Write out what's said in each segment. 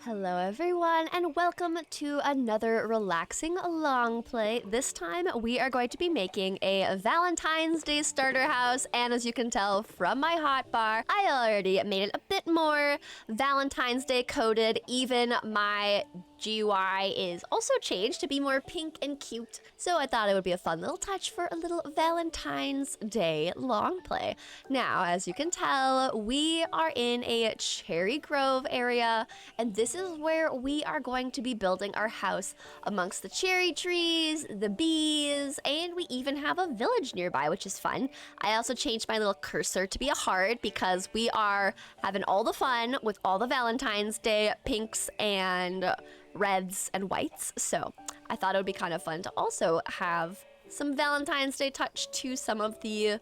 Hello everyone and welcome to another relaxing long play. This time we are going to be making a Valentine's Day starter house, and as you can tell from my hotbar, I already made it a bit more Valentine's Day coded. Even my GUI is also changed to be more pink and cute, so I thought it would be a fun little touch for a little Valentine's Day long play. Now, as you can tell, we are in a cherry grove area, and this is where we are going to be building our house amongst the cherry trees, the bees, and we even have a village nearby, which is fun. I also changed my little cursor to be a heart because we are having all the fun with all the Valentine's Day pinks and reds and whites, so I thought it would be kind of fun to also have some Valentine's Day touch to some of the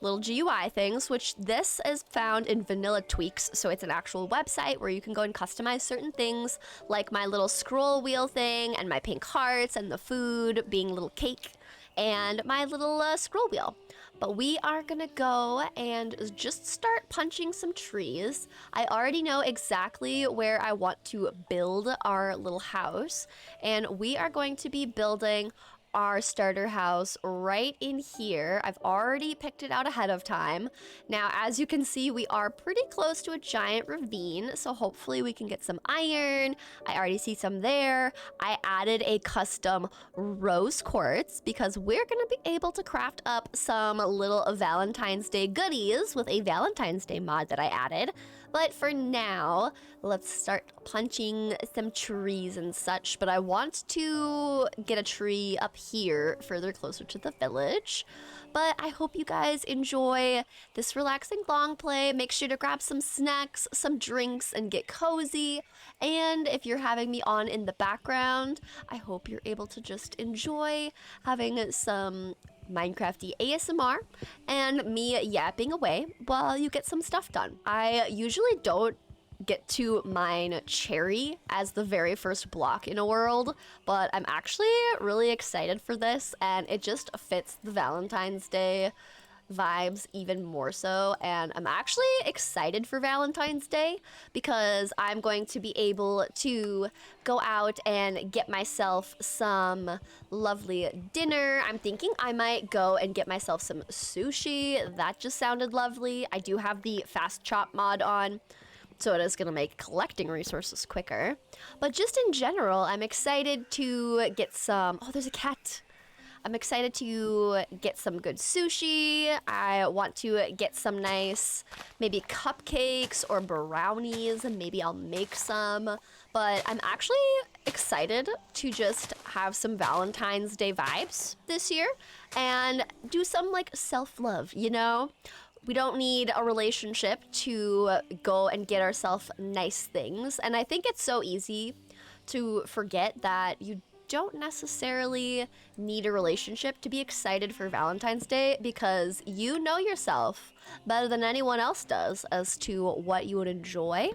little GUI things, which this is found in Vanilla Tweaks, so it's an actual website where you can go and customize certain things, like my little scroll wheel thing, and my pink hearts, and the food being a little cake, and my little scroll wheel. But we are gonna go and just start punching some trees. I already know exactly where I want to build our little house, and we are going to be building our starter house right in here. I've already picked it out ahead of time. Now, as you can see, we are pretty close to a giant ravine, so hopefully we can get some iron. I already see some there. I added a custom rose quartz because we're gonna be able to craft up some little Valentine's Day goodies with a Valentine's Day mod that I added. But for now, let's start punching some trees and such. But I want to get a tree up here further closer to the village. But I hope you guys enjoy this relaxing long play. Make sure to grab some snacks, some drinks, and get cozy. And if you're having me on in the background, I hope you're able to just enjoy having some Minecrafty ASMR and me yapping away while you get some stuff done. I usually don't get to mine cherry as the very first block in a world, but I'm actually really excited for this, and it just fits the Valentine's Day vibes even more so. And I'm actually excited for Valentine's Day because I'm going to be able to go out and get myself some lovely dinner. I'm thinking I might go and get myself some sushi. That just sounded lovely. I do have the fast chop mod on, so it is going to make collecting resources quicker. But just in general, I'm excited to get some... Oh, there's a cat. I'm excited to get some good sushi. I want to get some nice maybe cupcakes or brownies, and maybe I'll make some. But I'm actually excited to just have some Valentine's Day vibes this year and do some like self-love, you know? We don't need a relationship to go and get ourselves nice things. And I think it's so easy to forget that you don't necessarily need a relationship to be excited for Valentine's Day, because you know yourself better than anyone else does as to what you would enjoy.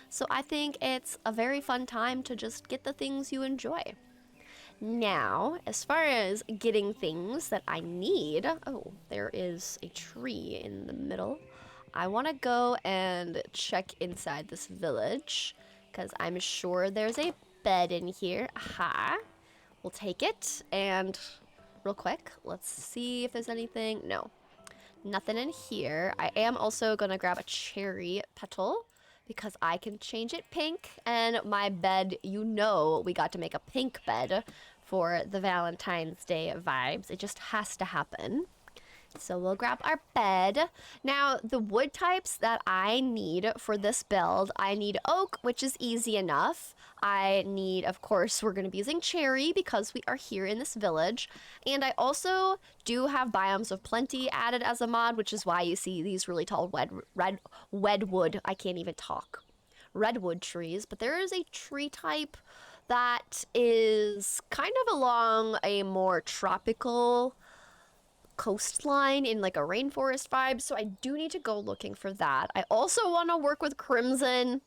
So I think it's a very fun time to just get the things you enjoy. Now, as far as getting things that I need, oh, there is a tree in the middle. I want to go and check inside this village because I'm sure there's a bed in here. Aha. We'll take it, and real quick, let's see if there's anything. No, nothing in here. I am also gonna grab a cherry petal because I can change it pink, and my bed, you know, we got to make a pink bed for the Valentine's Day vibes. It just has to happen. So we'll grab our bed. Now, the wood types that I need for this build, I need oak, which is easy enough. I need, of course, we're going to be using cherry because we are here in this village. And I also do have Biomes of Plenty added as a mod, which is why you see these really tall redwood, I can't even talk, redwood trees. But there is a tree type that is kind of along a more tropical coastline in like a rainforest vibe, so I do need to go looking for that. I also want to work with crimson,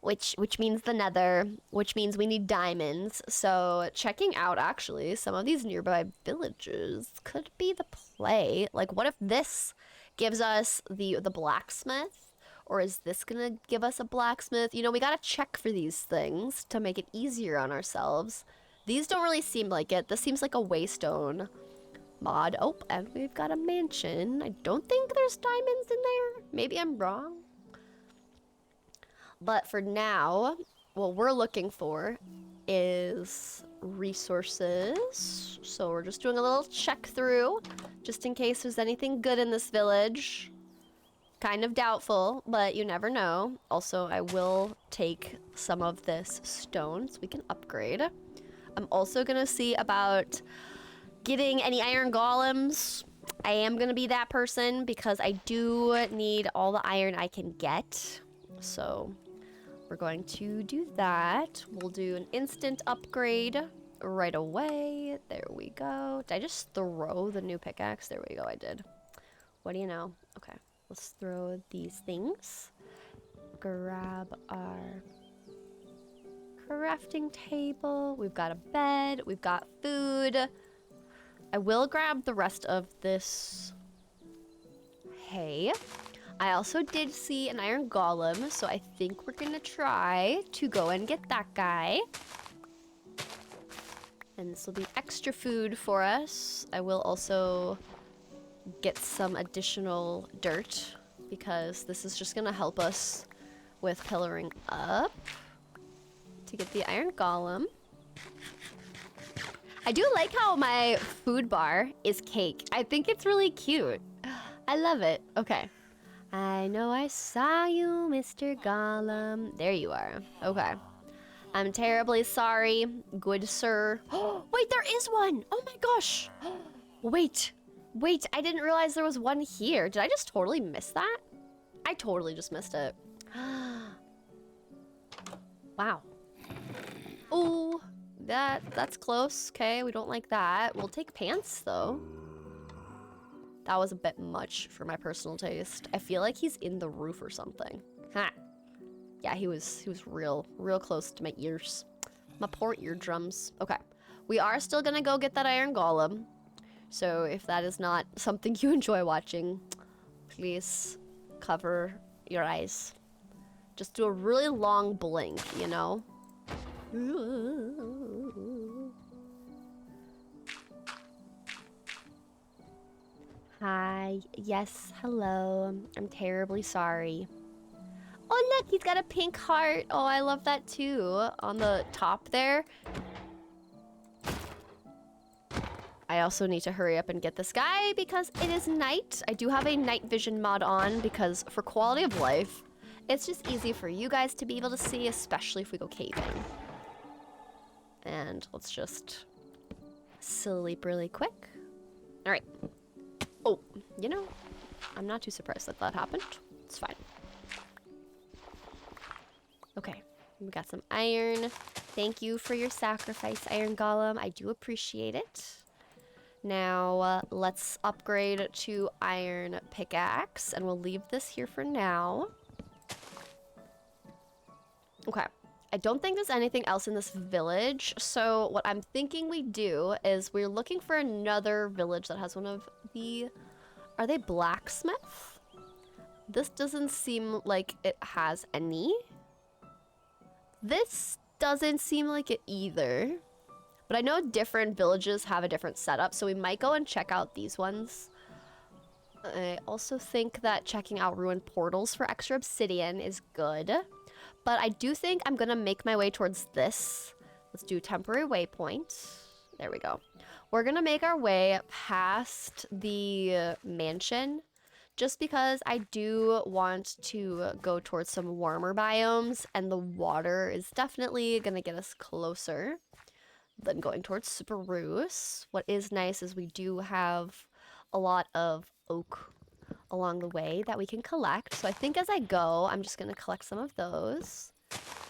which means the nether, which means we need diamonds. So checking out actually some of these nearby villages could be the play. Like, what if this gives us the blacksmith, Or is this gonna give us a blacksmith? You know, we gotta check for these things to make it easier on ourselves. These don't really seem like it. This seems like a waystone mod. Oh, and we've got a mansion. I don't think there's diamonds in there. Maybe I'm wrong. But for now, what we're looking for is resources. So we're just doing a little check through, just in case there's anything good in this village. Kind of doubtful, but you never know. Also, I will take some of this stone so we can upgrade. I'm also gonna see about getting any iron golems. I am gonna be that person because I do need all the iron I can get. So we're going to do that. We'll do an instant upgrade right away. There we go. Did I just throw the new pickaxe? There we go, I did. What do you know? Okay, let's throw these things. Grab our crafting table. We've got a bed. We've got food. I will grab the rest of this hay. I also did see an iron golem, so I think we're gonna try to go and get that guy. And this will be extra food for us. I will also get some additional dirt because this is just gonna help us with pillaring up to get the iron golem. I do like how my food bar is cake. I think it's really cute. I love it. Okay. I know I saw you, Mr. Golem. There you are. Okay. I'm terribly sorry, good sir. Wait, there is one. Oh my gosh. Wait, I didn't realize there was one here. Did I just totally miss that? I totally just missed it. Wow. Oh, that's close. Okay, we don't like that. We'll take pants though. That was a bit much for my personal taste. I feel like he's in the roof or something. Ha. Yeah, he was real close to my ears. My poor eardrums. Okay. We are still gonna go get that iron golem. So if that is not something you enjoy watching, please cover your eyes. Just do a really long blink, you know? Hi. Yes, hello. I'm terribly sorry. Oh, look, he's got a pink heart. Oh, I love that too. On the top there. I also need to hurry up and get this guy because it is night. I do have a night vision mod on because for quality of life, it's just easy for you guys to be able to see, especially if we go caving. And let's just sleep really quick. All right. Oh, you know, I'm not too surprised that that happened. It's fine. Okay, we got some iron. Thank you for your sacrifice, Iron Golem. I do appreciate it. Now, let's upgrade to Iron Pickaxe, and we'll leave this here for now. Okay, I don't think there's anything else in this village, so what I'm thinking we do is we're looking for another village that has one of the... Are they blacksmith? This doesn't seem like it has any. This doesn't seem like it either. But I know different villages have a different setup, so we might go and check out these ones. I also think that checking out ruined portals for extra obsidian is good. But I do think I'm gonna make my way towards this. Let's do temporary waypoint. There we go. We're gonna make our way past the mansion just because I do want to go towards some warmer biomes, and the water is definitely gonna get us closer than going towards Spruce. What is nice is we do have a lot of oak along the way that we can collect. So I think as I go, I'm just gonna collect some of those.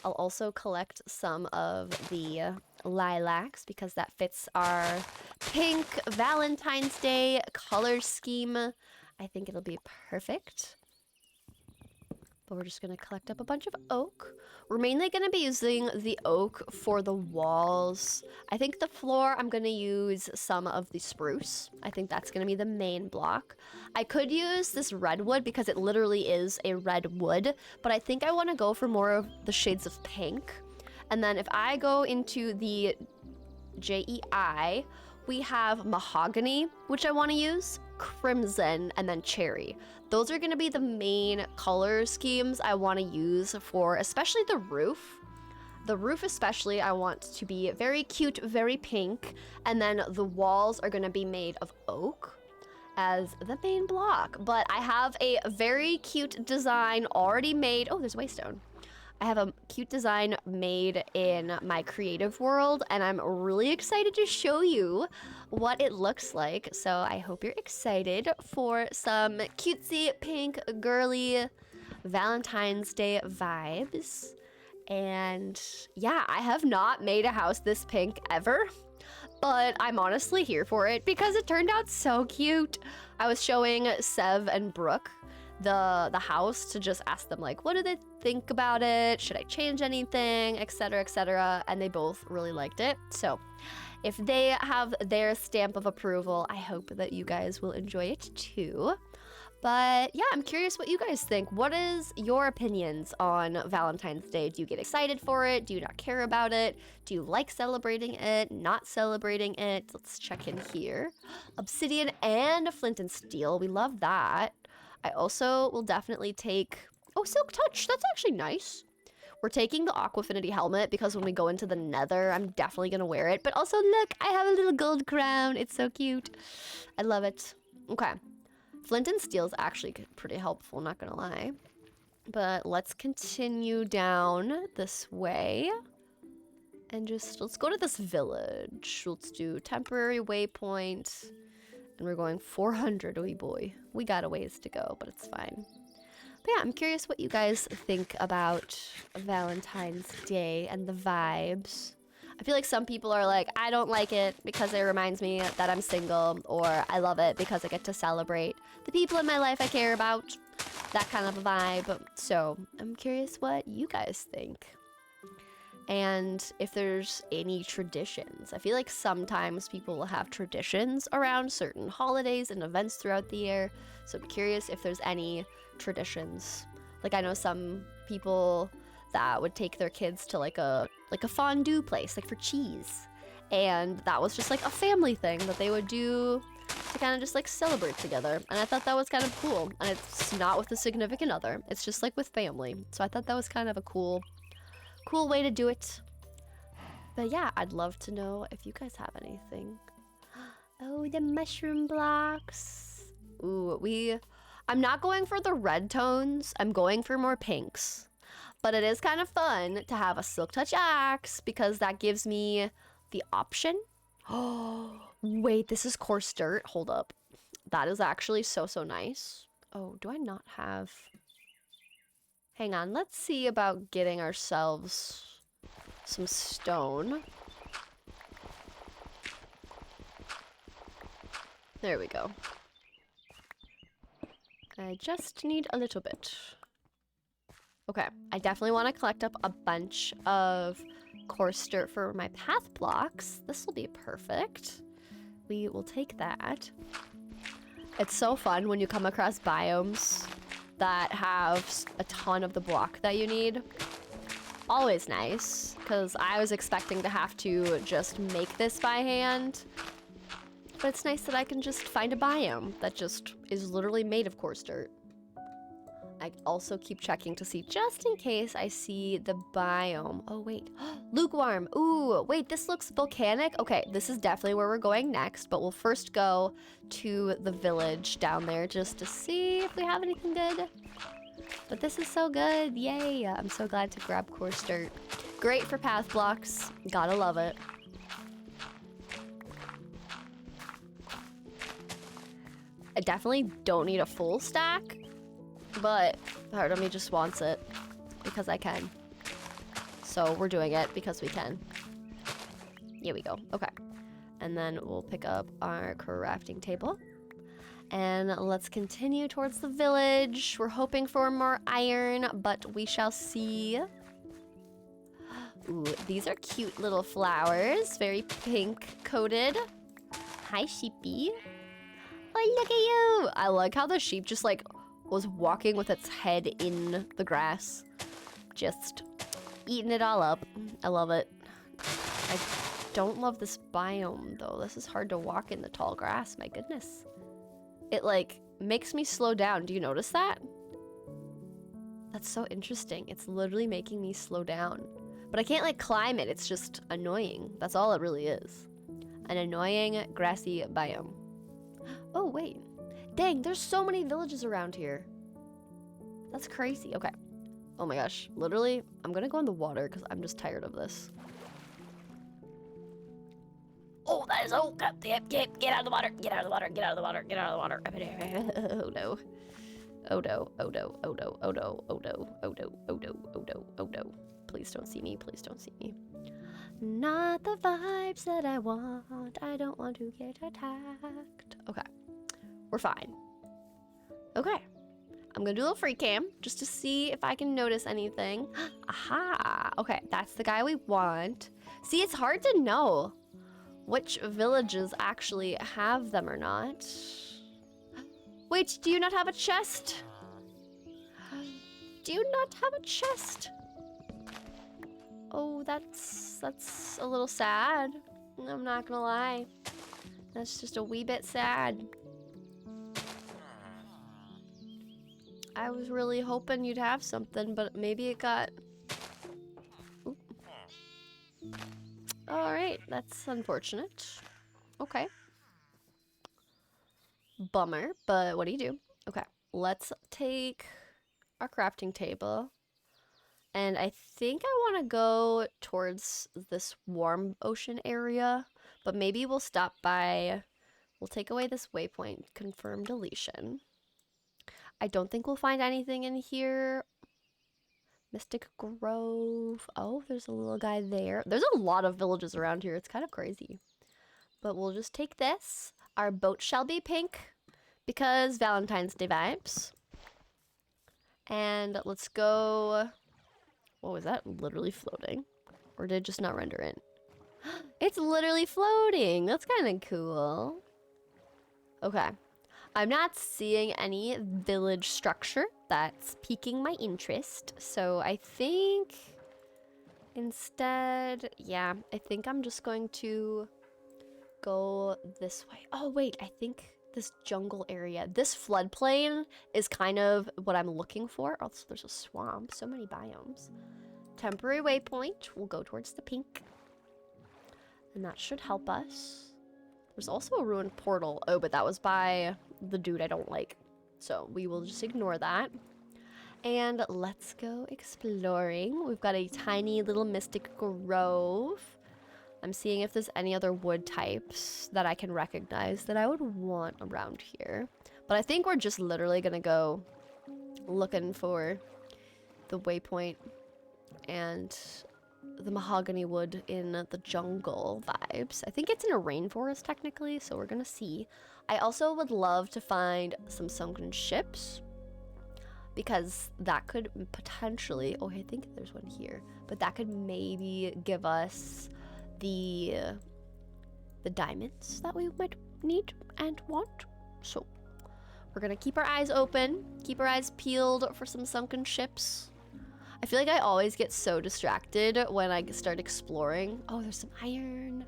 I'll also collect some of the lilacs because that fits our pink Valentine's Day color scheme. I think it'll be perfect. but we're just gonna collect up a bunch of oak. We're mainly gonna be using the oak for the walls. I think the floor, I'm gonna use some of the spruce. I think that's gonna be the main block. I could use this redwood because it literally is a red wood, but I think I wanna go for more of the shades of pink. And then if I go into the JEI, we have mahogany, which I want to use, crimson, and then cherry. Those are going to be the main color schemes I want to use for especially the roof. The roof especially I want to be very cute, very pink, and then the walls are going to be made of oak as the main block. But I have a very cute design already made. Oh, there's waystone. I have a cute design made in my creative world, and I'm really excited to show you what it looks like. So I hope you're excited for some cutesy, pink, girly Valentine's Day vibes. And yeah, I have not made a house this pink ever, but I'm honestly here for it because it turned out so cute. I was showing Sev and Brooke the house to just ask them, like, what do they think about it? Should I change anything, etc., etc.? And they both really liked it. So if they have their stamp of approval, I hope that you guys will enjoy it too. But yeah, I'm curious what you guys think. What is your opinions on Valentine's Day? Do you get excited for it? Do you not care about it? Do you like celebrating it? Not celebrating it? Let's check in here. Obsidian and flint and steel. We love that. I also will definitely take, oh, Silk Touch, that's actually nice. We're taking the Aquafinity helmet because when we go into the nether, I'm definitely gonna wear it. But also, look, I have a little gold crown. It's so cute. I love it. Okay, flint and steel is actually pretty helpful, not gonna lie. But let's continue down this way. And just, let's go to this village. Let's do temporary waypoint. And we're going 400, oh boy. We got a ways to go, but it's fine. But yeah, I'm curious what you guys think about Valentine's Day and the vibes. I feel like some people are like, I don't like it because it reminds me that I'm single, or I love it because I get to celebrate the people in my life I care about. That kind of a vibe. So I'm curious what you guys think. And if there's any traditions. I feel like sometimes people will have traditions around certain holidays and events throughout the year. So I'm curious if there's any traditions. Like I know some people that would take their kids to like a fondue place, like for cheese. And that was just like a family thing that they would do to kind of just like celebrate together. And I thought that was kind of cool. And it's not with a significant other. It's just like with family. So I thought that was kind of a cool way to do it. But yeah, I'd love to know if you guys have anything. Oh, the mushroom blocks. Ooh, I'm not going for the red tones. I'm going for more pinks. But it is kind of fun to have a Silk Touch axe because that gives me the option. Oh, wait, this is coarse dirt. Hold up. That is actually so nice. Oh, do I not have... Hang on, let's see about getting ourselves some stone. There we go. I just need a little bit. Okay, I definitely want to collect up a bunch of coarse dirt for my path blocks. This will be perfect. We will take that. It's so fun when you come across biomes that have a ton of the block that you need. Always nice, because I was expecting to have to just make this by hand. But it's nice that I can just find a biome that just is literally made of coarse dirt. I also keep checking to see just in case I see the biome. Oh, wait. Lukewarm. Ooh, wait, this looks volcanic. Okay, this is definitely where we're going next, but we'll first go to the village down there just to see if we have anything good. But this is so good. Yay. I'm so glad to grab coarse dirt. Great for path blocks. Gotta love it. I definitely don't need a full stack, but part of me just wants it because I can. So we're doing it because we can. Here we go. Okay. And then we'll pick up our crafting table. And let's continue towards the village. We're hoping for more iron, but we shall see. Ooh, these are cute little flowers, very pink coated. Hi, sheepy. Oh, look at you. I like how the sheep just like was walking with its head in the grass. Just eating it all up. I love it. I don't love this biome though. This is hard to walk in the tall grass, my goodness. It like makes me slow down. Do you notice that? That's so interesting. It's literally making me slow down. But I can't like climb it. It's just annoying. That's all it really is. An annoying grassy biome. Oh, wait. Dang, there's so many villages around here. That's crazy. Okay. Oh my gosh. Literally, I'm gonna go in the water because I'm just tired of this. Oh, that is so... Get out of the water. Get out of the water. Get out of the water. Get out of the water. Oh no. Oh no. Oh no. Oh no. Oh no. Oh no. Oh no. Oh no. Oh no. Oh no. Please don't see me. Please don't see me. Not the vibes that I want. I don't want to get attacked. Okay. We're fine. Okay. I'm gonna do a little free cam just to see if I can notice anything. Aha. Okay, that's the guy we want. See, it's hard to know which villages actually have them or not. Wait, do you not have a chest? Do you not have a chest? Oh, that's a little sad. I'm not gonna lie. That's just a wee bit sad. I was really hoping you'd have something, but maybe it got... Oop. All right, that's unfortunate. Okay. Bummer, but what do you do? Okay, let's take our crafting table. And I think I want to go towards this warm ocean area, but maybe we'll stop by, we'll take away this waypoint, confirm deletion. I don't think we'll find anything in here. Mystic Grove. Oh, there's a little guy there. There's a lot of villages around here. It's kind of crazy. But we'll just take this. Our boat shall be pink because Valentine's Day vibes. And let's go... What was that? Literally floating? Or did it just not render in? It's literally floating. That's kind of cool. Okay. I'm not seeing any village structure that's piquing my interest. So I think instead, yeah, I think I'm just going to go this way. Oh, wait, I think this jungle area, this floodplain is kind of what I'm looking for. Also, there's a swamp, so many biomes. Temporary waypoint, we'll go towards the pink. And that should help us. There's also a ruined portal. Oh, but that was by the dude I don't like. So we will just ignore that. And let's go exploring. We've got a tiny little mystic grove. I'm seeing if there's any other wood types that I can recognize that I would want around here. But I think we're just literally gonna go looking for the waypoint and the mahogany wood in the jungle vibes. I think it's in a rainforest technically, so we're gonna see. I also would love to find some sunken ships because that could potentially, oh, I think there's one here, but that could maybe give us the diamonds that we might need and want. So we're gonna keep our eyes open, keep our eyes peeled for some sunken ships. I feel like I always get so distracted when I start exploring. Oh, there's some iron.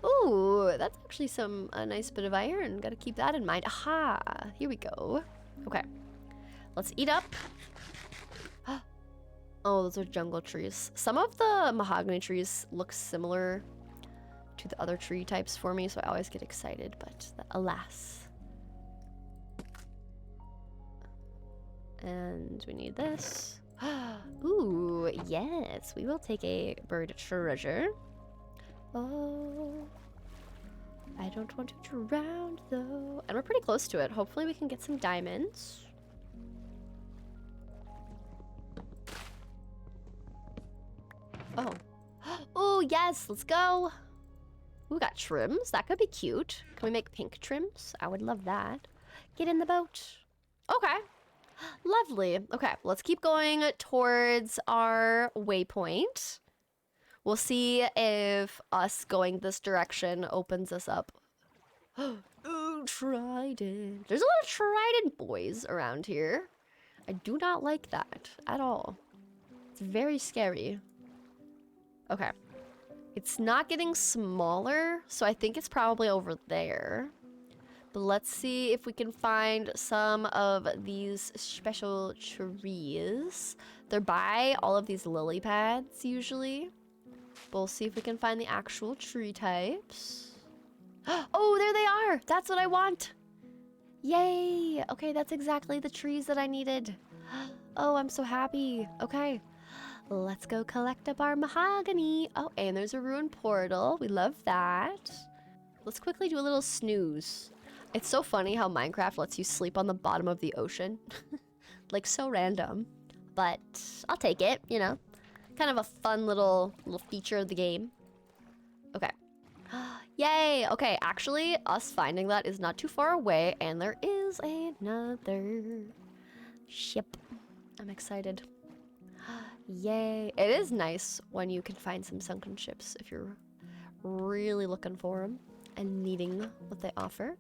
Ooh, that's actually a nice bit of iron. Gotta keep that in mind. Aha, here we go. Okay, let's eat up. Oh, those are jungle trees. Some of the mahogany trees look similar to the other tree types for me, so I always get excited, but alas. And we need this. Ooh, yes, we will take a bird treasure. Oh, I don't want to drown though. And we're pretty close to it. Hopefully we can get some diamonds. Oh. Oh, yes, let's go. We got trims. That could be cute. Can we make pink trims? I would love that. Get in the boat. Okay. Lovely. Okay, let's keep going towards our waypoint. We'll see if us going this direction opens us up. Oh, trident. There's a lot of trident boys around here. I do not like that at all. It's very scary. Okay. It's not getting smaller, so I think it's probably over there. But let's see if we can find some of these special trees. They're by all of these lily pads, usually. But we'll see if we can find the actual tree types. Oh, there they are! That's what I want! Yay! Okay, that's exactly the trees that I needed. Oh, I'm so happy. Okay. Let's go collect up our mahogany. Oh, and there's a ruined portal. We love that. Let's quickly do a little snooze. It's so funny how Minecraft lets you sleep on the bottom of the ocean. Like, so random. But I'll take it, you know. Kind of a fun little feature of the game. Okay. Yay! Okay, actually, us finding that is not too far away, and there is another ship. I'm excited. Yay. It is nice when you can find some sunken ships if you're really looking for them and needing what they offer.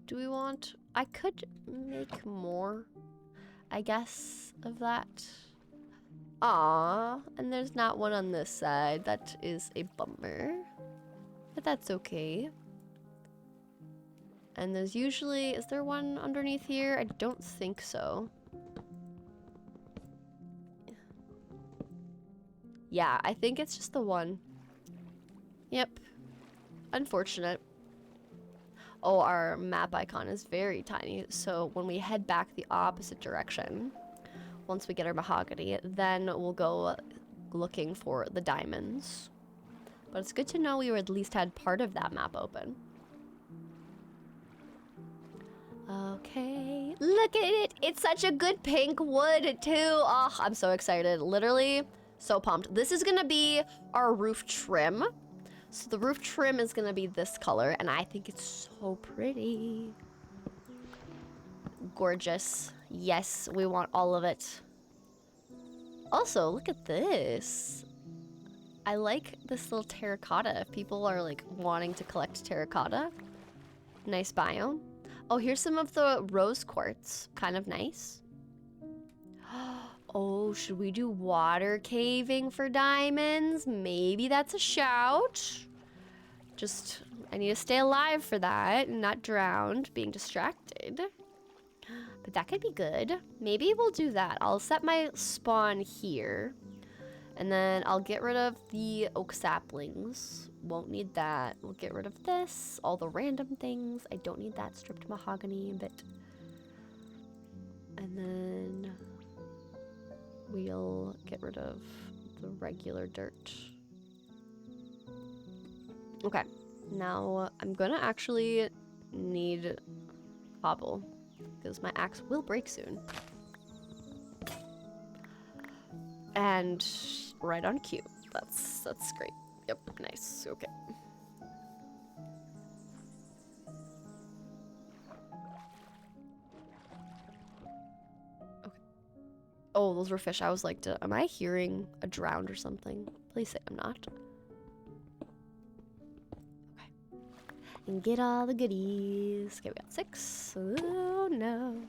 Do we want... I could make more, I guess, of that. Aww, and there's not one on this side. That is a bummer, but that's okay. And there's usually... Is there one underneath here? I don't think so. Yeah, I think it's just the one. Yep. Unfortunate. Oh, our map icon is very tiny, so when we head back the opposite direction, once we get our mahogany, then we'll go looking for the diamonds. But it's good to know we at least had part of that map open. Okay, look at it! It's such a good pink wood, too! Oh, I'm so excited. Literally, so pumped. This is gonna be our roof trim. So the roof trim is gonna be this color, and I think it's so pretty. Gorgeous. Yes, we want all of it. Also, look at this. I like this little terracotta. If people are like wanting to collect terracotta. Nice biome. Oh, here's some of the rose quartz. Kind of nice. Oh, should we do water caving for diamonds? Maybe that's a shout. Just, I need to stay alive for that and not drowned, being distracted. But that could be good. Maybe we'll do that. I'll set my spawn here. And then I'll get rid of the oak saplings. Won't need that. We'll get rid of this. All the random things. I don't need that stripped mahogany bit. And then we'll get rid of the regular dirt. Okay. Now I'm gonna actually need cobble because my axe will break soon. And right on cue. That's great. Yep, nice. Okay. Okay. Oh, those were fish. I was like, am I hearing a drowned or something? Please say I'm not. Okay. And get all the goodies. Okay, we got 6. Oh no.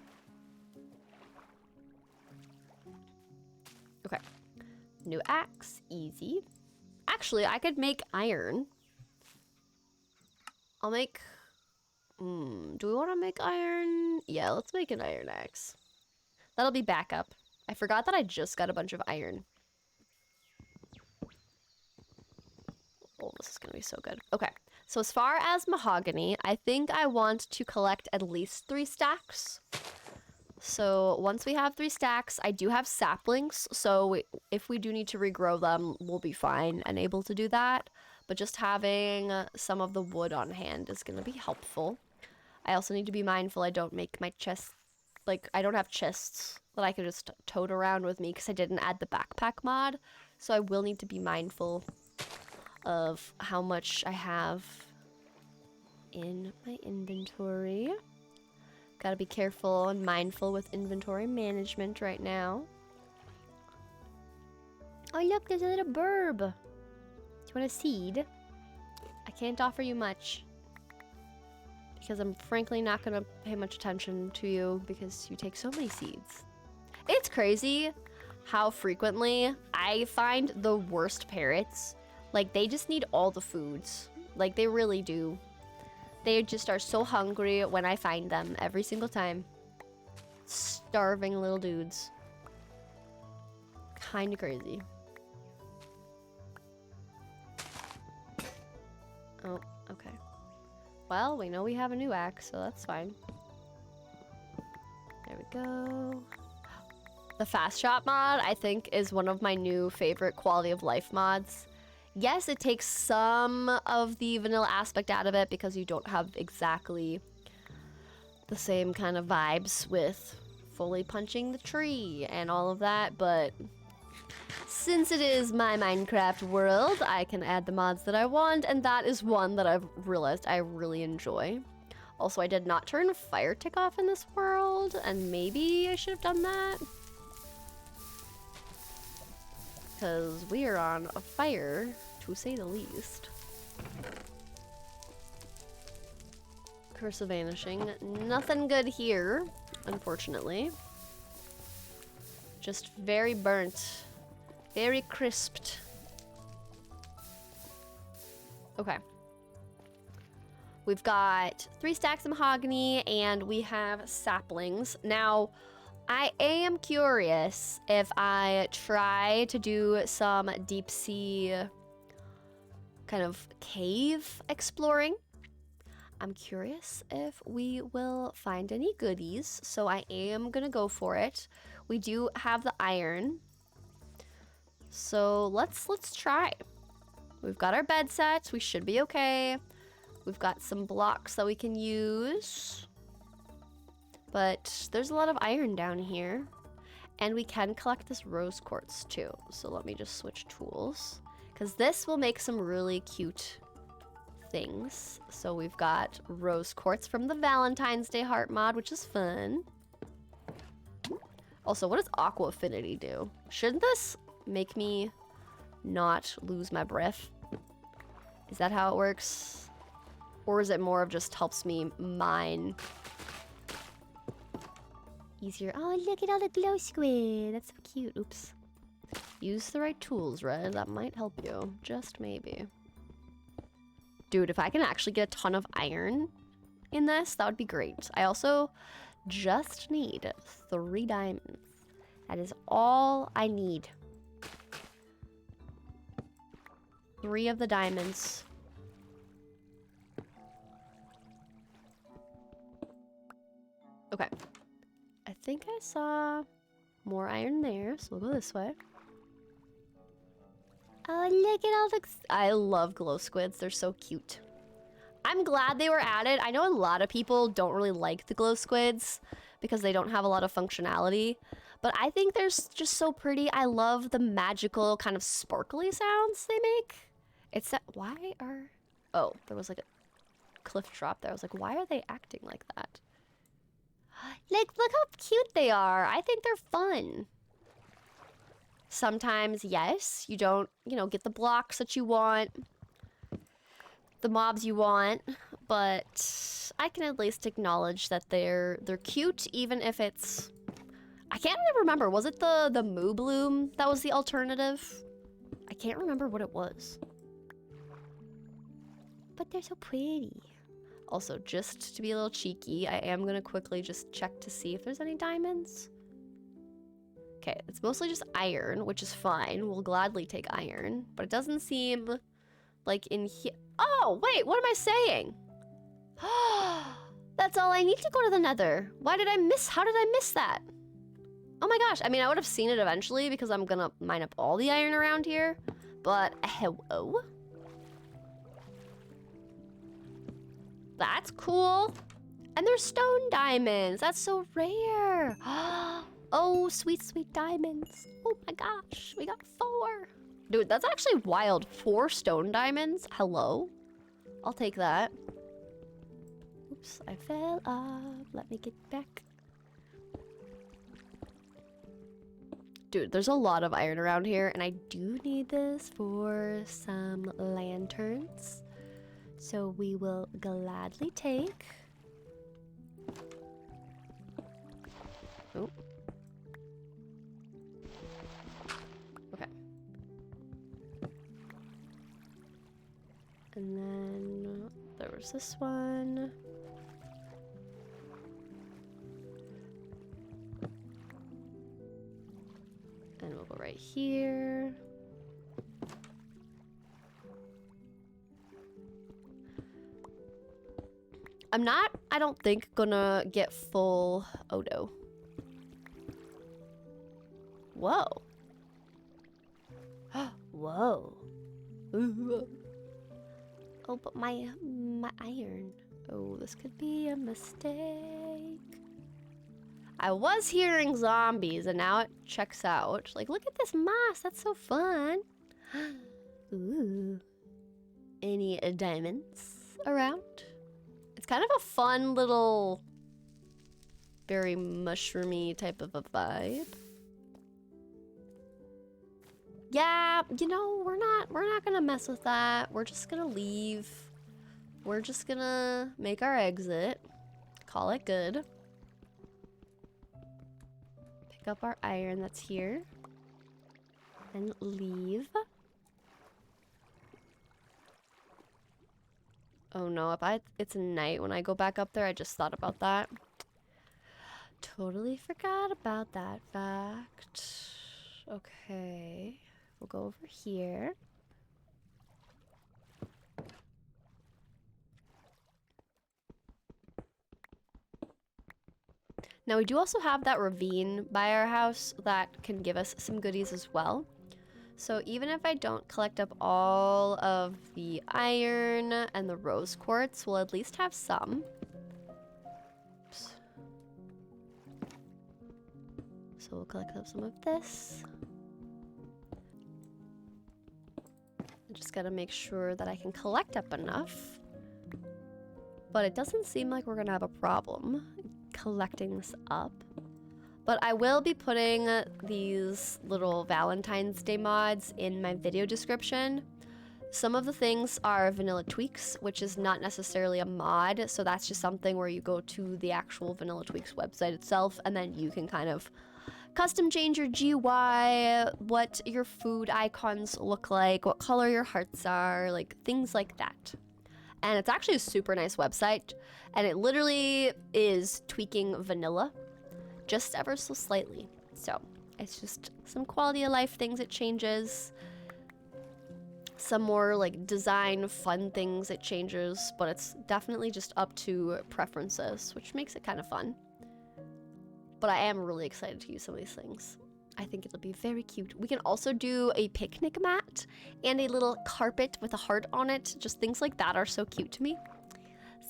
Okay. New axe, easy. Actually, I could make iron. I'll make... do we want to make iron? Yeah, let's make an iron axe. That'll be backup. I forgot that I just got a bunch of iron. Oh, this is gonna be so good. Okay, so as far as mahogany, I think I want to collect at least 3 stacks. So once we have 3 stacks, I do have saplings, so if we do need to regrow them, we'll be fine and able to do that. But just having some of the wood on hand is going to be helpful. I also need to be mindful I don't make my chest, like I don't have chests that I could just tote around with me because I didn't add the backpack mod. So I will need to be mindful of how much I have in my inventory. Gotta be careful and mindful with inventory management right now. Oh look, there's a little burb. Do you want a seed? I can't offer you much, because I'm frankly not gonna pay much attention to you because you take so many seeds. It's crazy how frequently I find the worst parrots. Like, they just need all the foods. Like, they really do. They just are so hungry when I find them every single time. Starving little dudes. Kinda crazy. Oh, okay. Well, we know we have a new axe, so that's fine. There we go. The fast shop mod, I think, is one of my new favorite quality of life mods. Yes, it takes some of the vanilla aspect out of it because you don't have exactly the same kind of vibes with fully punching the tree and all of that, but since it is my Minecraft world, I can add the mods that I want, and that is one that I've realized I really enjoy. Also, I did not turn fire tick off in this world, and maybe I should have done that. Because we are on a fire, to say the least. Curse of Vanishing. Nothing good here, unfortunately. Just very burnt. Very crisped. Okay. We've got 3 stacks of mahogany, and we have saplings. Now, I am curious if I try to do some deep sea kind of cave exploring. I'm curious if we will find any goodies, so I am gonna go for it. We do have the iron, so let's try. We've got our bed set, we should be okay. We've got some blocks that we can use, but there's a lot of iron down here, and we can collect this rose quartz too. So let me just switch tools, because this will make some really cute things. So we've got rose quartz from the Valentine's Day heart mod, which is fun. Also, what does aqua affinity do? Shouldn't this make me not lose my breath? Is that how it works? Or is it more of just helps me mine easier? Oh, look at all the glow squid. That's so cute. Oops. Use the right tools, Red. That might help you. Just maybe. Dude, if I can actually get a ton of iron in this, that would be great. I also just need 3 diamonds. That is all I need. 3 of the diamonds. Okay. I think I saw more iron there, so we'll go this way. Oh, look at all the... I love glow squids. They're so cute. I'm glad they were added. I know a lot of people don't really like the glow squids because they don't have a lot of functionality, but I think they're just so pretty. I love the magical kind of sparkly sounds they make. It's that... Why are... Oh, there was like a cliff drop there. I was like, why are they acting like that? Like, look how cute they are. I think they're fun. Sometimes, yes, you don't, you know, get the blocks that you want, the mobs you want, but I can at least acknowledge that they're cute, even if it's... I can't really remember. Was it the Moo Bloom that was the alternative? I can't remember what it was. But they're so pretty. Also, just to be a little cheeky, I am going to quickly just check to see if there's any diamonds. Okay, it's mostly just iron, which is fine. We'll gladly take iron, but it doesn't seem like in here. Oh, wait, what am I saying? That's all I need to go to the Nether. Why did I miss? How did I miss that? Oh my gosh, I mean, I would have seen it eventually because I'm gonna mine up all the iron around here, but hello? That's cool. And they're stone diamonds. That's so rare. Oh, sweet, sweet diamonds. Oh my gosh, we got 4. Dude, that's actually wild. 4 stone diamonds? Hello? I'll take that. Oops, I fell off. Let me get back. Dude, there's a lot of iron around here, and I do need this for some lanterns. So we will gladly take. Oh. Okay. And then there was this one. And we'll go right here. I'm not, I don't think, gonna get full Odo. Whoa. Whoa. Oh, but my iron. Oh, this could be a mistake. I was hearing zombies and now it checks out. Like, look at this moss. That's so fun. Ooh. Any diamonds around? It's kind of a fun little, very mushroomy type of a vibe. Yeah, you know, we're not gonna mess with that. We're just gonna leave. We're just gonna make our exit. Call it good. Pick up our iron that's here. And leave. Oh no, it's night when I go back up there. I just thought about that. Totally forgot about that fact. Okay, we'll go over here. Now we do also have that ravine by our house that can give us some goodies as well. So even if I don't collect up all of the iron and the rose quartz, we'll at least have some. Oops. So we'll collect up some of this. I just gotta make sure that I can collect up enough. But it doesn't seem like we're gonna have a problem collecting this up. But I will be putting these little Valentine's Day mods in my video description. Some of the things are vanilla tweaks, which is not necessarily a mod. So that's just something where you go to the actual Vanilla Tweaks website itself, and then you can kind of custom change your GUI, what your food icons look like, what color your hearts are, like things like that. And it's actually a super nice website, and it literally is tweaking vanilla just ever so slightly. So it's just some quality of life things it changes, some more like design fun things it changes, but it's definitely just up to preferences, which makes it kind of fun. But I am really excited to use some of these things. I think it'll be very cute. We can also do a picnic mat and a little carpet with a heart on it. Just things like that are so cute to me.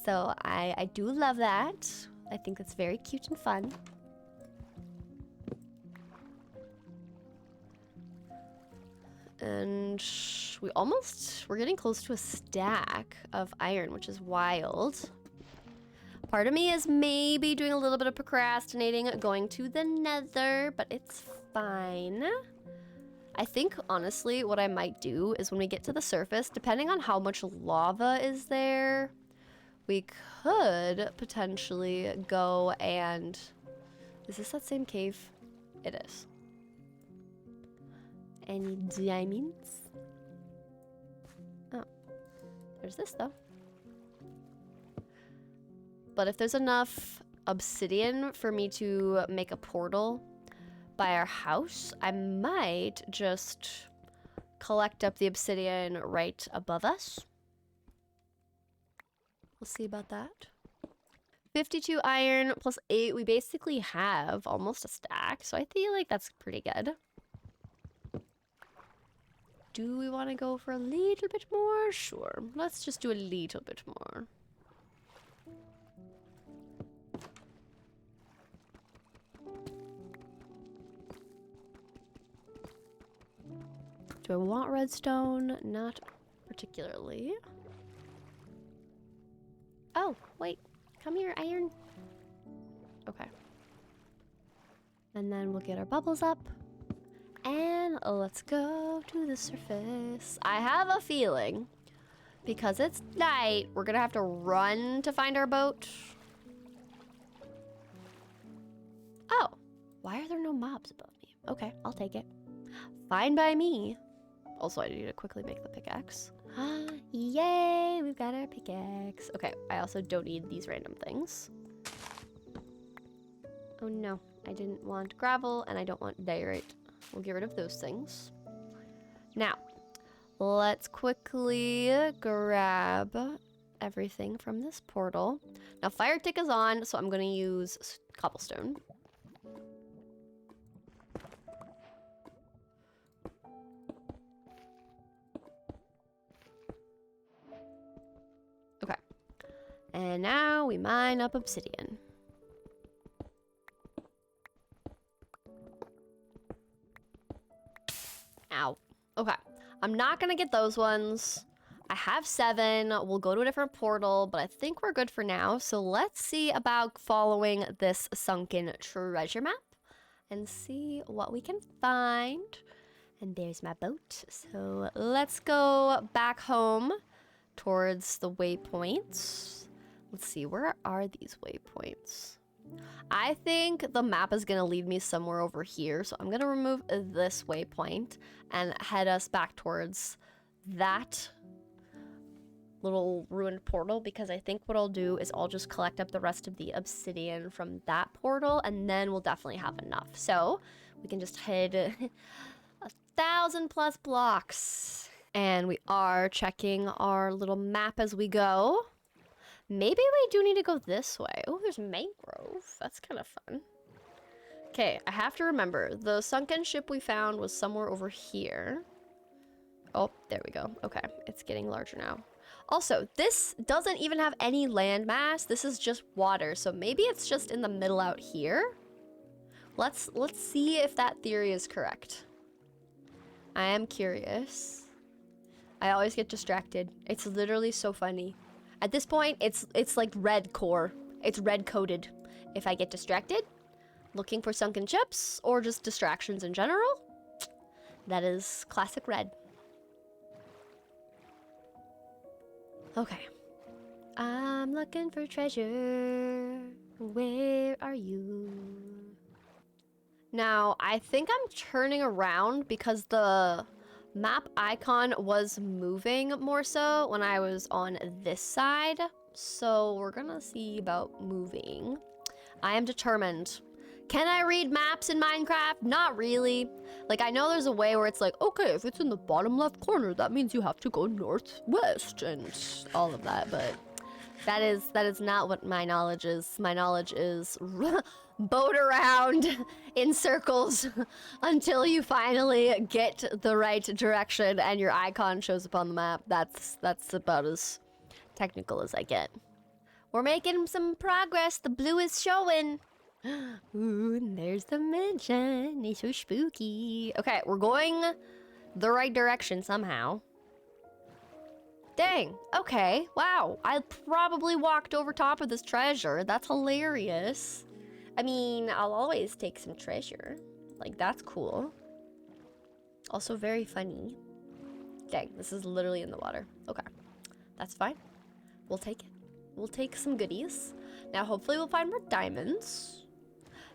So I do love that. I think that's very cute and fun. And we're getting close to a stack of iron, which is wild. Part of me is maybe doing a little bit of procrastinating, going to the nether, but it's fine. I think, honestly, what I might do is when we get to the surface, depending on how much lava is there, we could potentially go and... Is this that same cave? It is. Any diamonds? Oh, there's this though. But if there's enough obsidian for me to make a portal by our house, I might just collect up the obsidian right above us. We'll see about that. 52 iron plus 8. We basically have almost a stack, so I feel like that's pretty good. Do we want to go for a little bit more? Sure. Let's just do a little bit more. Do I want redstone? Not particularly. Oh, wait. Come here, iron. Okay. And then we'll get our bubbles up. And let's go to the surface. I have a feeling, because it's night, we're gonna have to run to find our boat. Oh, why are there no mobs above me? Okay, I'll take it. Fine by me. Also, I need to quickly make the pickaxe. Yay, we've got our pickaxe. Okay, I also don't need these random things. Oh no, I didn't want gravel and I don't want diorite. We'll get rid of those things. Now, let's quickly grab everything from this portal. Now, fire tick is on, so I'm gonna use cobblestone. Okay. And now we mine up obsidian. Ow. Okay. I'm not gonna get those ones. I have 7. We'll go to a different portal, but I think we're good for now. So let's see about following this sunken treasure map and see what we can find. And there's my boat. So let's go back home towards the waypoints. Let's see, where are these waypoints? I think the map is gonna lead me somewhere over here. So I'm gonna remove this waypoint and head us back towards that little ruined portal, because I think what I'll do is I'll just collect up the rest of the obsidian from that portal and then we'll definitely have enough. So we can just head 1,000+ blocks. And we are checking our little map as we go. Maybe we do need to go this way. Oh, there's mangrove. That's kind of fun. Okay, I have to remember, the sunken ship we found was somewhere over here. Oh, there we go. Okay, it's getting larger now. Also, this doesn't even have any landmass. This is just water, so maybe it's just in the middle out here. Let's see if that theory is correct. I am curious. I always get distracted. It's literally so funny. At this point, it's like red core. It's red coded. If I get distracted, looking for sunken ships, or just distractions in general, that is classic red. Okay. I'm looking for treasure. Where are you? Now, I think I'm turning around because the map icon was moving more so when I was on this side. So we're gonna see about moving. I am determined. Can I read maps in Minecraft? Not really. Like, I know there's a way where it's like, okay, if it's in the bottom left corner, that means you have to go northwest and all of that, but that is not what my knowledge is. My knowledge is boat around in circles until you finally get the right direction and your icon shows up on the map. That's about as technical as I get. We're making some progress. The blue is showing. Ooh, and there's the mansion. It's so spooky. Okay, we're going the right direction somehow. Dang, okay, wow. I probably walked over top of this treasure. That's hilarious. I mean, I'll always take some treasure. Like, that's cool. Also very funny. Dang, this is literally in the water. Okay, that's fine. We'll take it. We'll take some goodies. Now, hopefully we'll find more diamonds.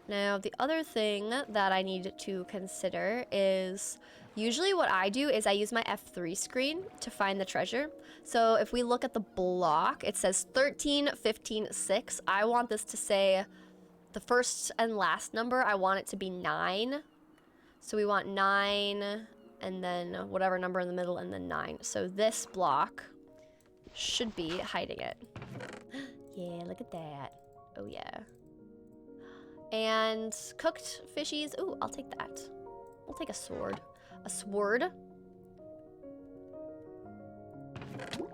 Now, the other thing that I need to consider is usually what I do is I use my F3 screen to find the treasure. So if we look at the block, it says 13, 15, 6. I want this to say the first and last number. I want it to be 9. So we want 9 and then whatever number in the middle and then 9. So this block should be hiding it. Yeah, look at that. Oh yeah. And cooked fishies. Ooh, I'll take that. We'll take a sword. A sword.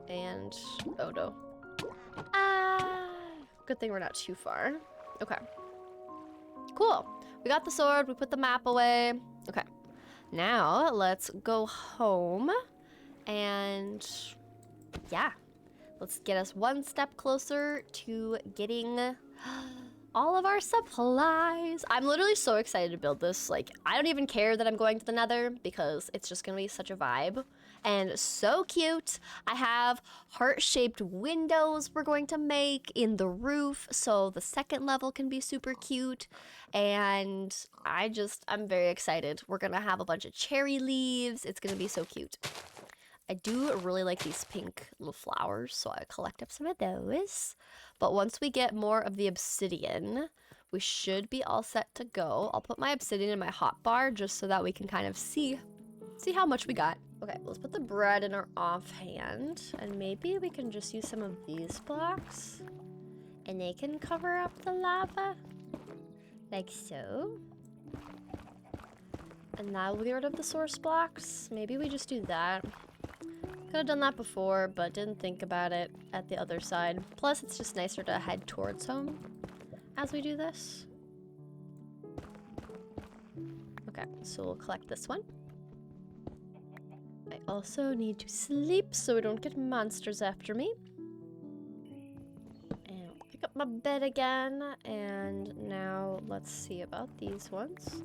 And oh no. Ah, good thing we're not too far. Okay. Cool. We got the sword. We put the map away. Okay. Now let's go home and yeah, Let's get us one step closer to getting all of our supplies. I'm literally so excited to build this. Like, I don't even care that I'm going to the Nether because it's just gonna be such a vibe and so cute. I have heart-shaped windows we're going to make in the roof so the second level can be super cute. And I'm very excited. We're gonna have a bunch of cherry leaves. It's gonna be so cute. I do really like these pink little flowers, so I collect up some of those. But once we get more of the obsidian, we should be all set to go. I'll put my obsidian in my hotbar just so that we can kind of see how much we got. Okay, let's put the bread in our offhand, and maybe we can just use some of these blocks, and they can cover up the lava, like so. And now we'll get rid of the source blocks. Maybe we just do that. Could have done that before, but didn't think about it at the other side. Plus, it's just nicer to head towards home as we do this. Okay, so we'll collect this one. I also need to sleep so we don't get monsters after me. And I'll pick up my bed again. And now let's see about these ones.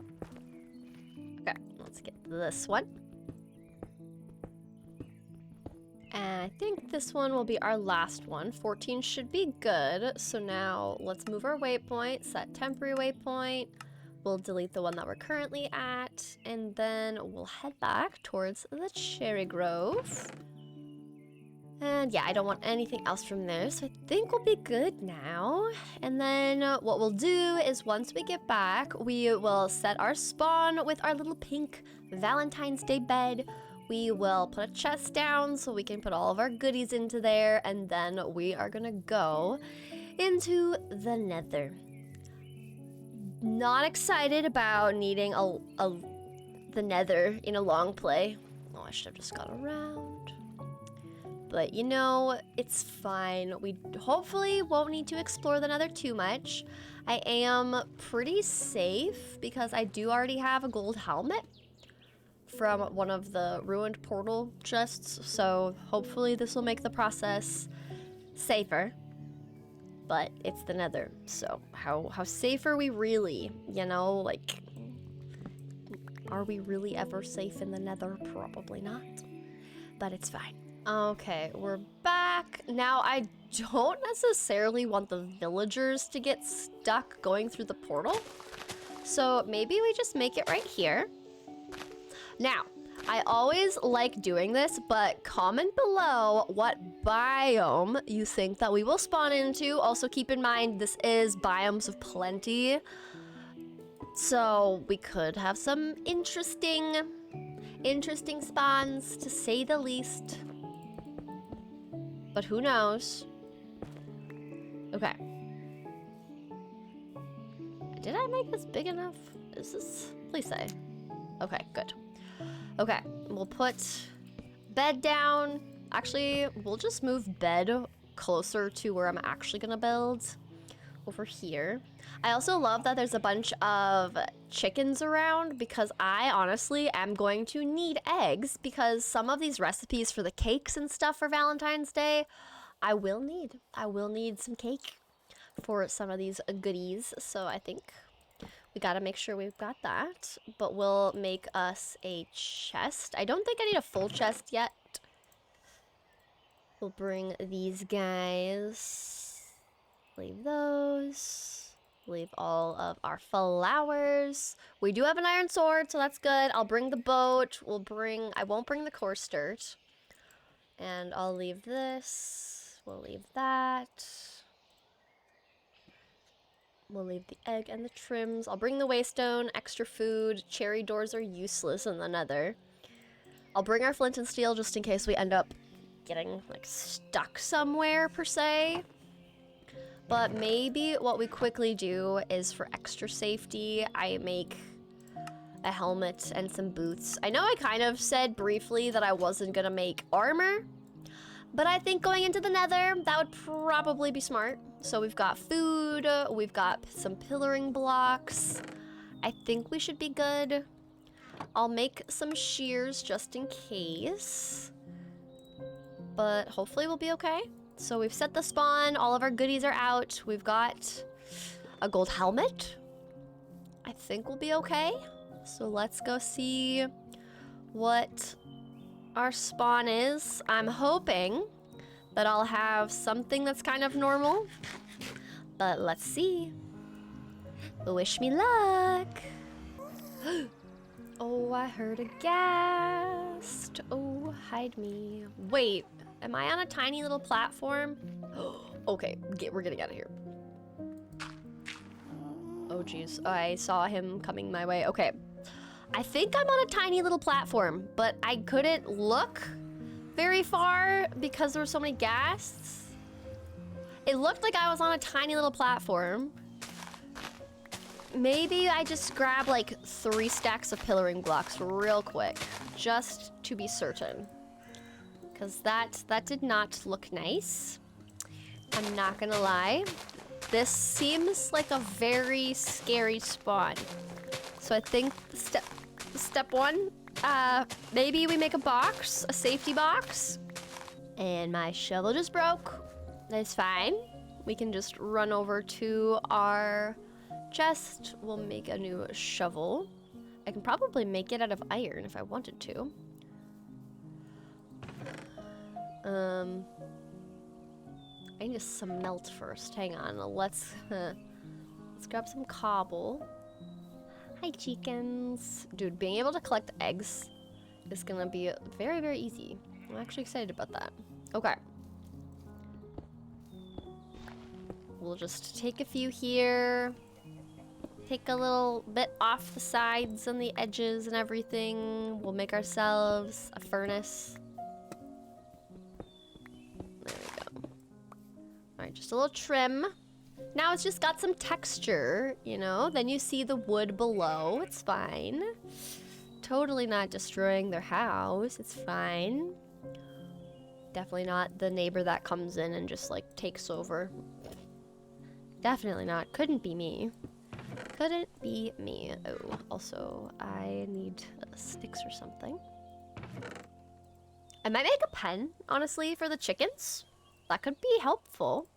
Okay, let's get this one. And I think this one will be our last one. 14 should be good. So now let's move our waypoint, set temporary waypoint. We'll delete the one that we're currently at, and then we'll head back towards the cherry grove. And yeah, I don't want anything else from there, so I think we'll be good now. And then what we'll do is once we get back, we will set our spawn with our little pink Valentine's Day bed. We will put a chest down so we can put all of our goodies into there, and then we are gonna go into the Nether. Not excited about needing the Nether in a long play. Oh, I should have just got around. But you know, it's fine. We hopefully won't need to explore the Nether too much. I am pretty safe because I do already have a gold helmet from one of the ruined portal chests, so hopefully this will make the process safer. But it's the Nether, so how safe are we really? You know, like, are we really ever safe in the Nether? Probably not, but it's fine. Okay, we're back. Now, I don't necessarily want the villagers to get stuck going through the portal, so maybe we just make it right here. Now, I always like doing this, but comment below what biome you think that we will spawn into. Also, keep in mind, this is Biomes of Plenty, so we could have some interesting spawns, to say the least. But who knows? Okay. Did I make this big enough? Is this... Please say. Okay, good. Okay, we'll put bed down. Actually, we'll just move bed closer to where I'm actually gonna build, over here. I also love that there's a bunch of chickens around because I honestly am going to need eggs because some of these recipes for the cakes and stuff for Valentine's Day, I will need some cake for some of these goodies. So I think we gotta make sure we've got that, but we'll make us a chest. I don't think I need a full chest yet. We'll bring these guys. Leave those. Leave all of our flowers. We do have an iron sword, so that's good. I'll bring the boat. I won't bring the coarse dirt. And I'll leave this. We'll leave that. We'll leave the egg and the trims. I'll bring the waystone, extra food. Cherry doors are useless in the Nether. I'll bring our flint and steel just in case we end up getting, like, stuck somewhere, per se. But maybe what we quickly do is, for extra safety, I make a helmet and some boots. I know I kind of said briefly that I wasn't gonna make armor, but I think going into the Nether, that would probably be smart. So we've got food, we've got some pillaring blocks. I think we should be good. I'll make some shears just in case, but hopefully we'll be okay. So we've set the spawn. All of our goodies are out. We've got a gold helmet. I think we'll be okay. So let's go see what our spawn is. I'm hoping that I'll have something that's kind of normal. But let's see. Wish me luck. Oh, I heard a ghast. Oh, hide me. Wait, am I on a tiny little platform? Okay, we're getting out of here. Oh, geez. I saw him coming my way. Okay. I think I'm on a tiny little platform, but I couldn't look very far because there were so many ghasts. It looked like I was on a tiny little platform. Maybe I just grab like 3 stacks of pillaring blocks real quick, just to be certain. Because that did not look nice. I'm not gonna lie. This seems like a very scary spawn. So I think step 1, maybe we make a box, a safety box. And my shovel just broke. That's fine. We can just run over to our chest. We'll make a new shovel. I can probably make it out of iron if I wanted to. I need to smelt first. Hang on. Let's grab some cobble. Hi, chickens. Dude, being able to collect eggs is gonna be very, very easy. I'm actually excited about that. Okay. We'll just take a few here. Take a little bit off the sides and the edges and everything. We'll make ourselves a furnace. There we go. Alright, just a little trim. Now it's just got some texture, you know? Then you see the wood below. It's fine. Totally not destroying their house. It's fine. Definitely not the neighbor that comes in and just, like, takes over. Definitely not. Couldn't be me. Couldn't be me. Oh, also, I need sticks or something. I might make a pen, honestly, for the chickens. That could be helpful.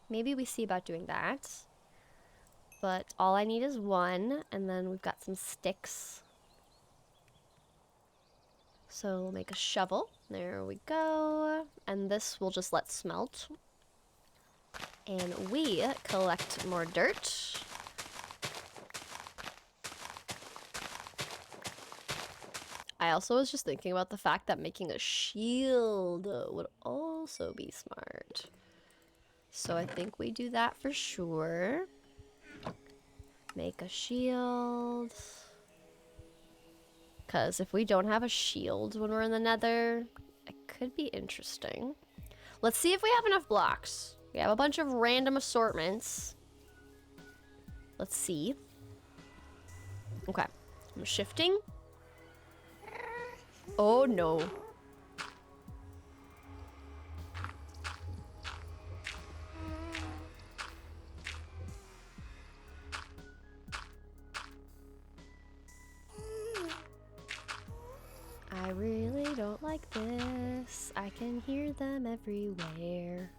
Maybe we see about doing that. But all I need is 1, and then we've got some sticks. So we'll make a shovel. There we go. And this we'll just let smelt. And we collect more dirt. I also was just thinking about the fact that making a shield would also be smart. So I think we do that for sure. Make a shield. Because if we don't have a shield when we're in the nether, it could be interesting. Let's see if we have enough blocks. We have a bunch of random assortments. Let's see. Okay, I'm shifting. Oh no. I really don't like this. I can hear them everywhere.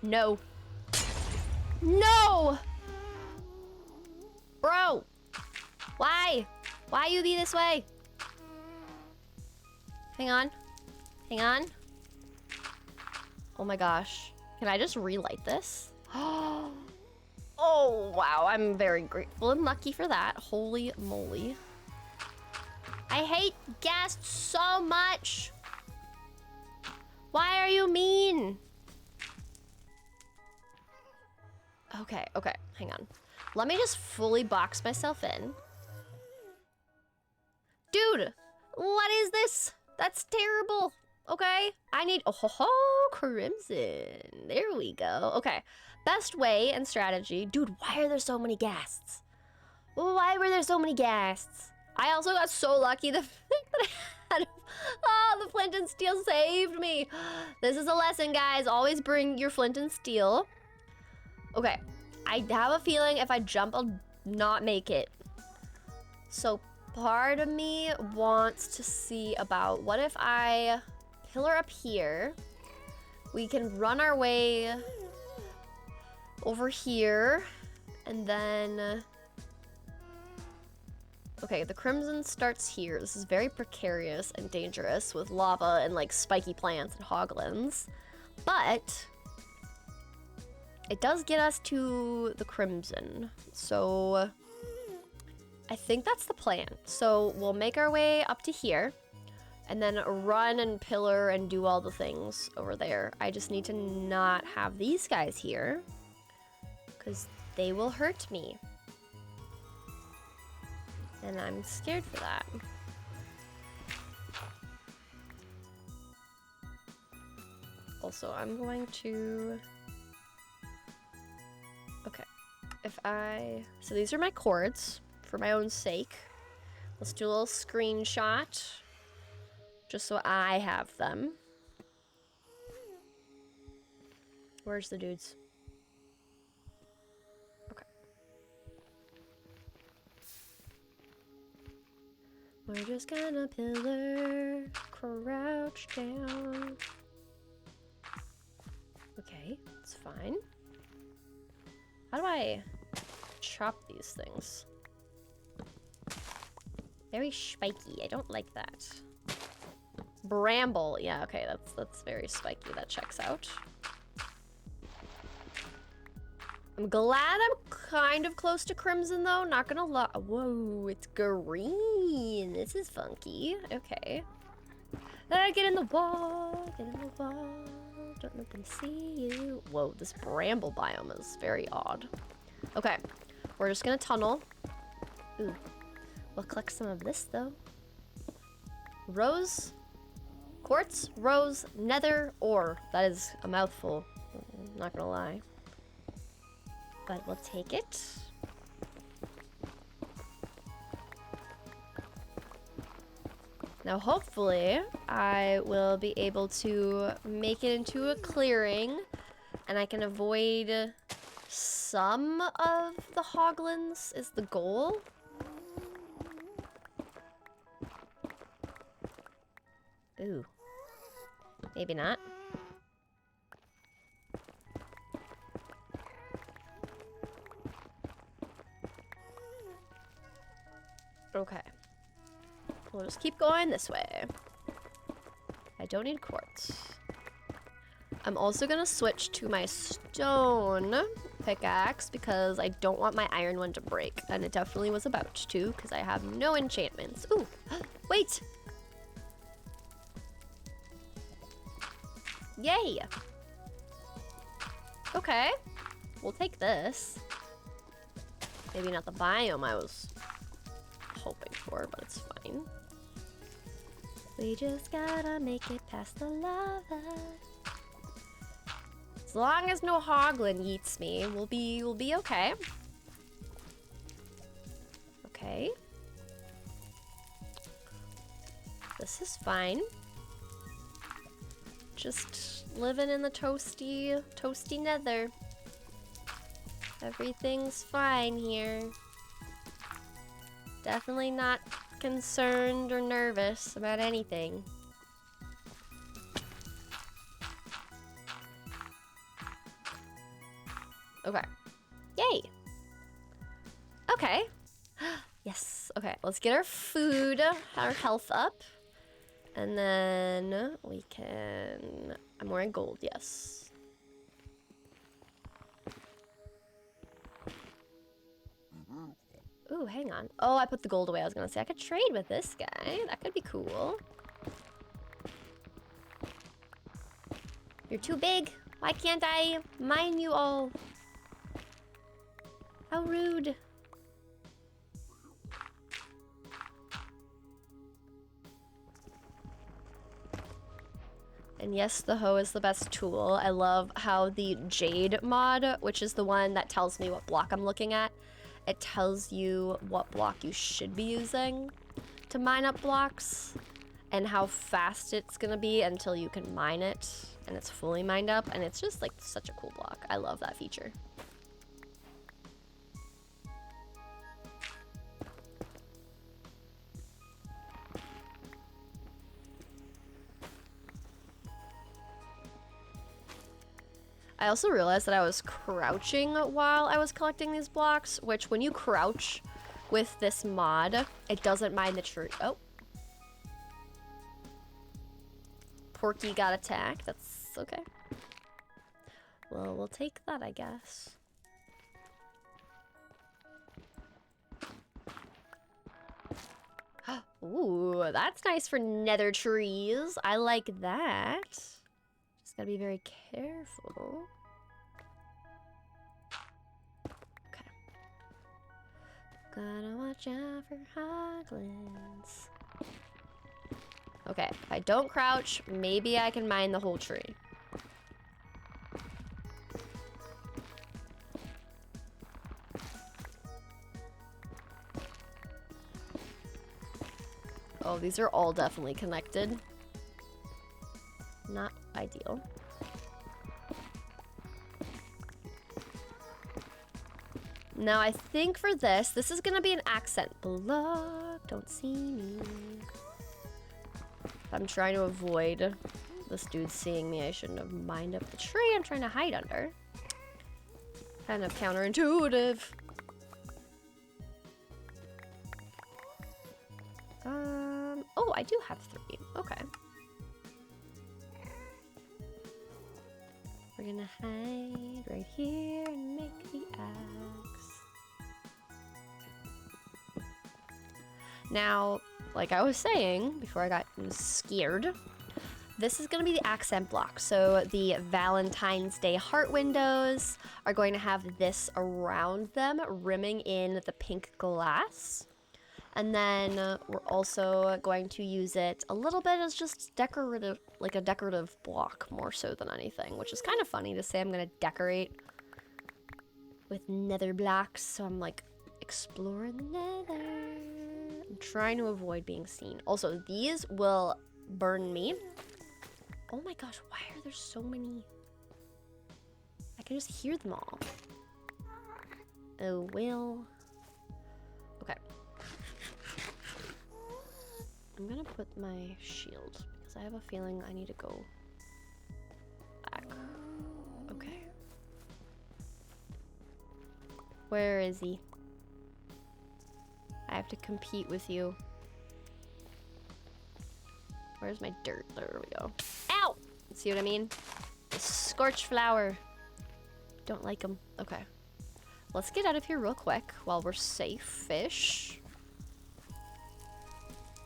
No. No! Bro! Why? Why you be this way? Hang on. Hang on. Oh my gosh. Can I just relight this? Oh, wow. I'm very grateful and lucky for that. Holy moly. I hate ghasts so much. Why are you mean? Okay, okay, hang on. Let me just fully box myself in. Dude, what is this? That's terrible. Okay, I need, oh ho ho, crimson. There we go. Okay, best way and strategy. Dude, why are there so many ghasts? Why were there so many ghasts? I also got so lucky the fact that I had, oh, the flint and steel saved me. This is a lesson, guys. Always bring your flint and steel. Okay, I have a feeling if I jump, I'll not make it. So part of me wants to see about what if I pillar up here. We can run our way over here, and then... Okay, the crimson starts here. This is very precarious and dangerous with lava and like spiky plants and hoglins. But it does get us to the crimson. So I think that's the plan. So we'll make our way up to here and then run and pillar and do all the things over there. I just need to not have these guys here because they will hurt me. And I'm scared for that. Also, I'm going to... Okay. So these are my cords for my own sake. Let's do a little screenshot. Just so I have them. Where's the dudes? We're just gonna pillar, crouch down. Okay, it's fine. How do I chop these things? Very spiky, I don't like that. Bramble, yeah, okay, that's very spiky, that checks out. I'm glad I'm kind of close to crimson though, not gonna lie. Whoa, it's green. This is funky. Okay. Get in the wall, get in the wall. Don't let them see you. Whoa, this bramble biome is very odd. Okay, we're just gonna tunnel. Ooh, we'll collect some of this though. Rose, quartz, rose, nether, ore. That is a mouthful, not gonna lie. But we'll take it. Now hopefully I will be able to make it into a clearing and I can avoid some of the hoglins is the goal. Ooh. Maybe not. Okay. We'll just keep going this way. I don't need quartz. I'm also gonna switch to my stone pickaxe because I don't want my iron one to break. And it definitely was about to because I have no enchantments. Ooh, wait! Yay! Okay, we'll take this. Maybe not the biome I was hoping for, but it's fine. We just gotta make it past the lava. As long as no hoglin yeets me, we'll be okay. Okay. This is fine. Just living in the toasty nether. Everything's fine here. Definitely not concerned or nervous about anything. Okay. Yay! Okay. Yes. Okay, let's get our food, our health up. And then we can... I'm wearing gold, yes. Ooh, hang on. Oh, I put the gold away. I was gonna say I could trade with this guy. That could be cool. You're too big. Why can't I mine you all? How rude. And yes, the hoe is the best tool. I love how the Jade mod, which is the one that tells me what block I'm looking at, it tells you what block you should be using to mine up blocks and how fast it's gonna be until you can mine it and it's fully mined up, and it's just like such a cool block. I love that feature. I also realized that I was crouching while I was collecting these blocks, which when you crouch with this mod, it doesn't mind the tree. Oh. Porky got attacked. That's okay. Well, we'll take that, I guess. Ooh, that's nice for nether trees. I like that. Just gotta be very careful. Okay. Gotta watch out for hoglins. Okay, if I don't crouch, maybe I can mine the whole tree. Oh, these are all definitely connected. Not ideal. Now, I think for this is gonna be an accent block. Don't see me. I'm trying to avoid this dude seeing me. I shouldn't have mined up the tree I'm trying to hide under. Kind of counterintuitive. Oh, I do have 3. Okay. We're gonna hide right here and make the axe. Now, like I was saying before I got scared, this is gonna be the accent block. So the Valentine's Day heart windows are going to have this around them, rimming in the pink glass. And then we're also going to use it a little bit as just decorative, like a decorative block more so than anything, which is kind of funny to say I'm gonna decorate with nether blocks. So I'm like exploring the nether. I'm trying to avoid being seen. Also, these will burn me. Oh my gosh, why are there so many? I can just hear them all. Oh, well. Okay. I'm gonna put my shield because I have a feeling I need to go back. Okay. Where is he? I have to compete with you. Where's my dirt? There we go. Ow! See what I mean? The scorched flower. Don't like them. Okay. Let's get out of here real quick while we're safe-ish.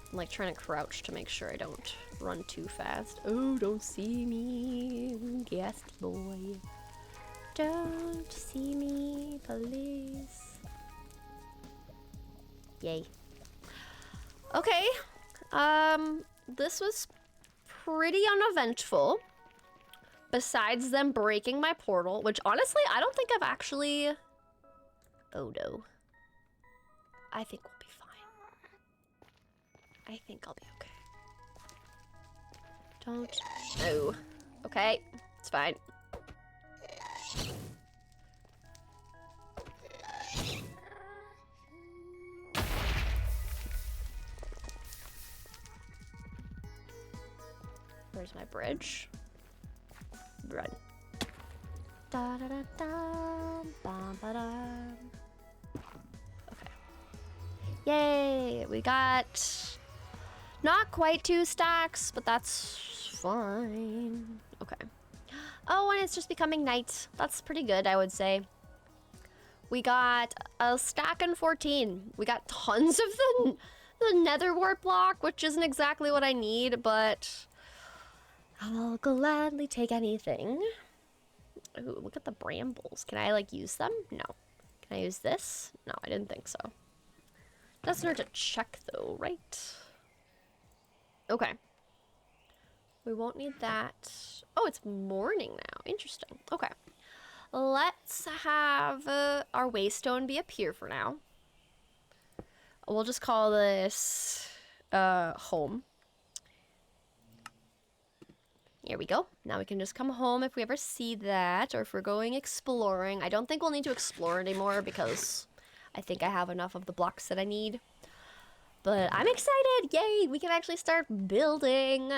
I'm like trying to crouch to make sure I don't run too fast. Oh, don't see me, ghastly boy. Don't see me, please. Yay. Okay. This was pretty uneventful. Besides them breaking my portal, which honestly, I don't think I've actually... Oh no. I think we'll be fine. I think I'll be okay. Don't... No. Okay, it's fine. Where's my bridge? Run. Da da da da. Bum ba da. Okay. Yay! We got not quite 2 stacks, but that's fine. Okay. Oh, and it's just becoming night. That's pretty good, I would say. We got a stack and 14. We got tons of the nether wart block, which isn't exactly what I need, but I'll gladly take anything. Ooh, look at the brambles. Can I, like, use them? No. Can I use this? No, I didn't think so. Doesn't hurt to check, though, right? Okay. We won't need that. Oh, it's morning now. Interesting. Okay. Let's have our waystone be up here for now. We'll just call this home. Here we go. Now we can just come home if we ever see that, or if we're going exploring. I don't think we'll need to explore anymore because I think I have enough of the blocks that I need. But I'm excited! Yay! We can actually start building.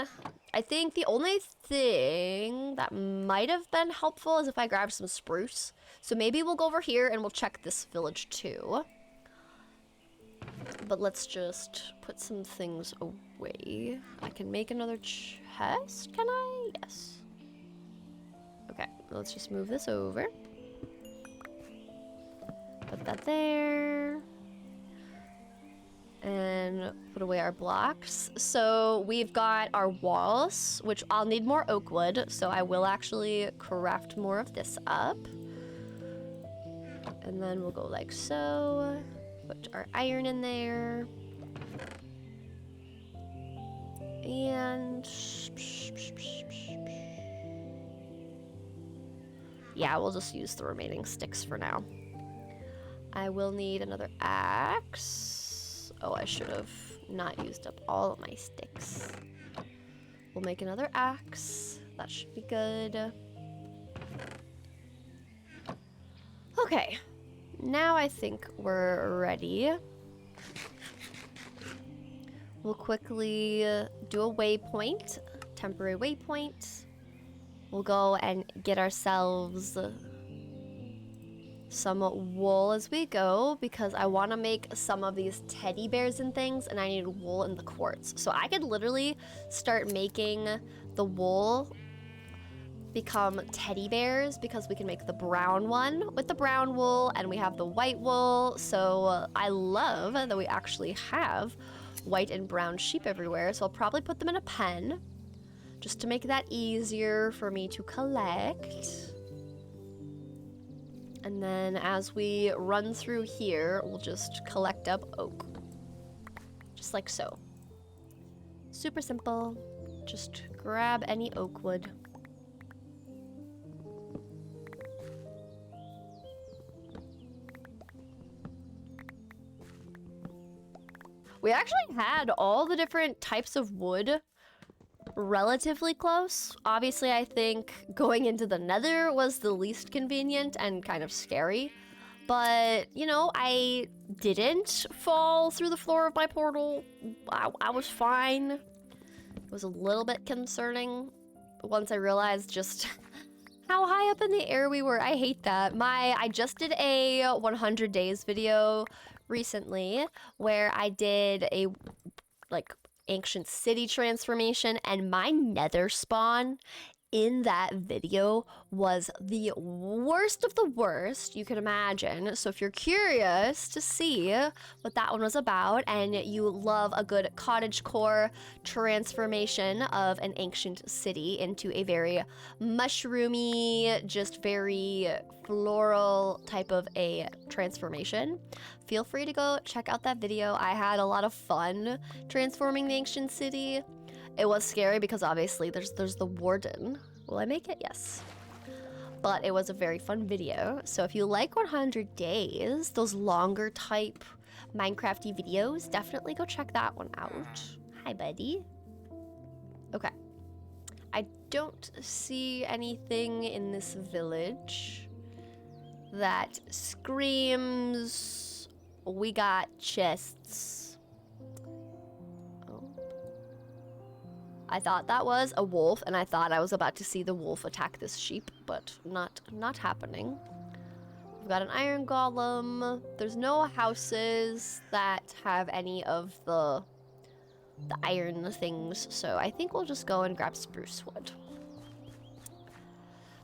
I think the only thing that might have been helpful is if I grabbed some spruce. So maybe we'll go over here and we'll check this village too. But let's just put some things away. I can make another chest, can I? Yes. Okay, let's just move this over. Put that there. And put away our blocks. So we've got our walls, which I'll need more oak wood, so I will actually craft more of this up. And then we'll go like so. Put our iron in there. And yeah, we'll just use the remaining sticks for now. I will need another axe. Oh, I should have not used up all of my sticks. We'll make another axe. That should be good. Okay, now I think we're ready. We'll quickly do a waypoint, temporary waypoint. We'll go and get ourselves some wool as we go, because I want to make some of these teddy bears and things, and I need wool in the quartz. So I could literally start making the wool become teddy bears, because we can make the brown one with the brown wool and we have the white wool. So I love that we actually have white and brown sheep everywhere. So I'll probably put them in a pen just to make that easier for me to collect. And then as we run through here, we'll just collect up oak. Just like so. Super simple. Just grab any oak wood. We actually had all the different types of wood relatively close. Obviously, I think going into the nether was the least convenient and kind of scary. But, you know, I didn't fall through the floor of my portal. I was fine. It was a little bit concerning once I realized just how high up in the air we were. I hate that. I just did a 100 days video recently where I did a like ancient city transformation, and my nether spawn in that video was the worst of the worst you can imagine. So if you're curious to see what that one was about and you love a good cottagecore transformation of an ancient city into a very mushroomy, just very floral type of a transformation, feel free to go check out that video. I had a lot of fun transforming the ancient city. It was scary because obviously there's the warden. Will I make it? Yes. But it was a very fun video. So if you like 100 days, those longer type Minecrafty videos, definitely go check that one out. Hi, buddy. Okay. I don't see anything in this village that screams we got chests. I thought that was a wolf, and I thought I was about to see the wolf attack this sheep, but not happening. We've got an iron golem. There's no houses that have any of the iron things, so I think we'll just go and grab spruce wood.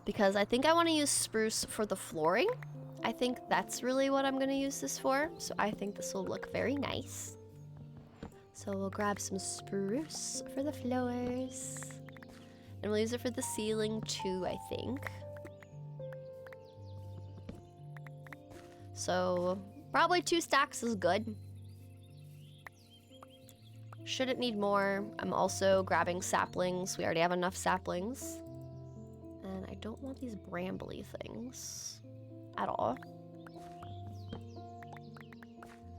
Because I think I want to use spruce for the flooring. I think that's really what I'm going to use this for, so I think this will look very nice. So we'll grab some spruce for the floors. And we'll use it for the ceiling too, I think. So probably 2 stacks is good. Shouldn't need more. I'm also grabbing saplings. We already have enough saplings. And I don't want these brambly things at all.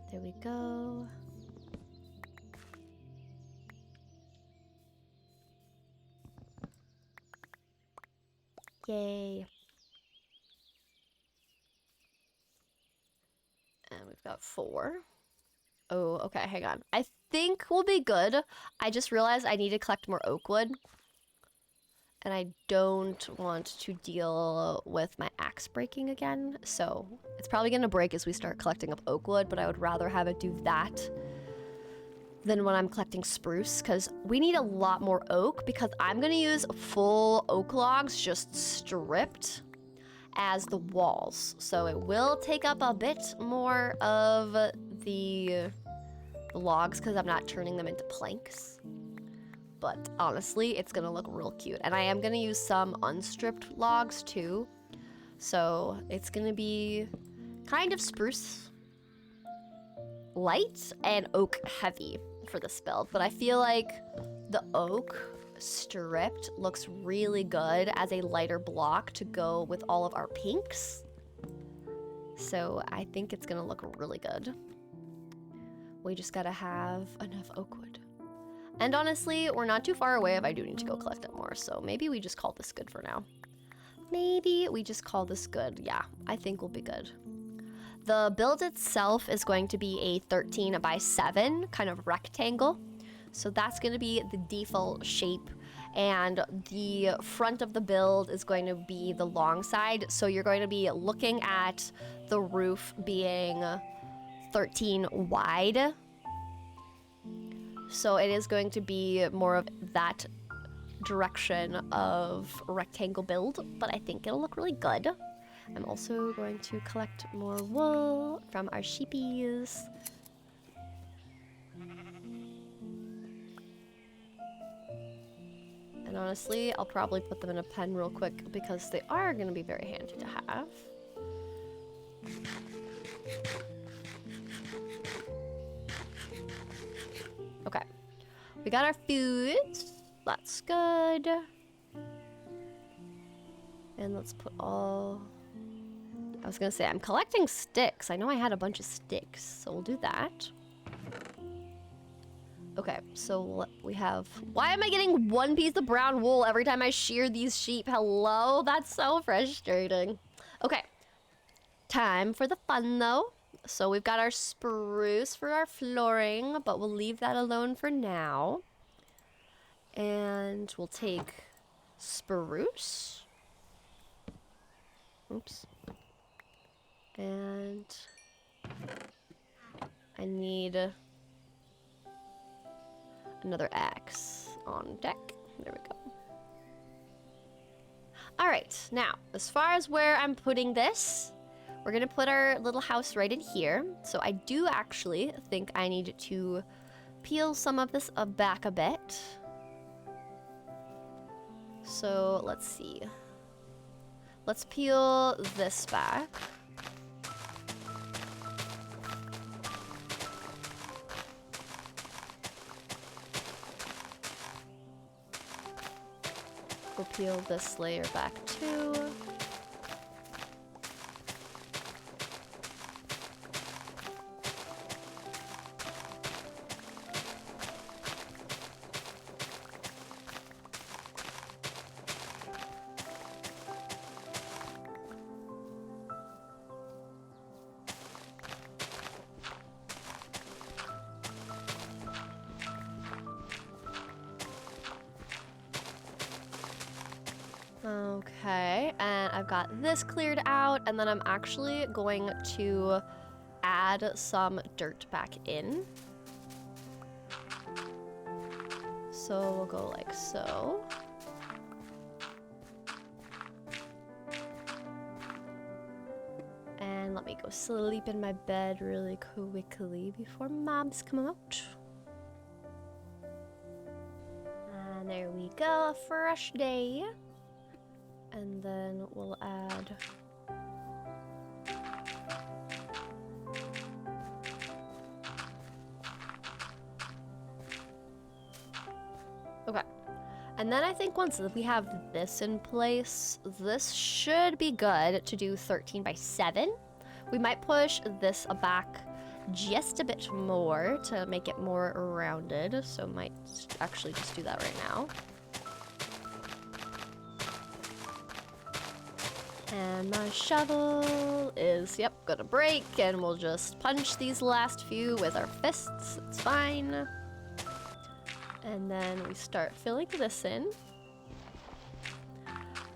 There we go. Yay. And we've got 4. Oh, okay, hang on. I think we'll be good. I just realized I need to collect more oak wood. And I don't want to deal with my axe breaking again. So it's probably gonna break as we start collecting up oak wood, but I would rather have it do that than when I'm collecting spruce, because we need a lot more oak, because I'm gonna use full oak logs just stripped as the walls. So it will take up a bit more of the logs because I'm not turning them into planks. But honestly, it's gonna look real cute. And I am gonna use some unstripped logs too. So it's gonna be kind of spruce light and oak heavy for this build. But I feel like the oak stripped looks really good as a lighter block to go with all of our pinks. So I think it's gonna look really good. We just gotta have enough oak wood. And honestly, we're not too far away if I do need to go collect it more, so maybe we just call this good for now. Maybe we just call this good. Yeah, I think we'll be good. The build itself is going to be a 13 by 7 kind of rectangle. So that's gonna be the default shape. And the front of the build is going to be the long side. So you're going to be looking at the roof being 13 wide. So it is going to be more of that direction of rectangle build, but I think it'll look really good. I'm also going to collect more wool from our sheepies. And honestly, I'll probably put them in a pen real quick because they are going to be very handy to have. Okay, we got our food. That's good. And let's put all... I was gonna say, I'm collecting sticks. I know I had a bunch of sticks, so we'll do that. Okay, so we have... Why am I getting one piece of brown wool every time I shear these sheep? Hello? That's so frustrating. Okay, time for the fun though. So we've got our spruce for our flooring, but we'll leave that alone for now. And we'll take spruce. Oops. And I need another axe on deck. There we go. All right, now, as far as where I'm putting this, we're gonna put our little house right in here. So I do actually think I need to peel some of this back a bit. So let's see. Let's peel this back. We'll peel this layer back too. Okay, and I've got this cleared out, and then I'm actually going to add some dirt back in. So we'll go like so. And let me go sleep in my bed really quickly before mobs come out. And there we go, a fresh day. And then we'll add okay. And then I think once we have this in place, this should be good to do 13 by 7. We might push this back just a bit more to make it more rounded. So might actually just do that right now. And my shovel is, yep, gonna break, and we'll just punch these last few with our fists. It's fine. And then we start filling this in.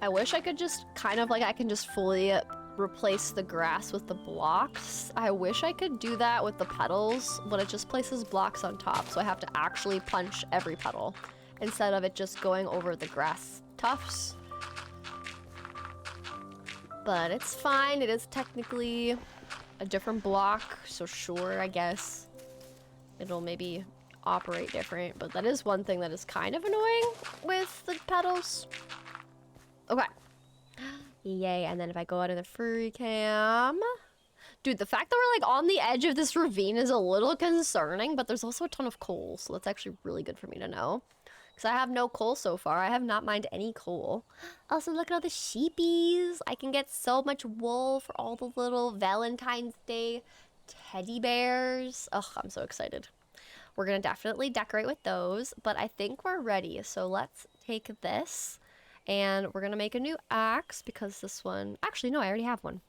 I wish I could just kind of like, I can just fully replace the grass with the blocks. I wish I could do that with the petals, but it just places blocks on top, so I have to actually punch every petal instead of it just going over the grass tufts. But it's fine, it is technically a different block, so sure, I guess it'll maybe operate different, but that is one thing that is kind of annoying with the petals. Okay. Yay, and then if I go out of the furry cam... Dude, the fact that we're like on the edge of this ravine is a little concerning, but there's also a ton of coal, so that's actually really good for me to know. Because I have no coal so far. I have not mined any coal. Also, look at all the sheepies. I can get so much wool for all the little Valentine's Day teddy bears. Ugh, I'm so excited. We're gonna definitely decorate with those, but I think we're ready. So let's take this and we're gonna make a new axe because this one, actually no, I already have one.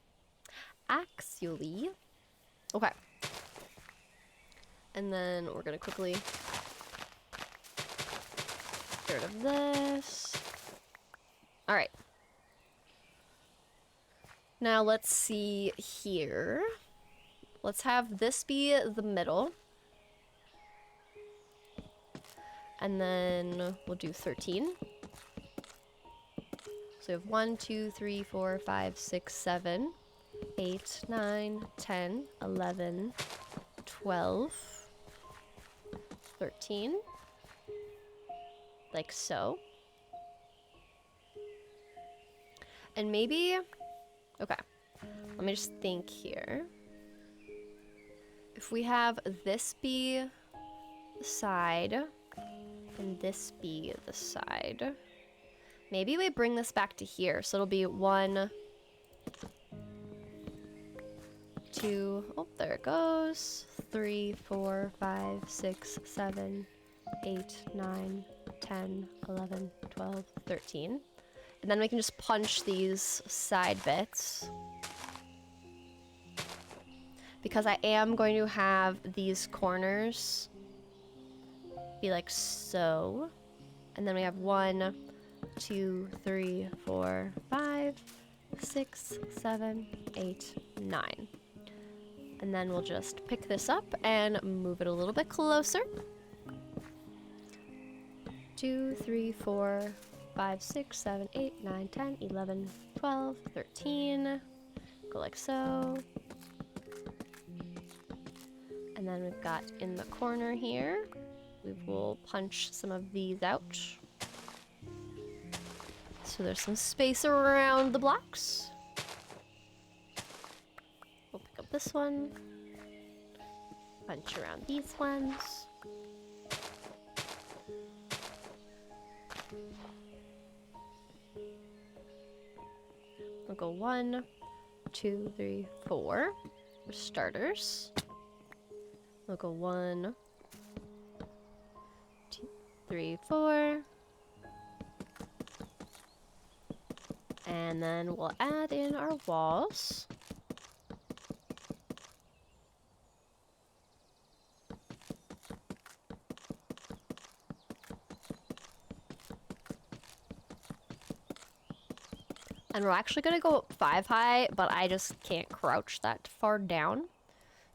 Actually, okay. And then we're gonna quickly get rid of this. All right. Now let's see here. Let's have this be the middle. And then we'll do 13. So we have 1, 2, 3, 4, 5, 6, 7, 8, 9, 10, 11, 12, 13. Like so. And maybe, okay, let me just think here. If we have this be the side, and this be the side. Maybe we bring this back to here. So it'll be 1, 2, oh, there it goes. 3, 4, 5, 6, 7, 8, 9, 10, 11, 12, 13. And then we can just punch these side bits. Because I am going to have these corners be like so. And then we have 1, 2, 3, 4, 5, 6, 7, 8, 9. And then we'll just pick this up and move it a little bit closer. 2, 3, 4, 5, 6, 7, 8, 9, 10, 11, 12, 13. Go like so. And then we've got in the corner here, we will punch some of these out. So there's some space around the blocks. We'll pick up this one. Punch around these ones. We'll go 1, 2, 3, 4 for starters. We'll go 1, 2, 3, 4. And then we'll add in our walls. And we're actually gonna go 5 high, but I just can't crouch that far down.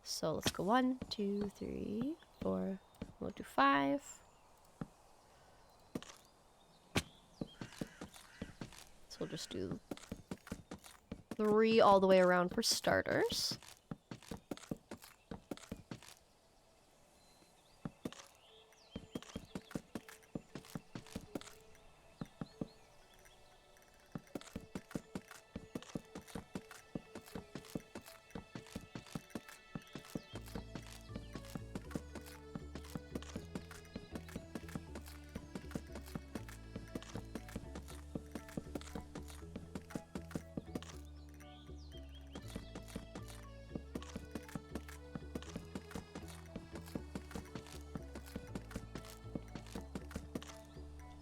So let's go 1, 2, 3, 4. We'll do 5. So we'll just do 3 all the way around for starters.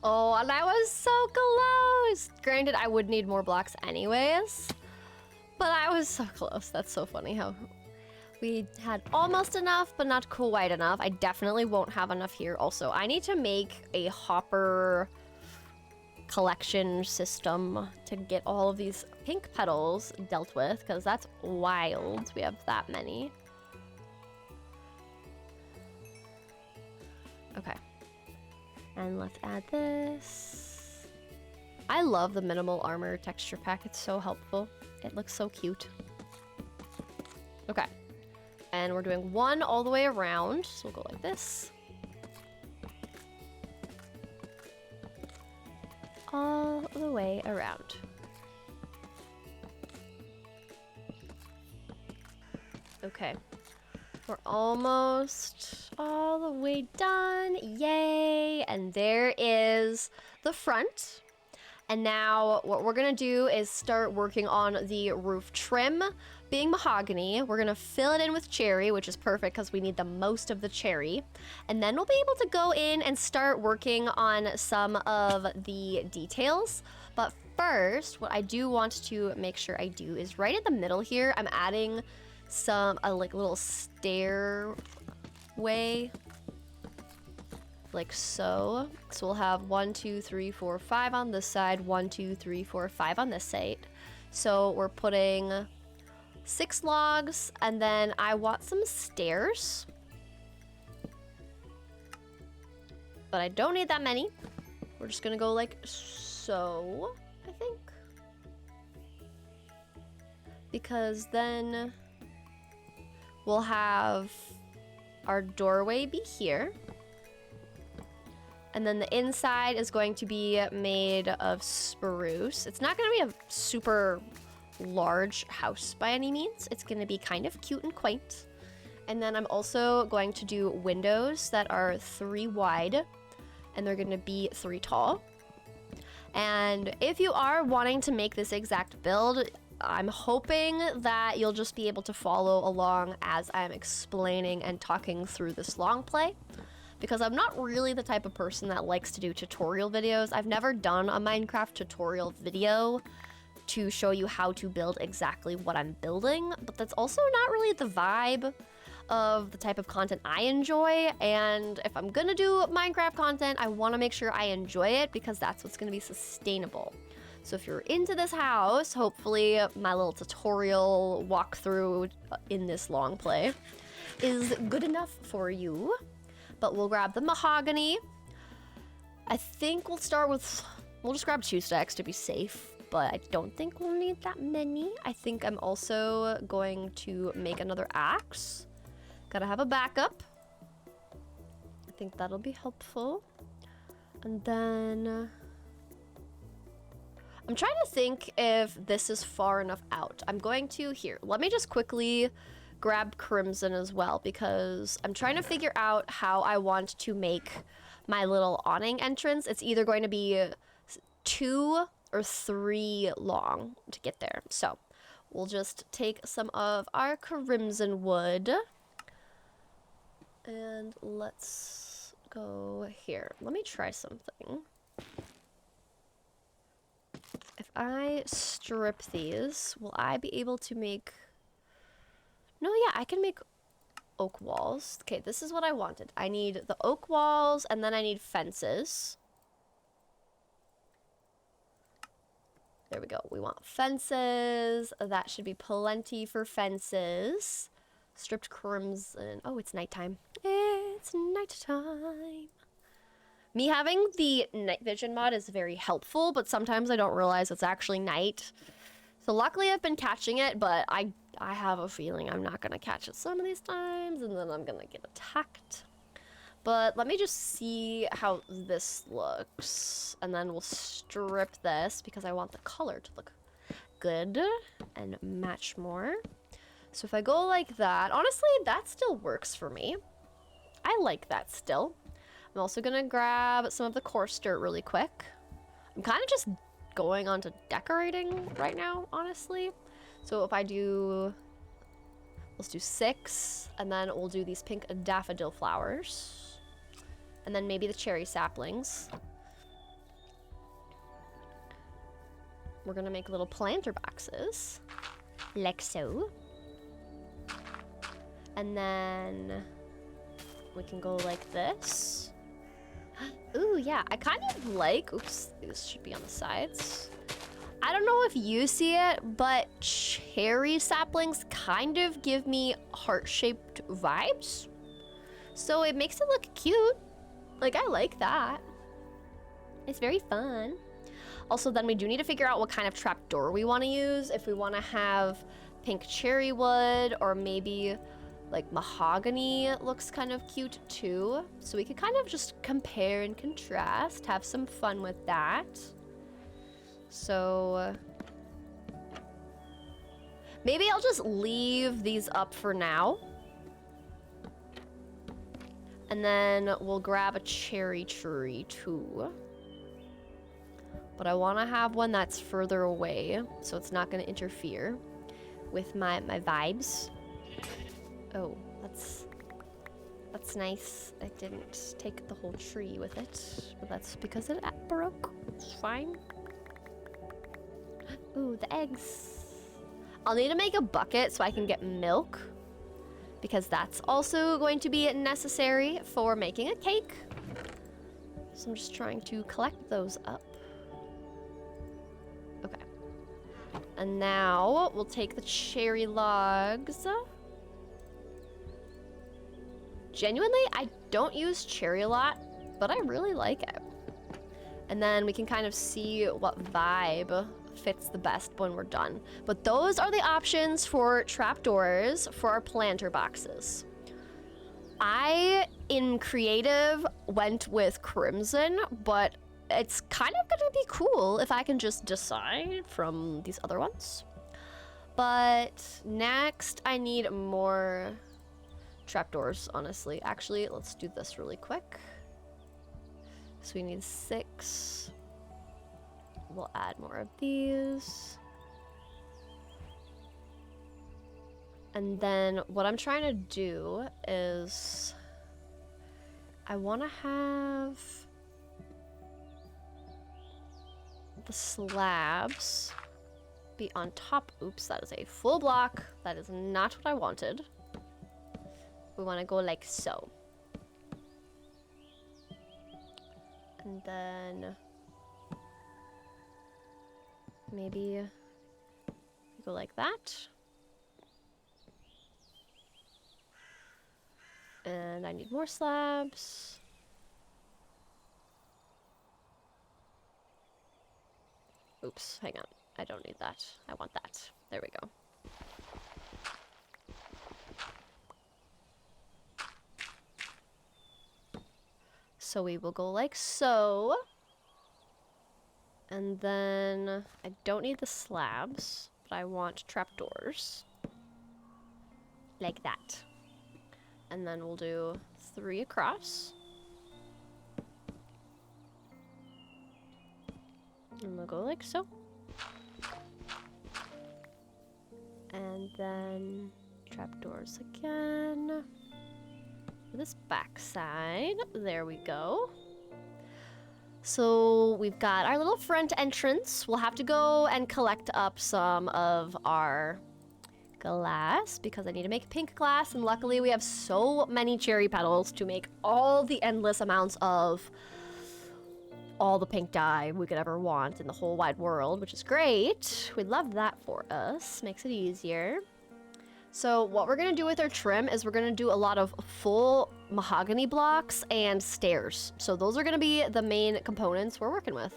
Oh, and I was so close! Granted, I would need more blocks anyways, but I was so close. That's so funny how We had almost enough, but not quite enough. I definitely won't have enough here. Also, I need to make a hopper collection system to get all of these pink petals dealt with, because that's wild. We have that many. Okay. And let's add this. I love the minimal armor texture pack. It's so helpful. It looks so cute. Okay. And we're doing one all the way around. So we'll go like this. All the way around. Okay. We're almost all the way done. Yay! And there is the front. And now what we're gonna do is start working on the roof trim. Being mahogany, we're gonna fill it in with cherry, which is perfect because we need the most of the cherry. And then we'll be able to go in and start working on some of the details. But first, what I do want to make sure I do is right in the middle here, I'm adding some like little stairway, like so. So we'll have 1, 2, 3, 4, 5 on this side, 1, 2, 3, 4, 5 on this side. So we're putting 6 logs, and then I want some stairs. But I don't need that many. We're just gonna go like so, I think. Because then we'll have our doorway be here. And then the inside is going to be made of spruce. It's not gonna be a super large house by any means. It's gonna be kind of cute and quaint. And then I'm also going to do windows that are 3 wide, and they're gonna be 3 tall. And if you are wanting to make this exact build, I'm hoping that you'll just be able to follow along as I'm explaining and talking through this long play, because I'm not really the type of person that likes to do tutorial videos. I've never done a Minecraft tutorial video to show you how to build exactly what I'm building, but that's also not really the vibe of the type of content I enjoy. And if I'm gonna do Minecraft content, I want to make sure I enjoy it, because that's what's gonna be sustainable. So if you're into this house, hopefully my little tutorial walkthrough in this long play is good enough for you. But we'll grab the mahogany. I think we'll just grab 2 stacks to be safe, but I don't think we'll need that many. I think I'm also going to make another axe. Gotta have a backup. I think that'll be helpful. And then I'm trying to think if this is far enough out. I'm going to, here, let me just quickly grab crimson as well, because I'm trying to figure out how I want to make my little awning entrance. It's either going to be 2 or 3 long to get there. So we'll just take some of our crimson wood and let's go here. Let me try something. If I strip these, will I be able to make... No, yeah, I can make oak walls. Okay, this is what I wanted. I need the oak walls, and then I need fences. There we go. We want fences. That should be plenty for fences. Stripped crimson. Oh, it's nighttime. It's nighttime. Me having the night vision mod is very helpful, but sometimes I don't realize it's actually night. So luckily I've been catching it, but I have a feeling I'm not gonna catch it some of these times, and then I'm gonna get attacked. But let me just see how this looks, and then we'll strip this because I want the color to look good and match more. So if I go like that, honestly, that still works for me. I like that still. I'm also gonna grab some of the coarse dirt really quick. I'm kind of just going on to decorating right now, honestly. So if I do, let's do 6, and then we'll do these pink daffodil flowers, and then maybe the cherry saplings. We're gonna make little planter boxes, like so. And then we can go like this. Ooh, yeah, I kind of like, oops, these should be on the sides. I don't know if you see it, but cherry saplings kind of give me heart-shaped vibes. So it makes it look cute. Like, I like that. It's very fun. Also, then we do need to figure out what kind of trapdoor we want to use. If we want to have pink cherry wood, or maybe like mahogany looks kind of cute too. So we could kind of just compare and contrast, have some fun with that. So maybe I'll just leave these up for now. And then we'll grab a cherry tree too. But I want to have one that's further away, so it's not going to interfere with my vibes. Oh, that's nice. I didn't take the whole tree with it, but that's because it broke. It's fine. Ooh, the eggs. I'll need to make a bucket so I can get milk, because that's also going to be necessary for making a cake. So I'm just trying to collect those up. Okay. And now we'll take the cherry logs. Genuinely, I don't use cherry a lot, but I really like it. And then we can kind of see what vibe fits the best when we're done. But those are the options for trapdoors for our planter boxes. I, in creative, went with crimson, but it's kind of gonna be cool if I can just decide from these other ones. But next, I need more trapdoors, honestly. Actually, let's do this really quick. So we need 6. We'll add more of these. And then what I'm trying to do is I want to have the slabs be on top. Oops, that is a full block. That is not what I wanted. We want to go like so. And then maybe go like that. And I need more slabs. Oops, hang on. I don't need that. I want that. There we go. So we will go like so. And then I don't need the slabs, but I want trapdoors. Like that. And then we'll do 3 across. And we'll go like so. And then trapdoors again. This back side. There we go. So we've got our little front entrance. We'll have to go and collect up some of our glass because I need to make pink glass, and luckily we have so many cherry petals to make all the endless amounts of all the pink dye we could ever want in the whole wide world, which is great. We love that for us. Makes it easier. So what we're gonna do with our trim is we're gonna do a lot of full mahogany blocks and stairs. So those are gonna be the main components we're working with.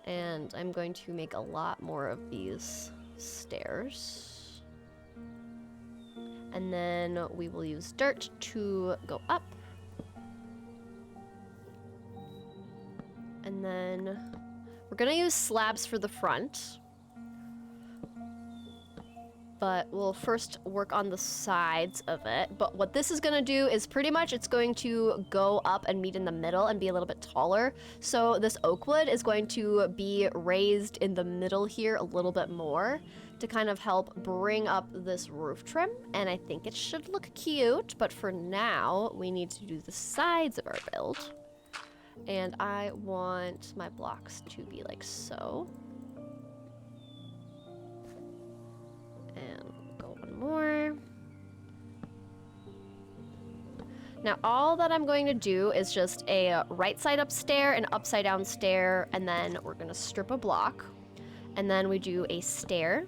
And I'm going to make a lot more of these stairs. And then we will use dirt to go up. And then we're gonna use slabs for the front. But we'll first work on the sides of it. But what this is gonna do is pretty much it's going to go up and meet in the middle and be a little bit taller. So this oak wood is going to be raised in the middle here a little bit more to kind of help bring up this roof trim. And I think it should look cute, but for now, we need to do the sides of our build. And I want my blocks to be like so. And go one more. Now all that I'm going to do is just a right side up stair, an upside down stair, and then we're gonna strip a block. And then we do a stair,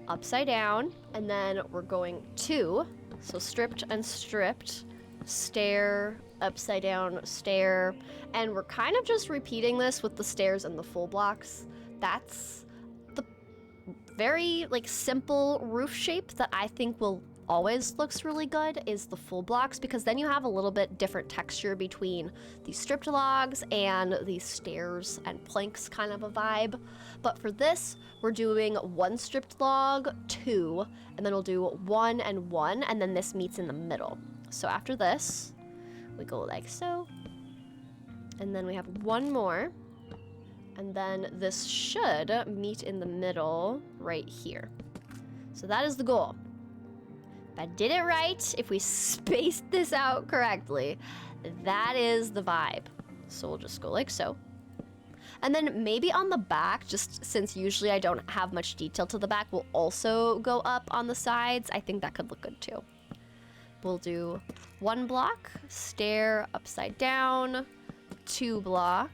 upside down, and then we're going to, so stripped and stripped, stair, upside down, stair, and we're kind of just repeating this with the stairs and the full blocks. That's the very like simple roof shape that I think will always looks really good is the full blocks, because then you have a little bit different texture between these stripped logs and these stairs and planks, kind of a vibe. But for this, we're doing 1 stripped log, 2, and then we'll do 1 and 1, and then this meets in the middle. So after this, we go like so, and then we have 1 more, and then this should meet in the middle right here. So that is the goal. If I did it right, if we spaced this out correctly, that is the vibe. So we'll just go like so. And then maybe on the back, just since usually I don't have much detail to the back, we'll also go up on the sides. I think that could look good too. We'll do 1 block, stair upside down, 2 block,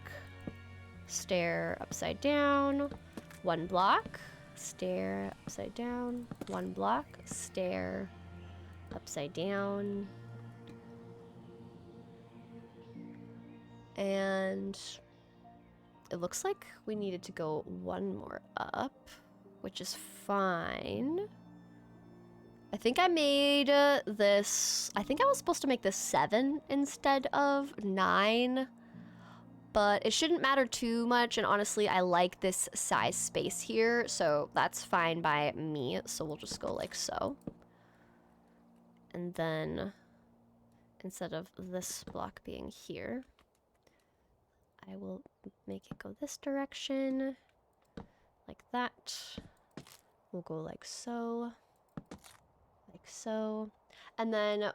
stair upside down, 1 block, stair upside down, 1 block, stair upside down, and it looks like we needed to go 1 more up, which is fine. I think I made this, I think I was supposed to make this 7 instead of 9, but it shouldn't matter too much, and honestly I like this size space here, so that's fine by me. So we'll just go like so. And then, instead of this block being here, I will make it go this direction, like that. We'll go like so, and then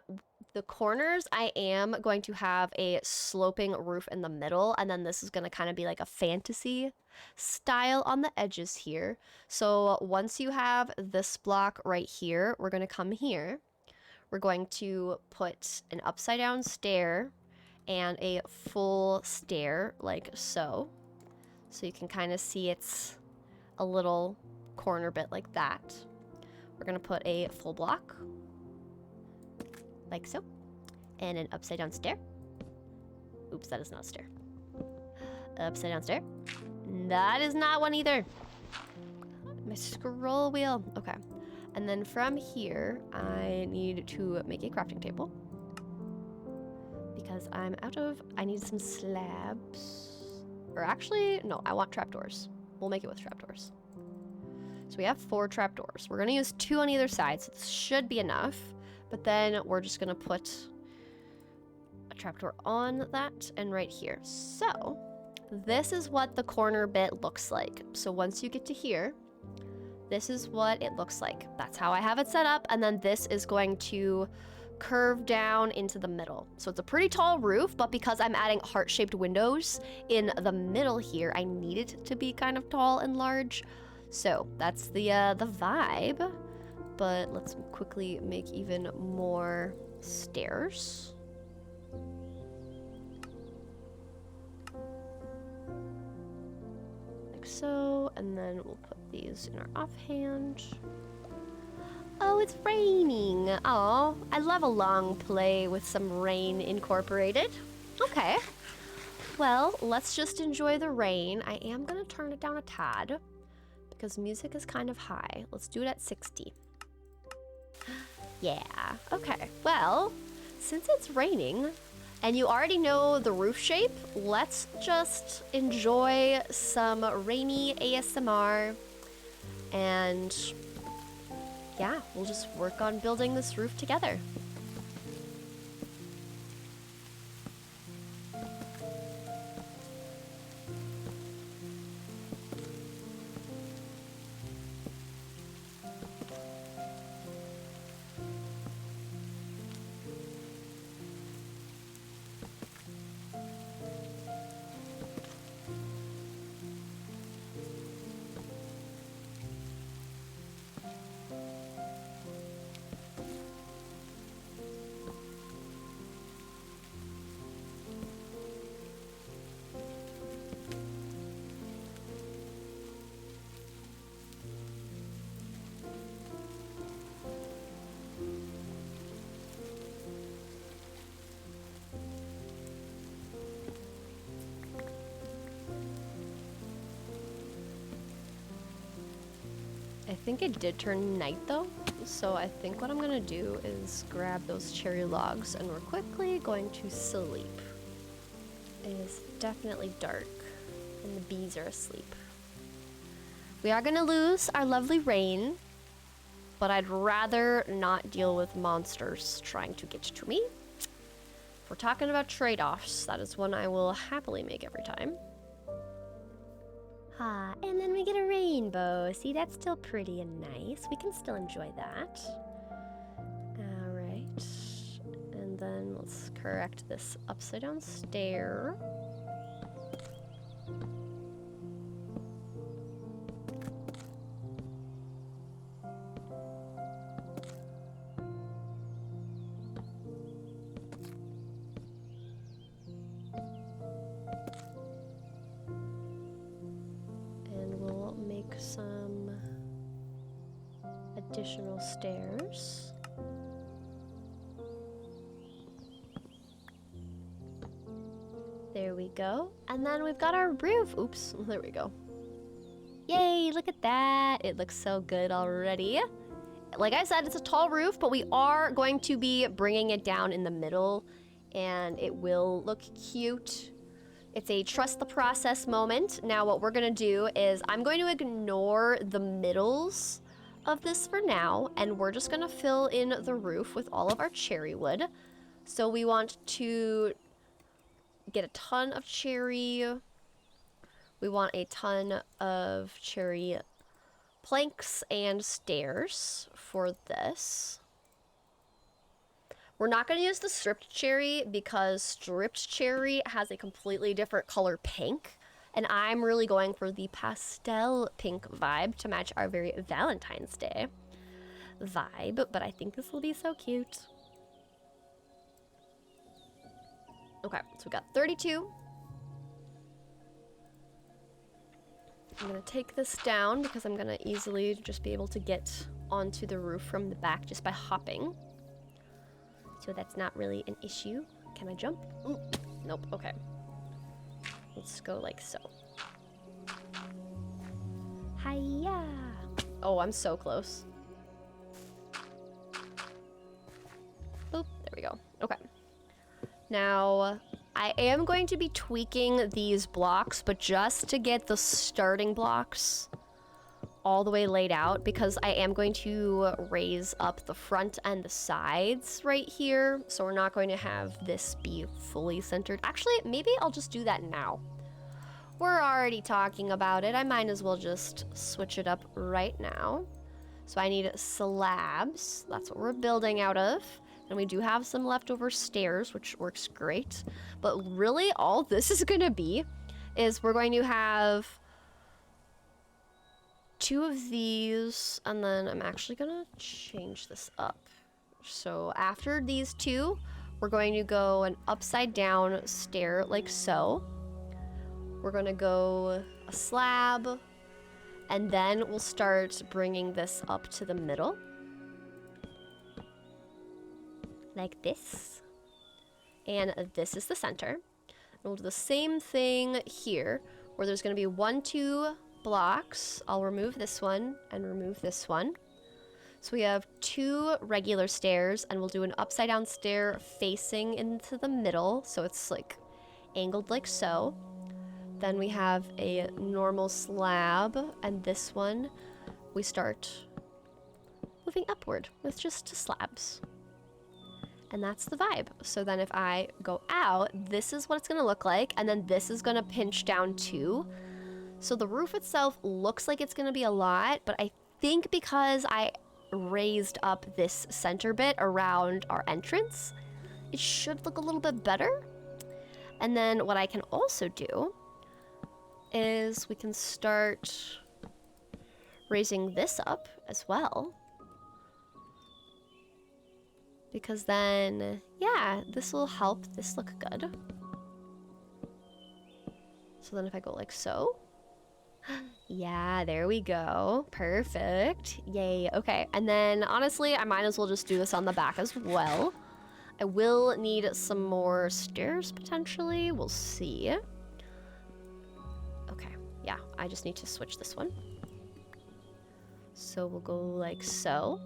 the corners, I am going to have a sloping roof in the middle, and then this is going to kind of be like a fantasy style on the edges here. So once you have this block right here, we're going to come here. We're going to put an upside down stair and a full stair like so. So you can kind of see it's a little corner bit like that. We're gonna put a full block like so, and an upside down stair. Oops, that is not a stair. Upside down stair. That is not one either. My scroll wheel. Okay. And then from here, I need to make a crafting table, because I'm out of, I need some slabs. Or actually, no, I want trapdoors. We'll make it with trapdoors. So we have 4 trapdoors. We're gonna use 2 on either side, so this should be enough. But then we're just gonna put a trapdoor on that and right here. So this is what the corner bit looks like. So once you get to here, this is what it looks like. That's how I have it set up. And then this is going to curve down into the middle. So it's a pretty tall roof, but because I'm adding heart-shaped windows in the middle here, I need it to be kind of tall and large. So that's the vibe. But let's quickly make even more stairs. Like so, and then we'll put these in our offhand. Oh, it's raining. Oh, I love a long play with some rain incorporated. Okay. Well, let's just enjoy the rain. I am gonna turn it down a tad because music is kind of high. Let's do it at 60. Yeah, okay. Well, since it's raining and you already know the roof shape, let's just enjoy some rainy ASMR, and yeah, we'll just work on building this roof together. think it did turn night though. So I think what I'm gonna do is grab those cherry logs and we're quickly going to sleep. It is definitely dark and the bees are asleep. We are gonna lose our lovely rain, but I'd rather not deal with monsters trying to get to me. If we're talking about trade-offs, that is one I will happily make every time. Ah, and then we get a rainbow. See, that's still pretty and nice. We can still enjoy that. All right. And then let's correct this upside down stair. Some additional stairs. There we go. And then we've got our roof. Oops, there we go. Yay, look at that. It looks so good already. Like I said, it's a tall roof, but we are going to be bringing it down in the middle and it will look cute. It's a trust the process moment. Now what we're gonna do is I'm going to ignore the middles of this for now, and we're just gonna fill in the roof with all of our cherry wood. So we want to get a ton of cherry. We want a ton of cherry planks and stairs for this. We're not going to use the stripped cherry because stripped cherry has a completely different color pink. And I'm really going for the pastel pink vibe to match our very Valentine's Day vibe. But I think this will be so cute. Okay, so we got 32. I'm going to take this down because I'm going to easily just be able to get onto the roof from the back just by hopping. So that's not really an issue. Can I jump? Ooh, nope, okay. Let's go like so. Hiya! Oh, I'm so close. Boop, there we go. Okay. Now, I am going to be tweaking these blocks, but just to get the starting blocks all the way laid out, because I am going to raise up the front and the sides right here. So we're not going to have this be fully centered. Actually, maybe I'll just do that now. We're already talking about it. I might as well just switch it up right now. So I need slabs. That's what we're building out of. And we do have some leftover stairs, which works great. But really all this is gonna be is we're going to have 2 of these, and then I'm actually gonna change this up. So after these 2, we're going to go an upside down stair like so. We're gonna go a slab, and then we'll start bringing this up to the middle. Like this. And this is the center. And we'll do the same thing here, where there's gonna be 1, 2 blocks. I'll remove this one and remove this one. So we have 2 regular stairs, and we'll do an upside down stair facing into the middle, so it's like angled like so. Then we have a normal slab, and this one we start moving upward with just slabs. And that's the vibe. So then if I go out, this is what it's gonna look like, and then this is gonna pinch down too. So the roof itself looks like it's gonna be a lot, but I think because I raised up this center bit around our entrance, it should look a little bit better. And then what I can also do is we can start raising this up as well. Because then, yeah, this will help this look good. So then if I go like so. Yeah, there we go. Perfect. Yay. Okay. And then honestly, I might as well just do this on the back as well. I will need some more stairs potentially. We'll see. Okay. Yeah, I just need to switch this one. So we'll go like so.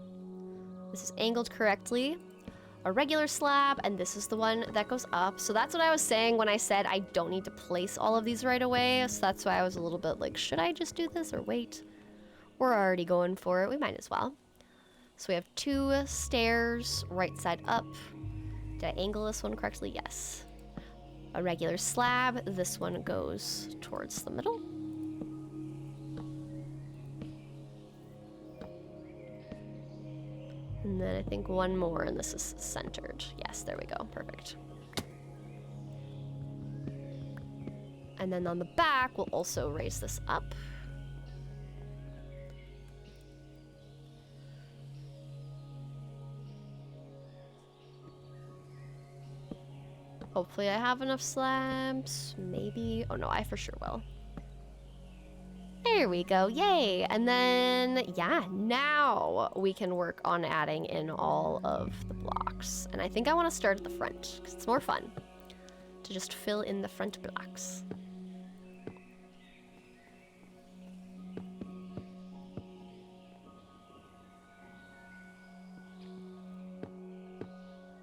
This is angled correctly. A regular slab, and this is the one that goes up. So that's what I was saying when I said I don't need to place all of these right away. So that's why I was a little bit like, should I just do this or wait? We're already going for it. We might as well. So we have 2 stairs, right side up. Did I angle this one correctly? Yes. A regular slab. This one goes towards the middle. And then I think one more, and this is centered. Yes, there we go. Perfect. And then on the back, we'll also raise this up. Hopefully I have enough slabs. Maybe. Oh no, I for sure will. There we go, yay! And then, yeah, now we can work on adding in all of the blocks. And I think I want to start at the front, because it's more fun to just fill in the front blocks.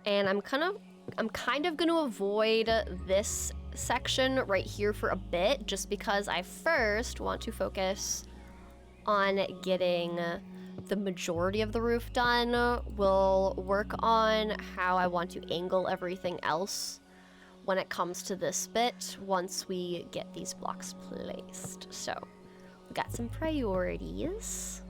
And I'm kind of going to avoid this section right here for a bit, just because I first want to focus on getting the majority of the roof done. We'll work on how I want to angle everything else when it comes to this bit once we get these blocks placed. So we got some priorities.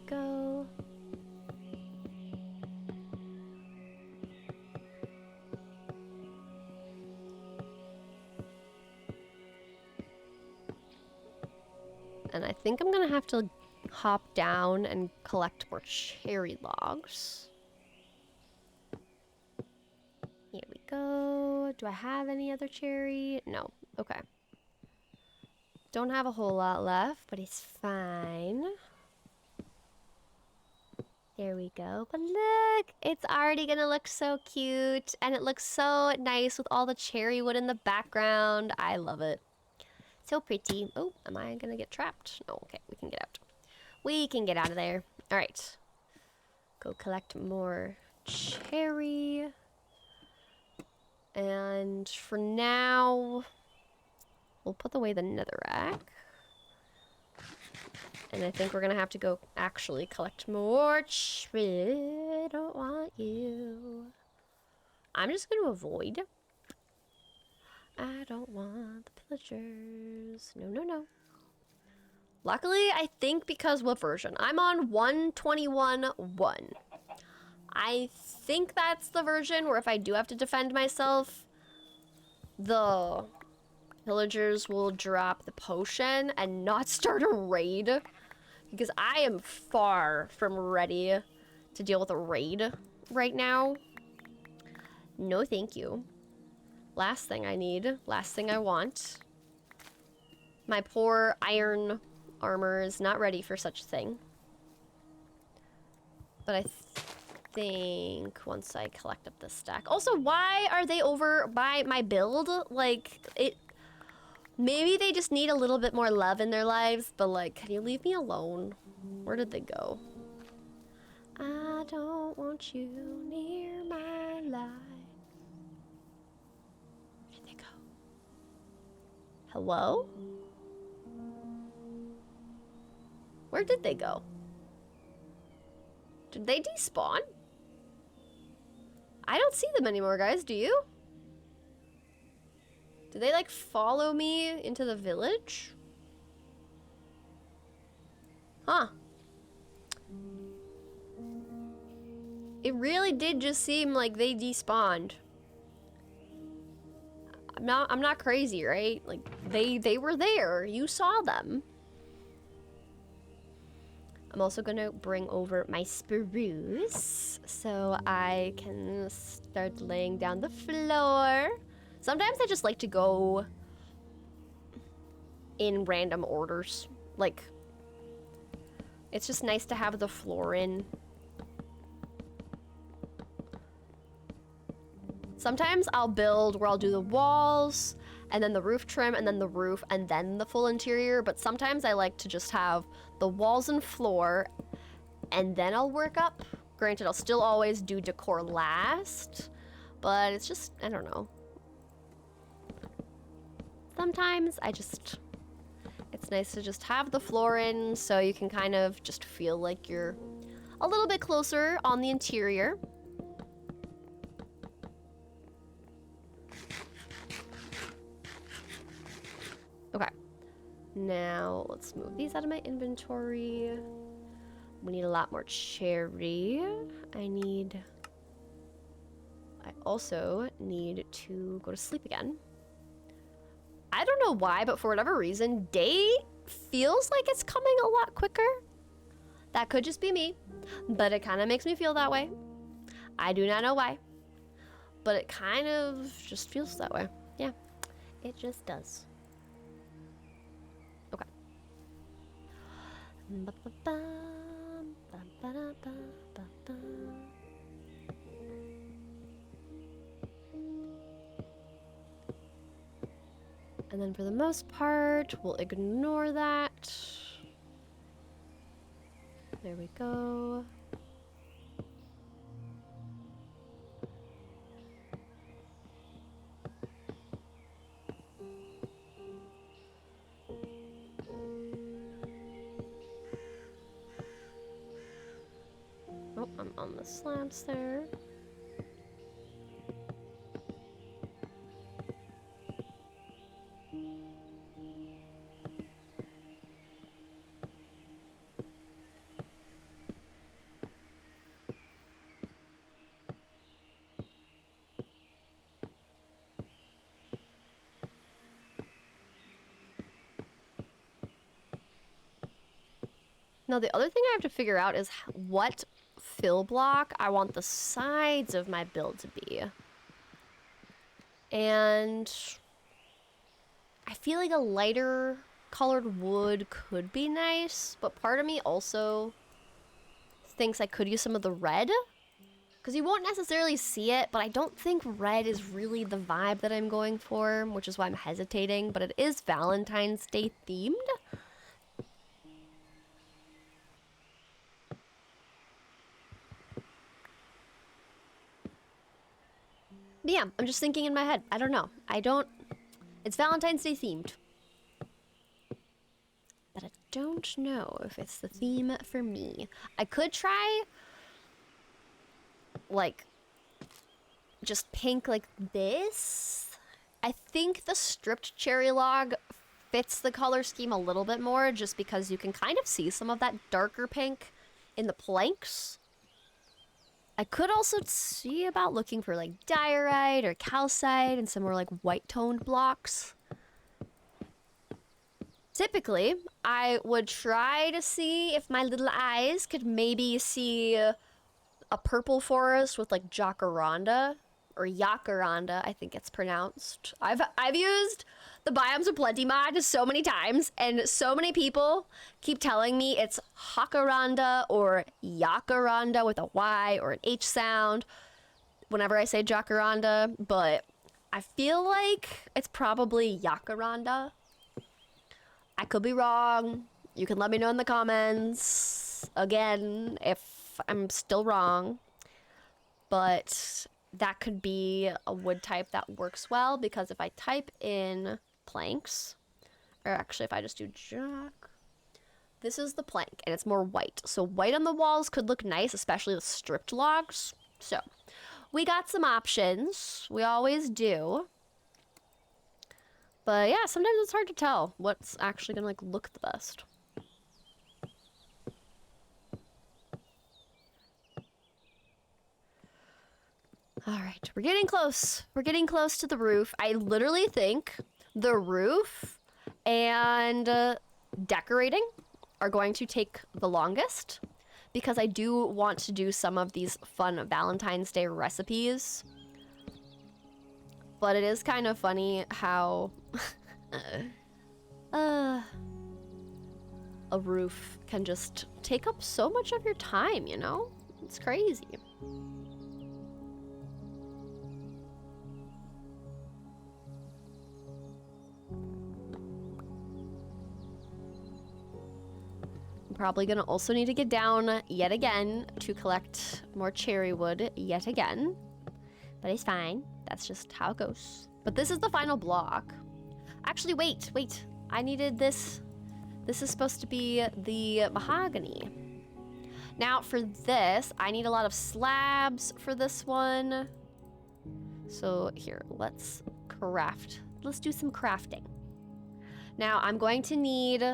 Go. And I think I'm gonna have to hop down and collect more cherry logs. Here we go. Do I have any other cherry? No. Okay. Don't have a whole lot left, but it's fine. There we go. But look, it's already gonna look so cute, and it looks so nice with all the cherry wood in the background. I love it. So pretty. Oh, am I gonna get trapped? No, okay, we can get out. We can get out of there. All right. Go collect more cherry. And for now, we'll put away the netherrack. And I think we're gonna have to go actually collect more cherry. I don't want you. I'm just gonna avoid. I don't want the pillagers. No, no, no. Luckily, I think because what version? I'm on 121.1. I think that's the version where if I do have to defend myself, the villagers will drop the potion and not start a raid. Because I am far from ready to deal with a raid right now. No, thank you. Last thing I need, last thing I want. My poor iron armor is not ready for such a thing. But I think once I collect up this stack. Also, why are they over by my build? Like, it... Maybe they just need a little bit more love in their lives, but like, can you leave me alone? Where did they go? I don't want you near my life. Where did they go? Hello? Where did they go? Did they despawn? I don't see them anymore, guys. Do you? Did they, like, follow me into the village? Huh. It really did just seem like they despawned. I'm not crazy, right? Like, they were there. You saw them. I'm also gonna bring over my spruce so I can start laying down the floor. Sometimes I just like to go in random orders. Like, it's just nice to have the floor in Sometimes I'll build where I'll do the walls and then the roof trim and then the roof and then the full interior, but sometimes I like to just have the walls and floor and then I'll work up. Granted, I'll still always do decor last, but it's just, I don't know. Sometimes it's nice to just have the floor in so you can kind of just feel like you're a little bit closer on the interior. Okay, now let's move these out of my inventory. We need a lot more cherry. I also need to go to sleep again. I don't know why, but for whatever reason, day feels like it's coming a lot quicker. That could just be me, but it kind of makes me feel that way. I do not know why, but it kind of just feels that way. Yeah, it just does. Okay. And then for the most part, we'll ignore that. There we go. Oh, I'm on the slabs there. Now, the other thing I have to figure out is what fill block I want the sides of my build to be. And I feel like a lighter colored wood could be nice, but part of me also thinks I could use some of the red, because you won't necessarily see it, but I don't think red is really the vibe that I'm going for, which is why I'm hesitating, but it is Valentine's Day themed. But yeah, I'm just thinking in my head. I don't know. It's Valentine's Day themed. But I don't know if it's the theme for me. I could try, like, just pink like this. I think the stripped cherry log fits the color scheme a little bit more just because you can kind of see some of that darker pink in the planks. I could also see about looking for like diorite or calcite and some more like white toned blocks. Typically, I would try to see if my little eyes could maybe see a purple forest with like jacaranda or yacaranda, I think it's pronounced. I've used the Biomes of Plenty mod so many times, and so many people keep telling me it's jacaranda or yacaranda with a Y or an H sound whenever I say jacaranda, but I feel like it's probably yacaranda. I could be wrong. You can let me know in the comments, again, if I'm still wrong. But that could be a wood type that works well, because if I type in planks, or actually if I just do jack, this is the plank, and it's more white. So white on the walls could look nice, especially with stripped logs. So we got some options. We always do. But yeah, sometimes it's hard to tell what's actually gonna like look the best. All right, we're getting close. We're getting close to the roof. I literally think the roof and decorating are going to take the longest, because I do want to do some of these fun Valentine's Day recipes. But it is kind of funny how a roof can just take up so much of your time, you know? It's crazy. probably gonna also need to get down yet again to collect more cherry wood yet again. But it's fine. That's just how it goes. But this is the final block. Actually, wait. I needed this. This is supposed to be the mahogany. Now for this, I need a lot of slabs for this one. So here, let's craft. Let's do some crafting. Now I'm going to need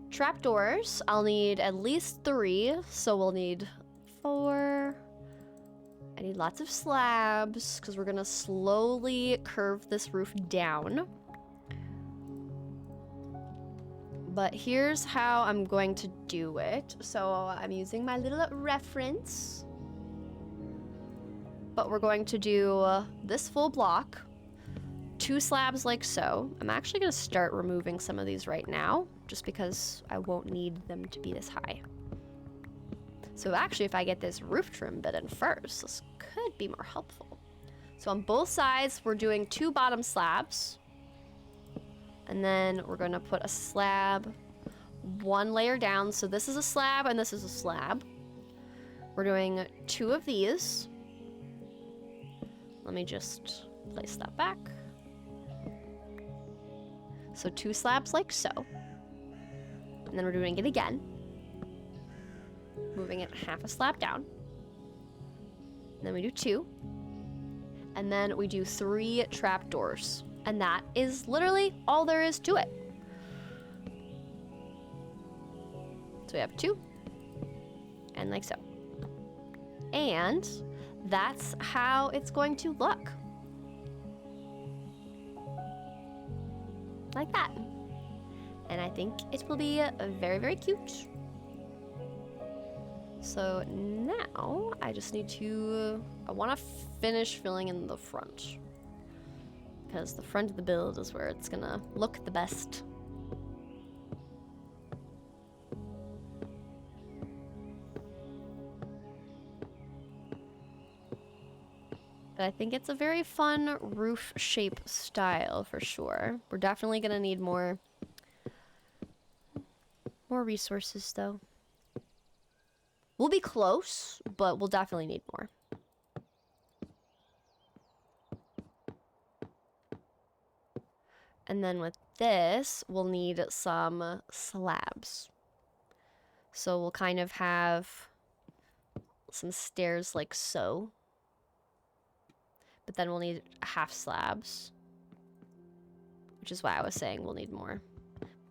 trapdoors. I'll need at least 3, so we'll need 4. I need lots of slabs because we're gonna slowly curve this roof down. But here's how I'm going to do it. So I'm using my little reference. But we're going to do this full block, 2 slabs like so. I'm actually gonna start removing some of these right now, just because I won't need them to be this high. So actually, if I get this roof trim bit in first, this could be more helpful. So on both sides, we're doing 2 bottom slabs. And then we're gonna put a slab 1 layer down. So this is a slab and this is a slab. We're doing 2 of these. Let me just place that back. So 2 slabs like so. And then we're doing it again. Moving it half a slab down. And then we do 2. And then we do 3 trapdoors. And that is literally all there is to it. So we have 2. And like so. And that's how it's going to look. Like that. And I think it will be very, very cute. So now I just need to, I want to finish filling in the front. Because the front of the build is where it's gonna look the best. But I think it's a very fun roof shape style for sure. We're definitely gonna need more resources though. We'll be close, but we'll definitely need more. And then with this, we'll need some slabs. So we'll kind of have some stairs like so. But then we'll need half slabs. Which is why I was saying we'll need more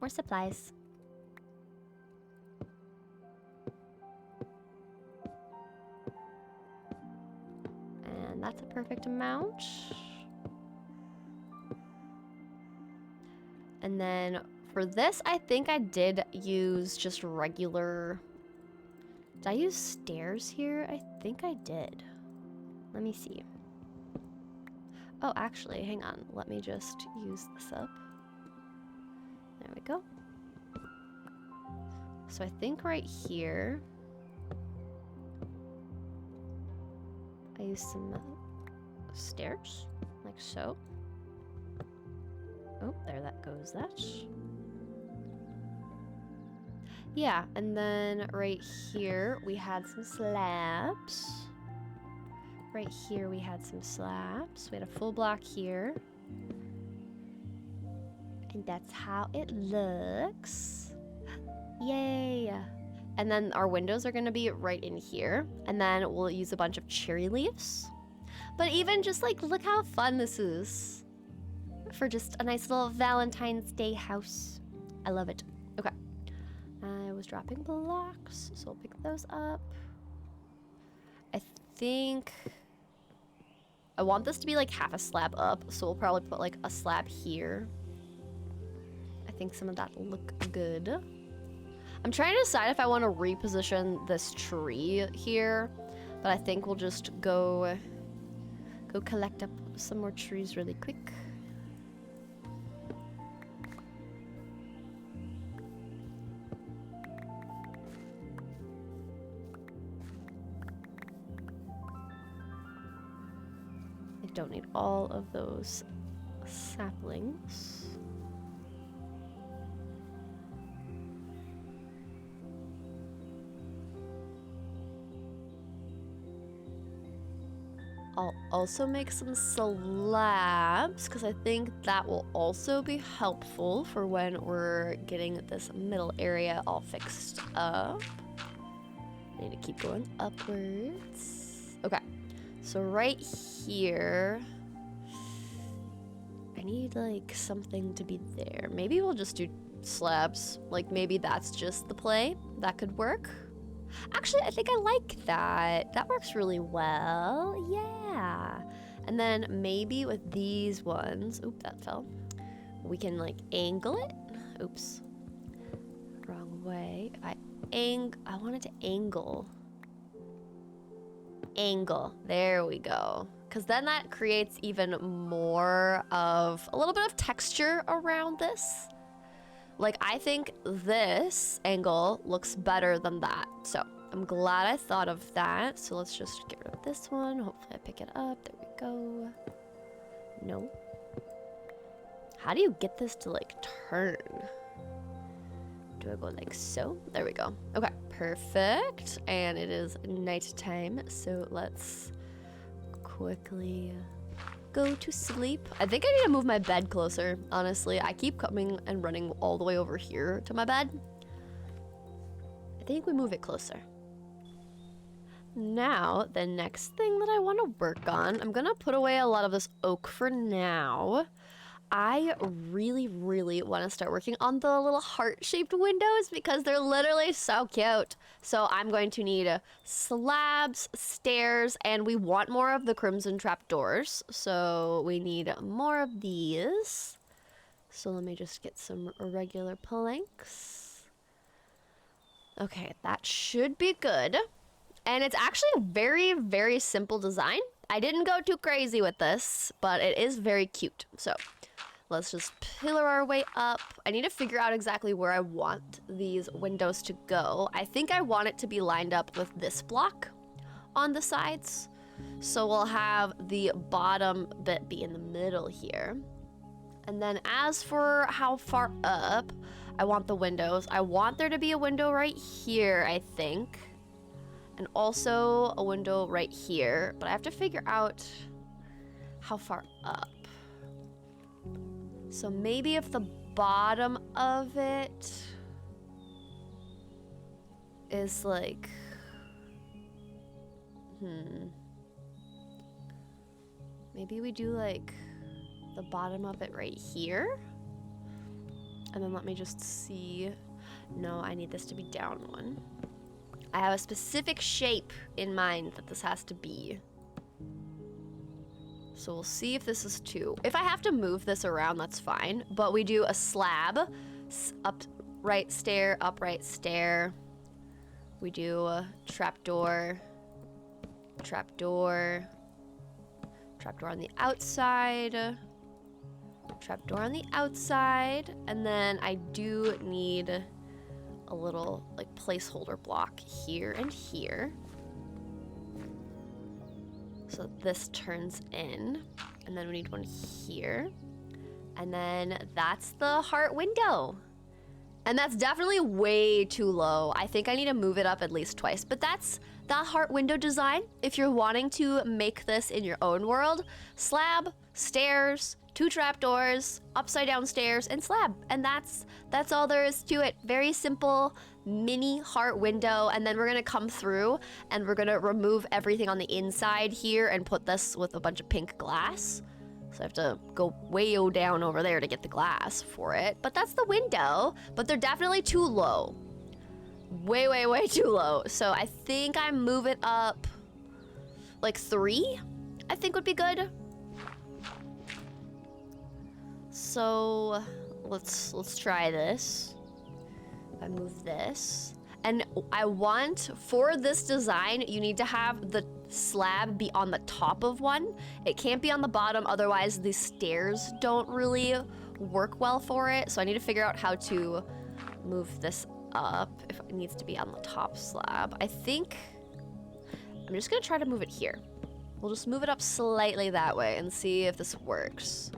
supplies. And that's a perfect amount. And then for this, I think I did use just regular... Did I use stairs here? I think I did. Let me see. Oh, actually, hang on. Let me just use this up. There we go. So I think right here, I used some stairs, like so. Oh, there that goes, that. Yeah, and then right here, we had some slabs. Right here, we had some slabs. We had a full block here. And that's how it looks. Yay! And then our windows are gonna be right in here. And then we'll use a bunch of cherry leaves. But even just like, look how fun this is. For just a nice little Valentine's Day house. I love it. Okay. I was dropping blocks, so I'll pick those up. I think I want this to be like half a slab up, so we'll probably put like a slab here. I think some of that will look good. I'm trying to decide if I want to reposition this tree here, but I think we'll just go collect up some more trees really quick. Don't need all of those saplings. I'll also make some slabs because I think that will also be helpful for when we're getting this middle area all fixed up. I need to keep going upwards. Okay, so right here, I need like something to be there. Maybe we'll just do slabs. Like maybe that's just the play. That could work. Actually, I think I like that. That works really well. Yeah. And then maybe with these ones, oop, that fell. We can like angle it. Oops. Wrong way. If I wanted to angle. Angle. There we go. Because then that creates even more of a little bit of texture around this. Like, I think this angle looks better than that. So I'm glad I thought of that. So let's just get rid of this one. Hopefully I pick it up. There we go. No. How do you get this to like turn? Do I go like so? There we go. Okay, perfect. And it is nighttime. So let's quickly go to sleep. I think I need to move my bed closer, honestly. I keep coming and running all the way over here to my bed. I think we move it closer. Now, the next thing that I want to work on, I'm gonna put away a lot of this oak for now. I really, really want to start working on the little heart-shaped windows because they're literally so cute. So I'm going to need slabs, stairs, and we want more of the crimson trapdoors. So we need more of these. So let me just get some regular planks. Okay, that should be good. And it's actually a very, very simple design. I didn't go too crazy with this, but it is very cute. So let's just pillar our way up. I need to figure out exactly where I want these windows to go. I think I want it to be lined up with this block on the sides. So we'll have the bottom bit be in the middle here. And then as for how far up I want the windows, I want there to be a window right here, I think. And also a window right here. But I have to figure out how far up. So maybe if the bottom of it is like, maybe we do like the bottom of it right here. And then let me just see. No, I need this to be down one. I have a specific shape in mind that this has to be. So we'll see if this is 2. If I have to move this around, that's fine. But we do a slab, upright stair, upright stair. We do a trapdoor, trapdoor, trapdoor on the outside, trapdoor on the outside. And then I do need a little like placeholder block here and here. So this turns in, and then we need one here. And then that's the heart window. And that's definitely way too low. I think I need to move it up at least twice, but that's that heart window design. If you're wanting to make this in your own world, slab, stairs, 2 trapdoors, upside down stairs, and slab. And that's all there is to it. Very simple, mini heart window. And then we're gonna come through and we're gonna remove everything on the inside here and put this with a bunch of pink glass. So I have to go way down over there to get the glass for it. But that's the window, but they're definitely too low. Way, way, way too low. So I think I move it up like 3, I think would be good. So let's try this. I move this. And I want, for this design, you need to have the slab be on the top of one. It can't be on the bottom, otherwise the stairs don't really work well for it. So I need to figure out how to move this up if it needs to be on the top slab. I think I'm just gonna try to move it here. We'll just move it up slightly that way and see if this works.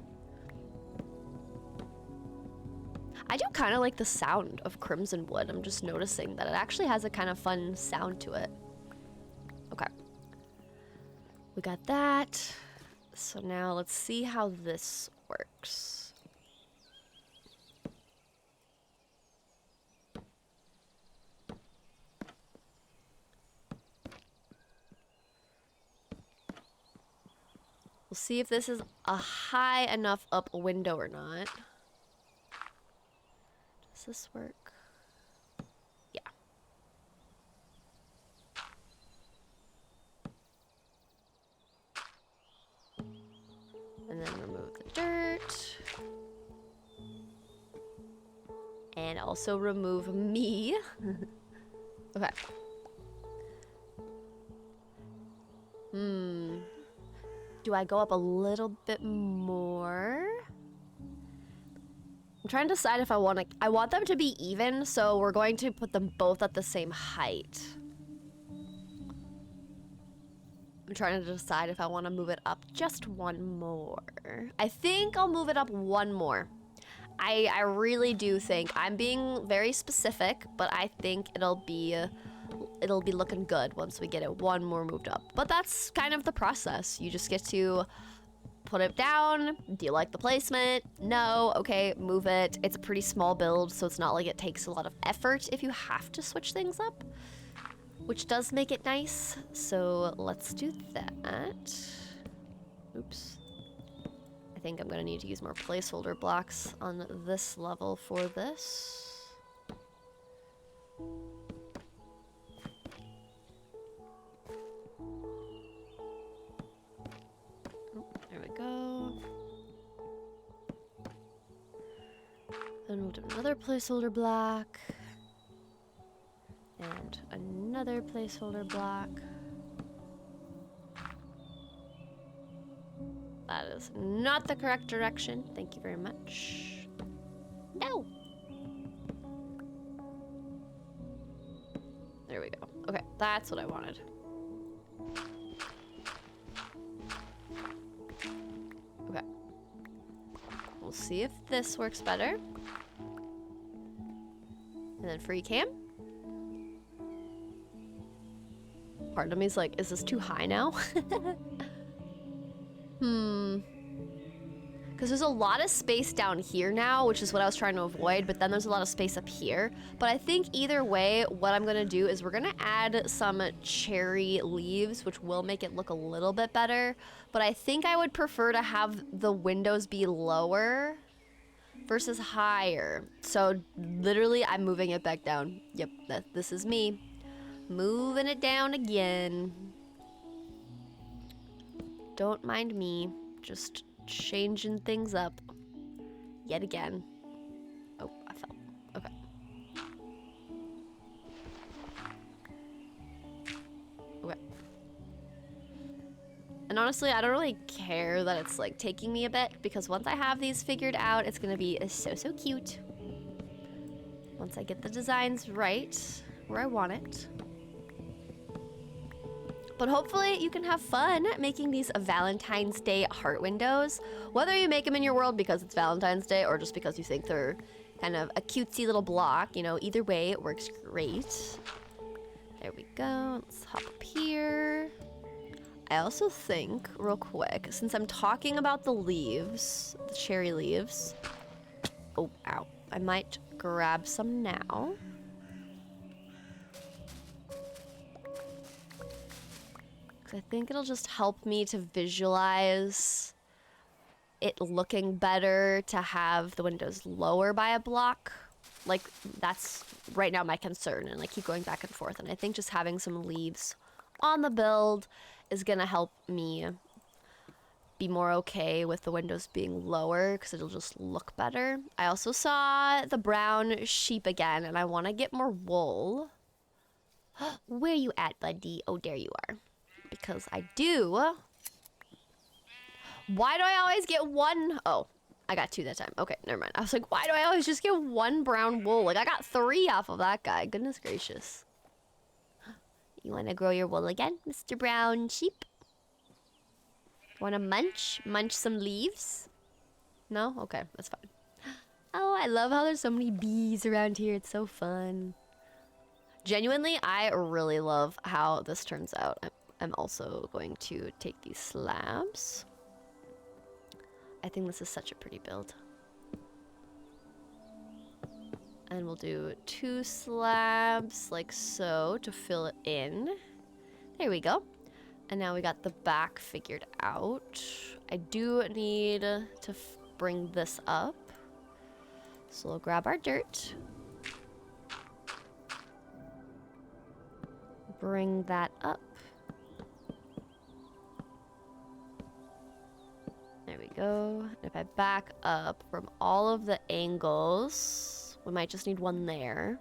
I do kind of like the sound of crimson wood. I'm just noticing that it actually has a kind of fun sound to it. Okay. We got that. So now let's see how this works. We'll see if this is a high enough up window or not. Does this work? Yeah. And then remove the dirt. And also remove me. Okay. Do I go up a little bit more? I'm trying to decide if I want them to be even, so we're going to put them both at the same height. I'm trying to decide if I want to move it up just one more. I think I'll move it up one more. I really do think, I'm being very specific, but I think it'll be looking good once we get it one more moved up. But that's kind of the process. You just get to put it down. Do you like the placement? No. Okay, move it. It's a pretty small build, so it's not like it takes a lot of effort if you have to switch things up, which does make it nice. So let's do that. Oops. I think I'm gonna need to use more placeholder blocks on this level for this. There we go. Then we'll do another placeholder block. And another placeholder block. That is not the correct direction. Thank you very much. No! There we go. Okay, that's what I wanted. Okay. We'll see if this works better. And then free cam. Part of me is like, is this too high now? Because there's a lot of space down here now, which is what I was trying to avoid, but then there's a lot of space up here. But I think either way, what I'm gonna do is we're gonna add some cherry leaves, which will make it look a little bit better. But I think I would prefer to have the windows be lower versus higher. So literally, I'm moving it back down. Yep, this is me. Moving it down again. Don't mind me, just changing things up yet again. Oh, I fell. Okay. Okay. And honestly, I don't really care that it's like taking me a bit, because once I have these figured out, it's gonna be so cute. Once I get the designs right where I want it. But hopefully you can have fun making these Valentine's Day heart windows. Whether you make them in your world because it's Valentine's Day or just because you think they're kind of a cutesy little block, you know, either way it works great. There we go, let's hop up here. I also think, real quick, since I'm talking about the leaves, the cherry leaves. Oh, ow. I might grab some now. I think it'll just help me to visualize it looking better to have the windows lower by a block. Like, that's right now my concern, and I keep going back and forth. And I think just having some leaves on the build is gonna help me be more okay with the windows being lower, because it'll just look better. I also saw the brown sheep again, and I want to get more wool. Where you at, buddy? Oh, there you are. Because I do. Why do I always get one? Oh, I got two that time. Okay, never mind. I was like, why do I always just get one brown wool? Like, I got 3 off of that guy. Goodness gracious. You want to grow your wool again, Mr. Brown Sheep? Want to munch? Munch some leaves? No? Okay, that's fine. Oh, I love how there's so many bees around here. It's so fun. Genuinely, I really love how this turns out. I'm also going to take these slabs. I think this is such a pretty build. And we'll do 2 slabs like so to fill it in. There we go. And now we got the back figured out. I do need to bring this up. So we'll grab our dirt. Bring that up. There we go. If I back up from all of the angles, we might just need one there.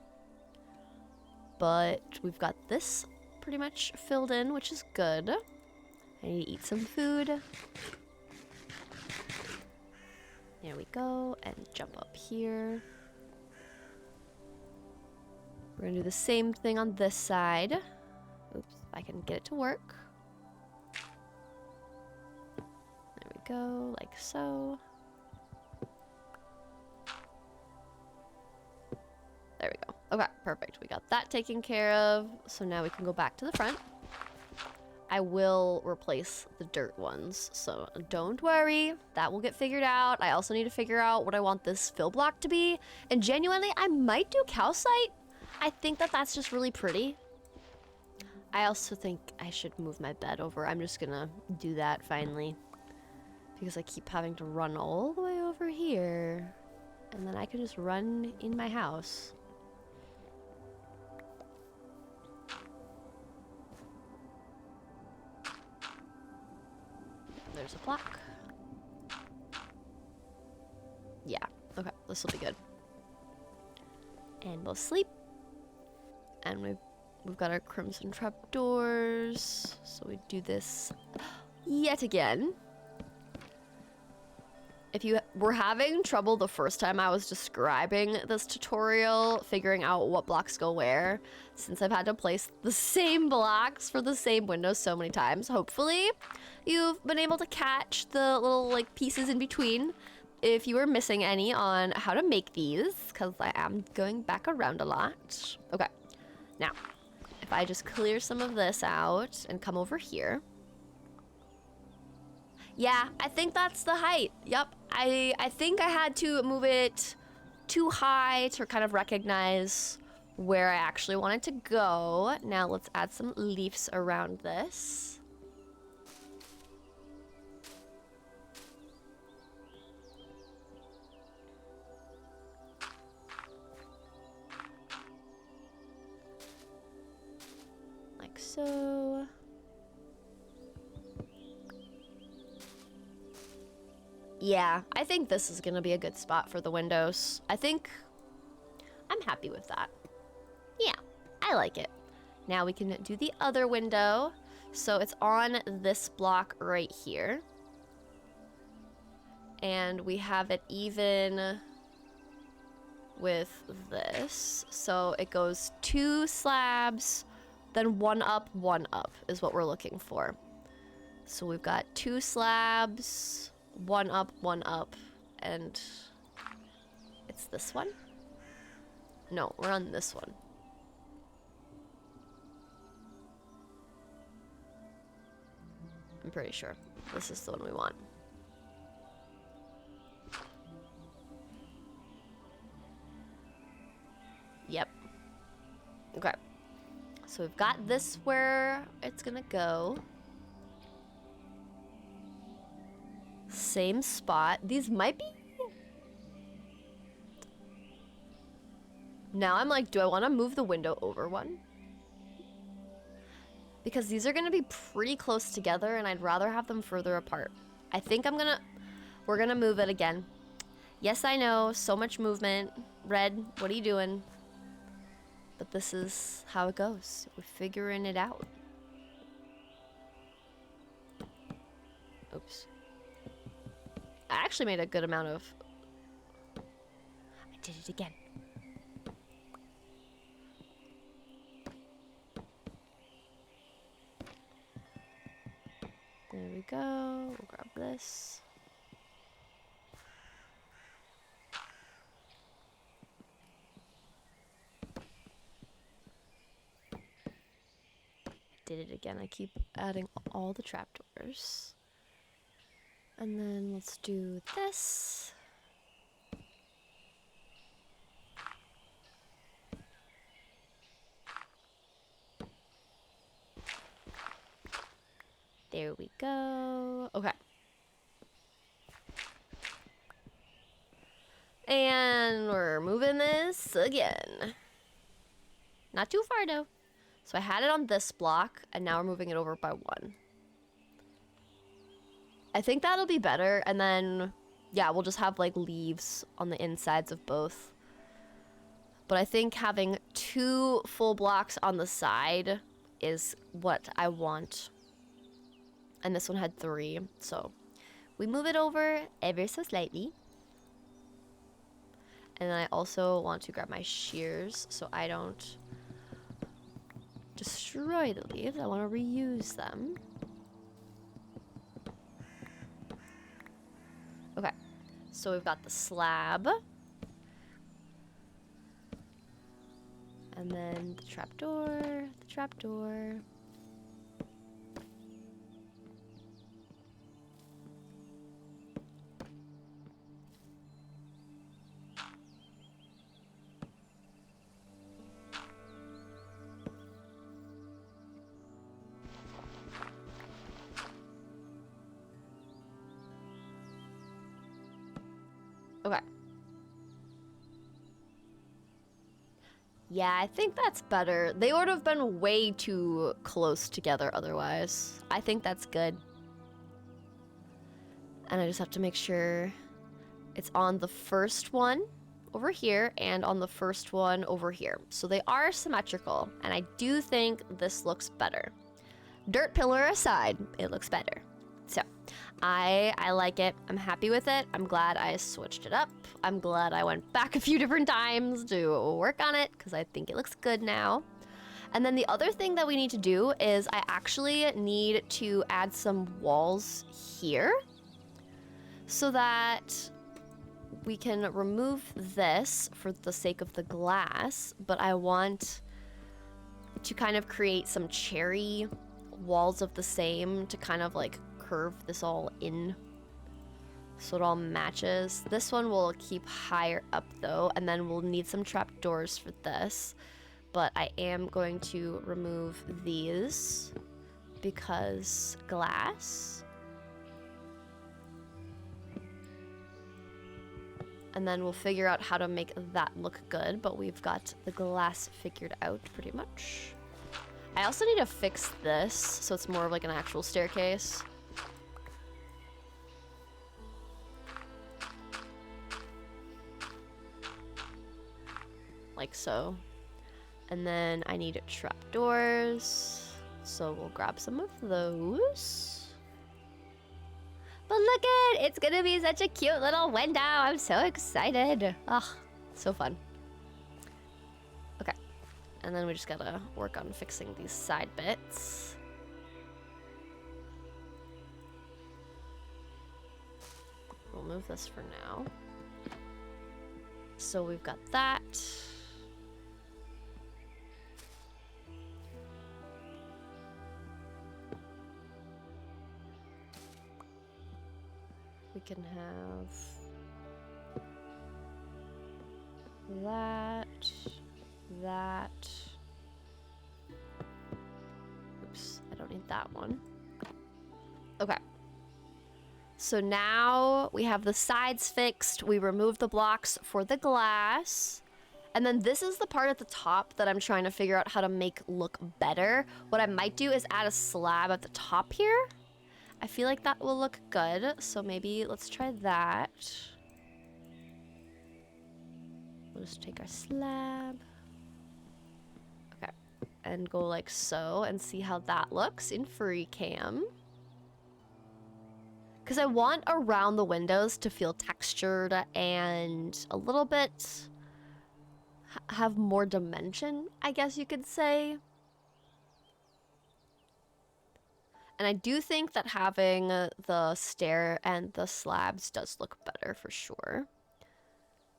But we've got this pretty much filled in, which is good. I need to eat some food. There we go, and jump up here. We're gonna do the same thing on this side. Oops, if I can get it to work. There we go, like so. There we go. Okay, perfect. We got that taken care of. So now we can go back to the front. I will replace the dirt ones, so don't worry. That will get figured out. I also need to figure out what I want this fill block to be. And genuinely, I might do calcite. I think that that's just really pretty. I also think I should move my bed over. I'm just gonna do that finally. Because I keep having to run all the way over here. And then I can just run in my house. There's a block. Yeah, okay, this will be good. And we'll sleep. And we've got our crimson trapdoors. So we do this yet again. If you were having trouble the first time I was describing this tutorial, figuring out what blocks go where, since I've had to place the same blocks for the same windows so many times, hopefully you've been able to catch the little like pieces in between if you were missing any on how to make these, because I am going back around a lot. Okay, now, if I just clear some of this out and come over here. Yeah, I think that's the height. Yep, I think I had to move it too high to kind of recognize where I actually wanted to go. Now let's add some leaves around this. Like so. Yeah, I think this is gonna be a good spot for the windows. I think I'm happy with that. Yeah, I like it. Now we can do the other window. So it's on this block right here. And we have it even with this. So it goes 2 slabs, then 1 up is what we're looking for. So we've got 2 slabs, 1 up, and it's this one? No, we're on this one. I'm pretty sure this is the one we want. Yep. Okay. So we've got this where it's gonna go. Same spot. These might be... Now I'm like, do I want to move the window over one? Because these are going to be pretty close together and I'd rather have them further apart. I think we're going to move it again. Yes, I know, so much movement. Red, what are you doing? But this is how it goes. We're figuring it out. Oops. I actually made a good amount of... I did it again. There we go. We'll grab this. did it again. I keep adding all the trapdoors. And then let's do this. There we go. Okay. And we're moving this again. Not too far though. So I had it on this block, and now we're moving it over by 1. I think that'll be better, and then, yeah, we'll just have like leaves on the insides of both. But I think having 2 full blocks on the side is what I want. And this one had 3, so we move it over ever so slightly. And then I also want to grab my shears so I don't destroy the leaves. I want to reuse them. Okay, so we've got the slab. And then the trapdoor, the trapdoor. Okay. Yeah, I think that's better. They would have been way too close together otherwise. I think that's good. And I just have to make sure it's on the first one over here and on the first one over here. So they are symmetrical, and I do think this looks better. Dirt pillar aside, it looks better. So I like it. I'm happy with it. I'm glad I switched it up. I'm glad I went back a few different times to work on it because I think it looks good now. And then the other thing that we need to do is I actually need to add some walls here so that we can remove this for the sake of the glass, but I want to kind of create some cherry walls of the same to kind of like curve this all in so it all matches. This one will keep higher up though, and then we'll need some trapdoors for this, but I am going to remove these because glass. And then we'll figure out how to make that look good, but we've got the glass figured out pretty much. I also need to fix this so it's more of like an actual staircase. Like so. And then I need trapdoors, so we'll grab some of those. But look at it, it's gonna be such a cute little window. I'm so excited. Oh, so fun. Okay, and then we just gotta work on fixing these side bits. We'll move this for now. So we've got that. We can have that. Oops, I don't need that one. Okay. So now we have the sides fixed. We removed the blocks for the glass. And then this is the part at the top that I'm trying to figure out how to make look better. What I might do is add a slab at the top here. I feel like that will look good, so maybe let's try that. We'll just take our slab. Okay, and go like so and see how that looks in free cam. Because I want around the windows to feel textured and a little bit have more dimension, I guess you could say. And I do think that having the stair and the slabs does look better for sure.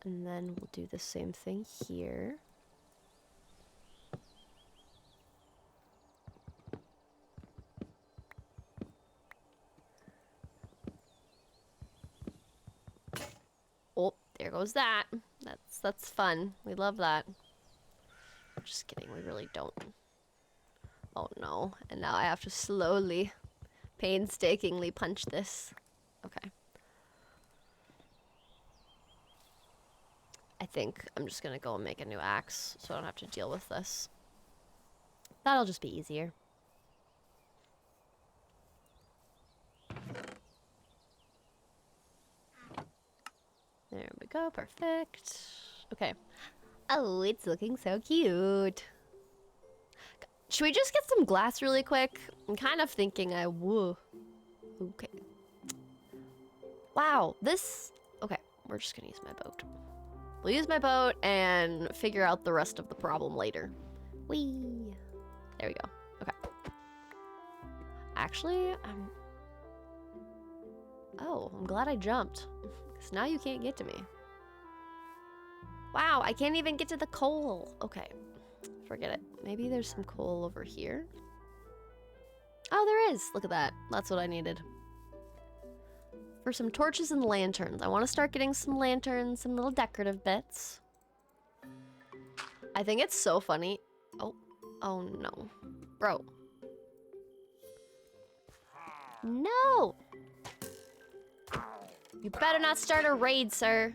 And then we'll do the same thing here. there goes that. That's fun. We love that. Just kidding, we really don't. Oh no, and now I have to slowly, painstakingly punch this. Okay. I think I'm just gonna go and make a new axe so I don't have to deal with this. That'll just be easier. There we go, perfect. Okay. Oh, it's looking so cute. Should we just get some glass really quick? I'm kind of thinking I would. Okay. Wow, this... Okay, we're just gonna use my boat. We'll use my boat and figure out the rest of the problem later. Whee! There we go. Okay. Actually, Oh, I'm glad I jumped. Because now you can't get to me. Wow, I can't even get to the coal. Okay. Forget it. Maybe there's some coal over here. Oh, there is. Look at that. That's what I needed. For some torches and lanterns. I want to start getting some lanterns, some little decorative bits. I think it's so funny. Oh no. Bro. No! You better not start a raid, sir.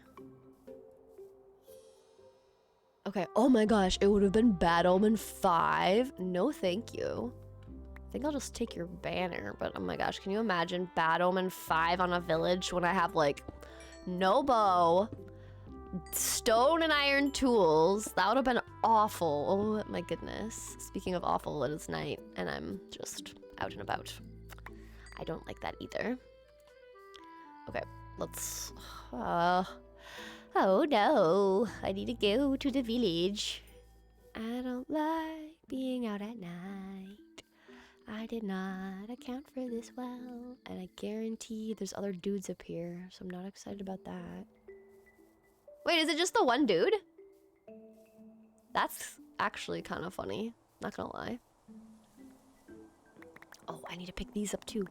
Okay, oh my gosh, it would have been Bad Omen 5. No, thank you. I think I'll just take your banner, but oh my gosh, can you imagine Bad Omen 5 on a village when I have like no bow, stone and iron tools? That would have been awful. Oh my goodness. Speaking of awful, it is night and I'm just out and about. I don't like that either. Okay, let's... Oh no, I need to go to the village. I don't like being out at night. I did not account for this well, and I guarantee there's other dudes up here, so I'm not excited about that. Wait, is it just the one dude? That's actually kind of funny, not gonna lie. Oh, I need to pick these up too.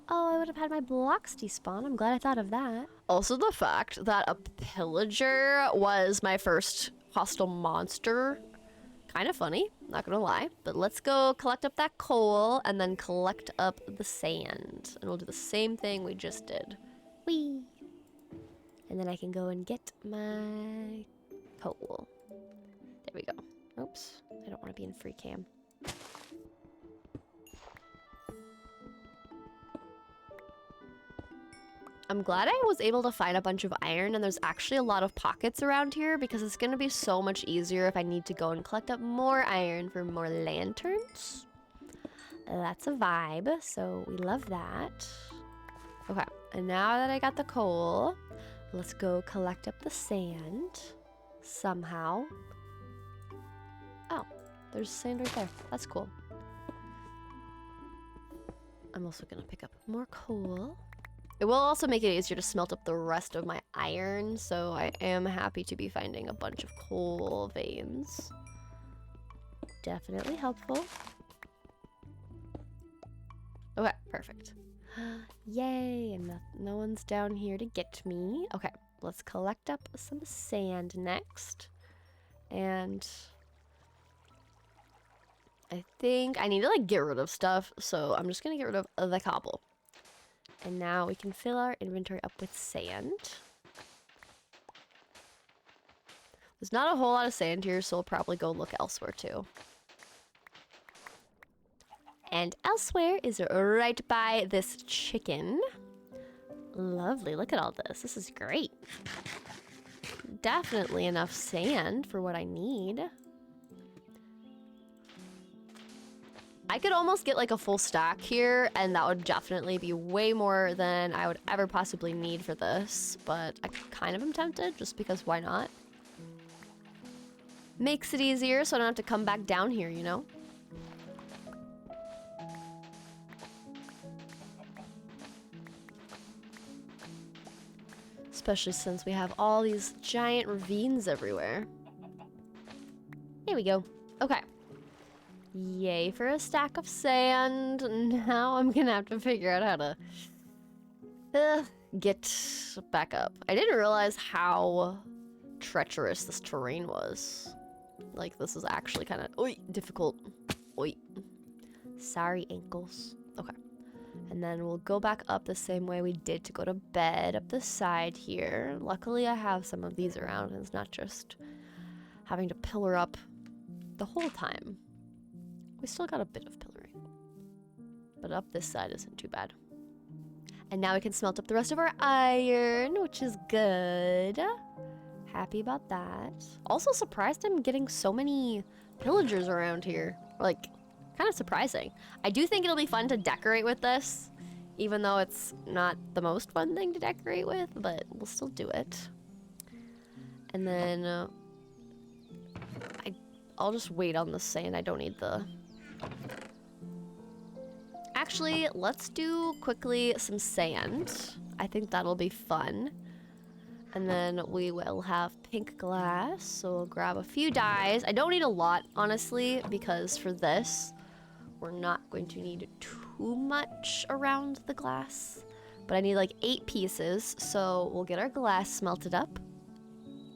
Oh, I would have had my blocks despawn. I'm glad I thought of that. Also, the fact that a pillager was my first hostile monster. Kind of funny, not gonna lie. But let's go collect up that coal and then collect up the sand. And we'll do the same thing we just did. Whee! And then I can go and get my coal. There we go. Oops, I don't want to be in free cam. I'm glad I was able to find a bunch of iron, and there's actually a lot of pockets around here because it's going to be so much easier if I need to go and collect up more iron for more lanterns. That's a vibe, so we love that. Okay, and now that I got the coal, let's go collect up the sand somehow. Oh, there's sand right there. That's cool. I'm also going to pick up more coal. It will also make it easier to smelt up the rest of my iron, so I am happy to be finding a bunch of coal veins. Definitely helpful. Okay, perfect. Yay, and no one's down here to get me. Okay, let's collect up some sand next. And I think I need to like get rid of stuff, so I'm just gonna get rid of the cobble. And now we can fill our inventory up with sand. There's not a whole lot of sand here, so we'll probably go look elsewhere too. And elsewhere is right by this chicken. Lovely, look at all this. This is great. Definitely enough sand for what I need. I could almost get like a full stack here, and that would definitely be way more than I would ever possibly need for this, but I kind of am tempted just because why not? Makes it easier so I don't have to come back down here, you know? Especially since we have all these giant ravines everywhere. Here we go. Okay. Yay for a stack of sand. Now I'm gonna have to figure out how to get back up. I didn't realize how treacherous this terrain was. Like, this is actually kind of difficult. Oi. Sorry, ankles. Okay. And then we'll go back up the same way we did to go to bed, up the side here. Luckily, I have some of these around, and it's not just having to pillar up the whole time. We still got a bit of pillaring, but up this side isn't too bad. And now we can smelt up the rest of our iron, which is good. Happy about that. Also surprised I'm getting so many pillagers around here. Like, kind of surprising. I do think it'll be fun to decorate with this, even though it's not the most fun thing to decorate with, but we'll still do it. And then I'll just wait on the sand. I don't need the... Actually, let's do quickly some sand. I think that'll be fun. And then we will have pink glass, so we'll grab a few dyes. I don't need a lot, honestly, because for this, we're not going to need too much around the glass. But I need like 8 pieces, so we'll get our glass smelted up.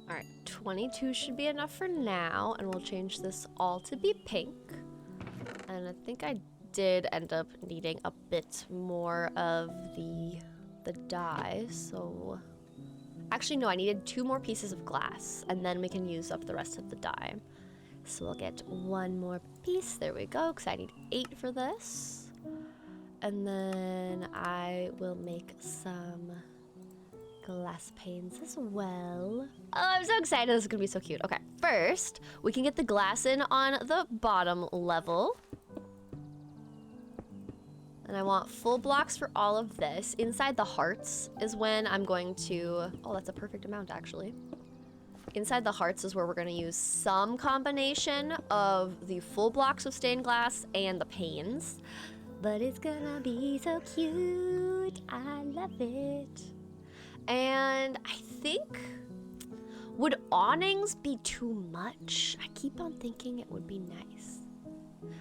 All right, 22 should be enough for now, and we'll change this all to be pink. And I think I did end up needing a bit more of the dye, so... Actually, no, I needed 2 more pieces of glass, and then we can use up the rest of the dye. So we'll get 1 more piece. There we go, because I need 8 for this. And then I will make some glass panes as well. Oh, I'm so excited. This is going to be so cute. Okay, first, we can get the glass in on the bottom level. And I want full blocks for all of this. Inside the hearts is when I'm going to... Oh, that's a perfect amount, actually. Inside the hearts is where we're going to use some combination of the full blocks of stained glass and the panes. But it's gonna be so cute. I love it. And I think... Would awnings be too much? I keep on thinking it would be nice.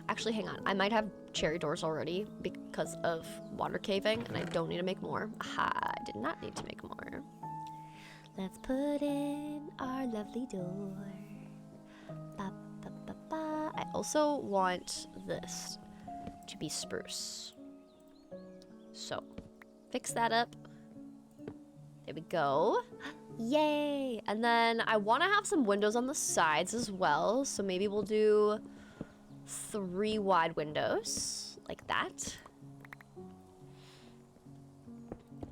Actually, hang on. I might have cherry doors already because of water caving, and I don't need to make more. Aha, I did not need to make more. Let's put in our lovely door. Ba, ba, ba, ba. I also want this to be spruce. So, fix that up. There we go. Yay! And then I want to have some windows on the sides as well, so maybe we'll do 3 wide windows, like that.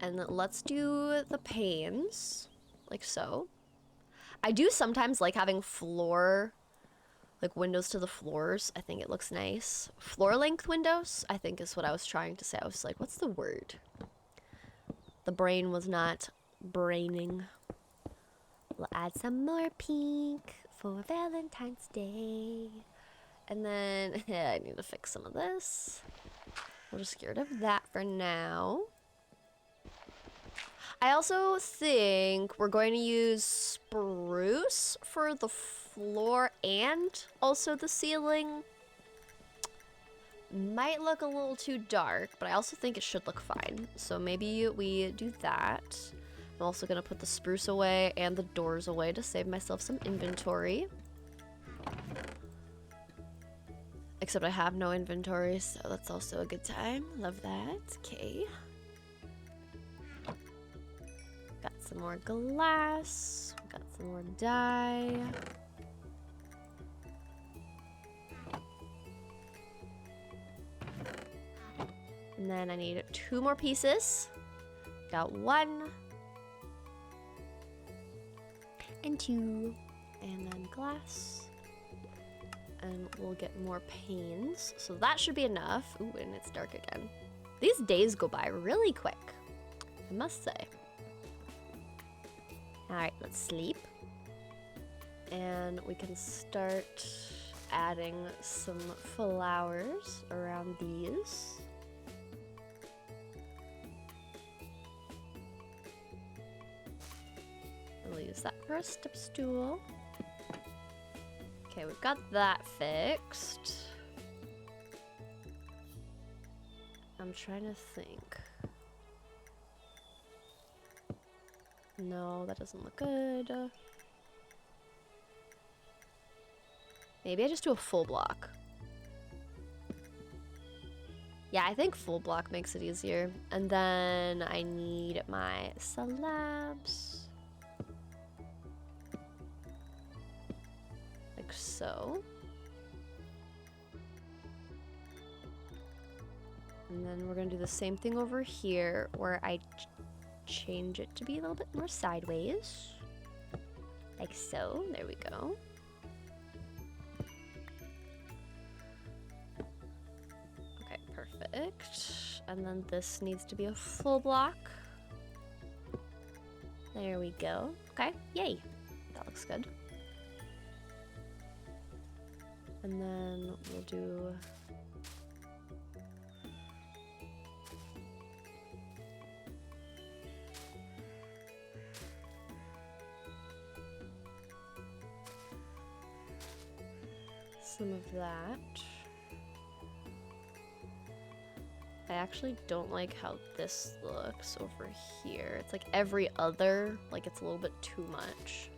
And let's do the panes, like so. I do sometimes like having floor, like windows to the floors. I think it looks nice. Floor length windows, I think is what I was trying to say. I was like, what's the word? The brain was not braining. We'll add some more pink for Valentine's Day. And then, yeah, I need to fix some of this. We'll just get rid of that for now. I also think we're going to use spruce for the floor and also the ceiling. Might look a little too dark, but I also think it should look fine. So maybe we do that. I'm also going to put the spruce away and the doors away to save myself some inventory. Except I have no inventory, so that's also a good time. Love that. Okay. Got some more glass. Got some more dye. And then I need 2 more pieces. Got 1. And 2. And then glass. And we'll get more panes. So that should be enough. Ooh, and it's dark again. These days go by really quick, I must say. Alright, let's sleep. And we can start adding some flowers around these. We'll use that for a step stool. Okay, we've got that fixed. I'm trying to think. No, that doesn't look good. Maybe I just do a full block. Yeah, I think full block makes it easier. And then I need my slabs. Like so. And then we're gonna do the same thing over here where I change it to be a little bit more sideways. Like so, there we go. Okay, perfect. And then this needs to be a full block. There we go. Okay, yay. That looks good. And then we'll do some of that. I actually don't like how this looks over here. It's like every other, like it's a little bit too much.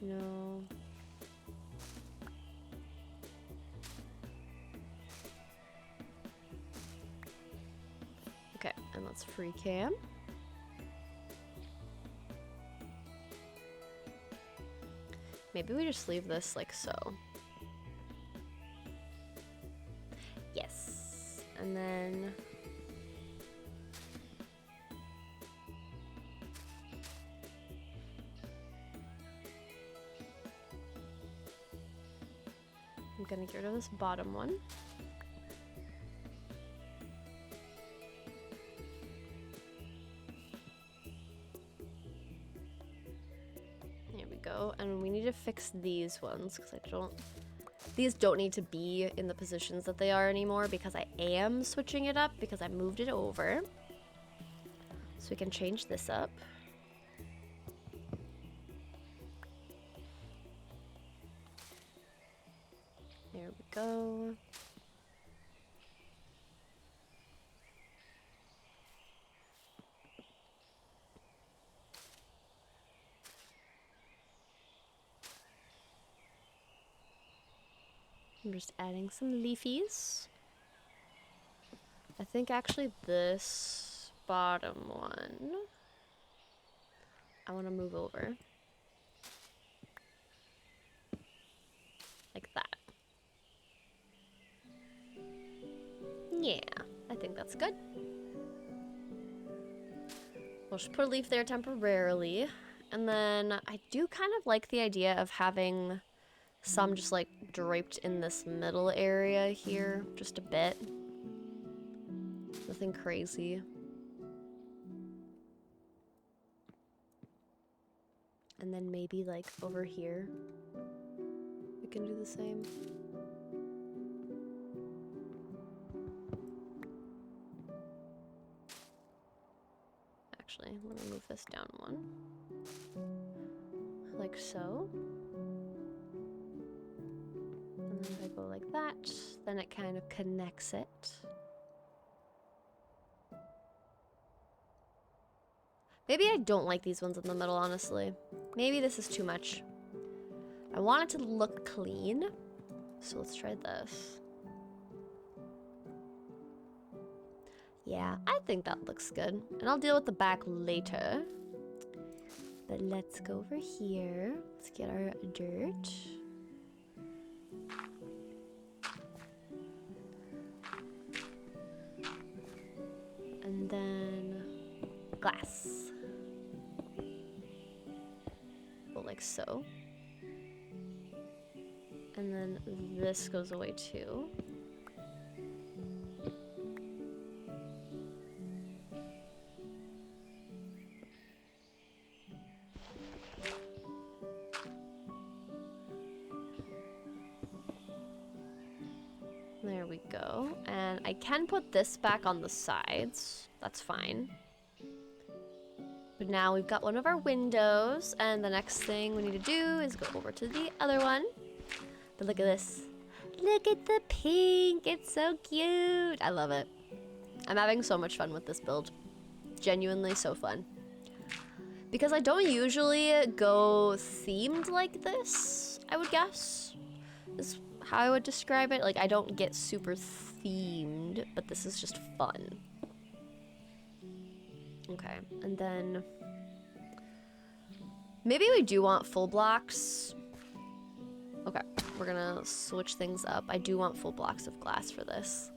No. Okay, and let's free cam. Maybe we just leave this like so. Yes. And then I'm gonna get rid of this bottom one. And we need to fix these ones because these don't need to be in the positions that they are anymore because I am switching it up because I moved it over. So we can change this up. There we go. I'm just adding some leafies. I think actually this bottom one I want to move over. Like that. Yeah, I think that's good. We'll just put a leaf there temporarily. And then I do kind of like the idea of having some just like draped in this middle area here, just a bit. Nothing crazy. And then maybe like over here, we can do the same. Actually, let me move this down one. Like so. And then if I go like that, then it kind of connects it. Maybe I don't like these ones in the middle, honestly. Maybe this is too much. I want it to look clean, so let's try this. Yeah, I think that looks good. And I'll deal with the back later. But let's go over here. Let's get our dirt. And then glass. Go like so. And then this goes away too. There we go. And I can put this back on the sides. That's fine. But now we've got one of our windows, and the next thing we need to do is go over to the other one. But look at this. Look at the pink. It's so cute. I love it. I'm having so much fun with this build. Genuinely so fun. Because I don't usually go themed like this, I would guess. Is how I would describe it. Like, I don't get super themed, but this is just fun. Okay, and then maybe we do want full blocks. Okay, we're gonna switch things up. I do want full blocks of glass for this.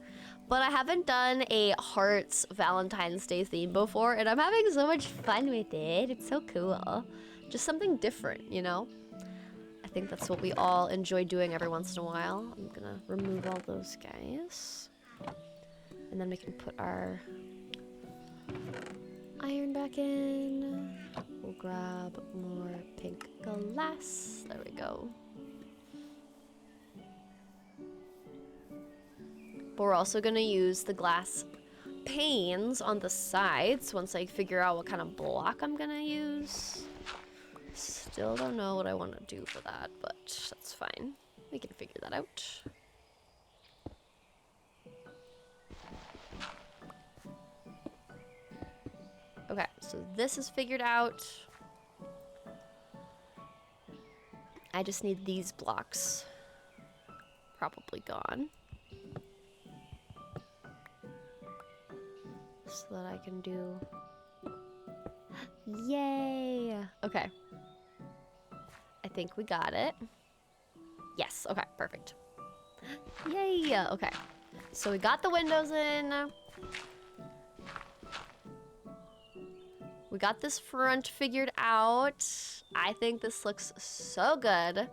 But I haven't done a Hearts Valentine's Day theme before, and I'm having so much fun with it. It's so cool. Just something different, you know? I think that's what we all enjoy doing every once in a while. I'm gonna remove all those guys. And then we can put our iron back in. We'll grab more pink glass. There we go. But we're also gonna use the glass panes on the sides once I figure out what kind of block I'm gonna use. Still don't know what I want to do for that, but that's fine. We can figure that out. Okay, so this is figured out. I just need these blocks probably gone. So that I can do... Yay! Okay. I think we got it. Yes, okay, perfect. Yay! Okay. So we got the windows in. We got this front figured out. I think this looks so good.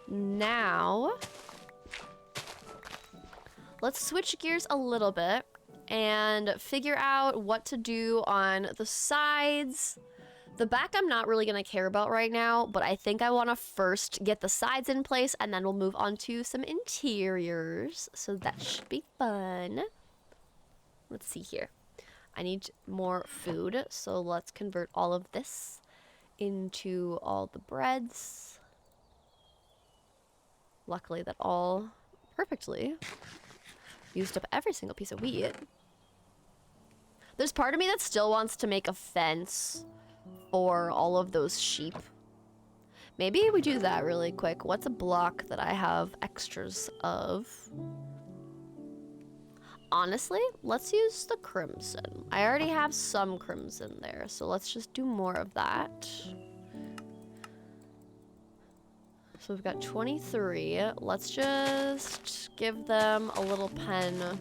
Now, let's switch gears a little bit and figure out what to do on the sides. The back I'm not really gonna care about right now, but I think I wanna first get the sides in place and then we'll move on to some interiors. So that should be fun. Let's see here. I need more food, so let's convert all of this into all the breads. Luckily that all perfectly used up every single piece of wheat. There's part of me that still wants to make a fence for all of those sheep. Maybe we do that really quick. What's a block that I have extras of? Honestly, let's use the crimson. I already have some crimson there, so let's just do more of that. So we've got 23. Let's just give them a little pen.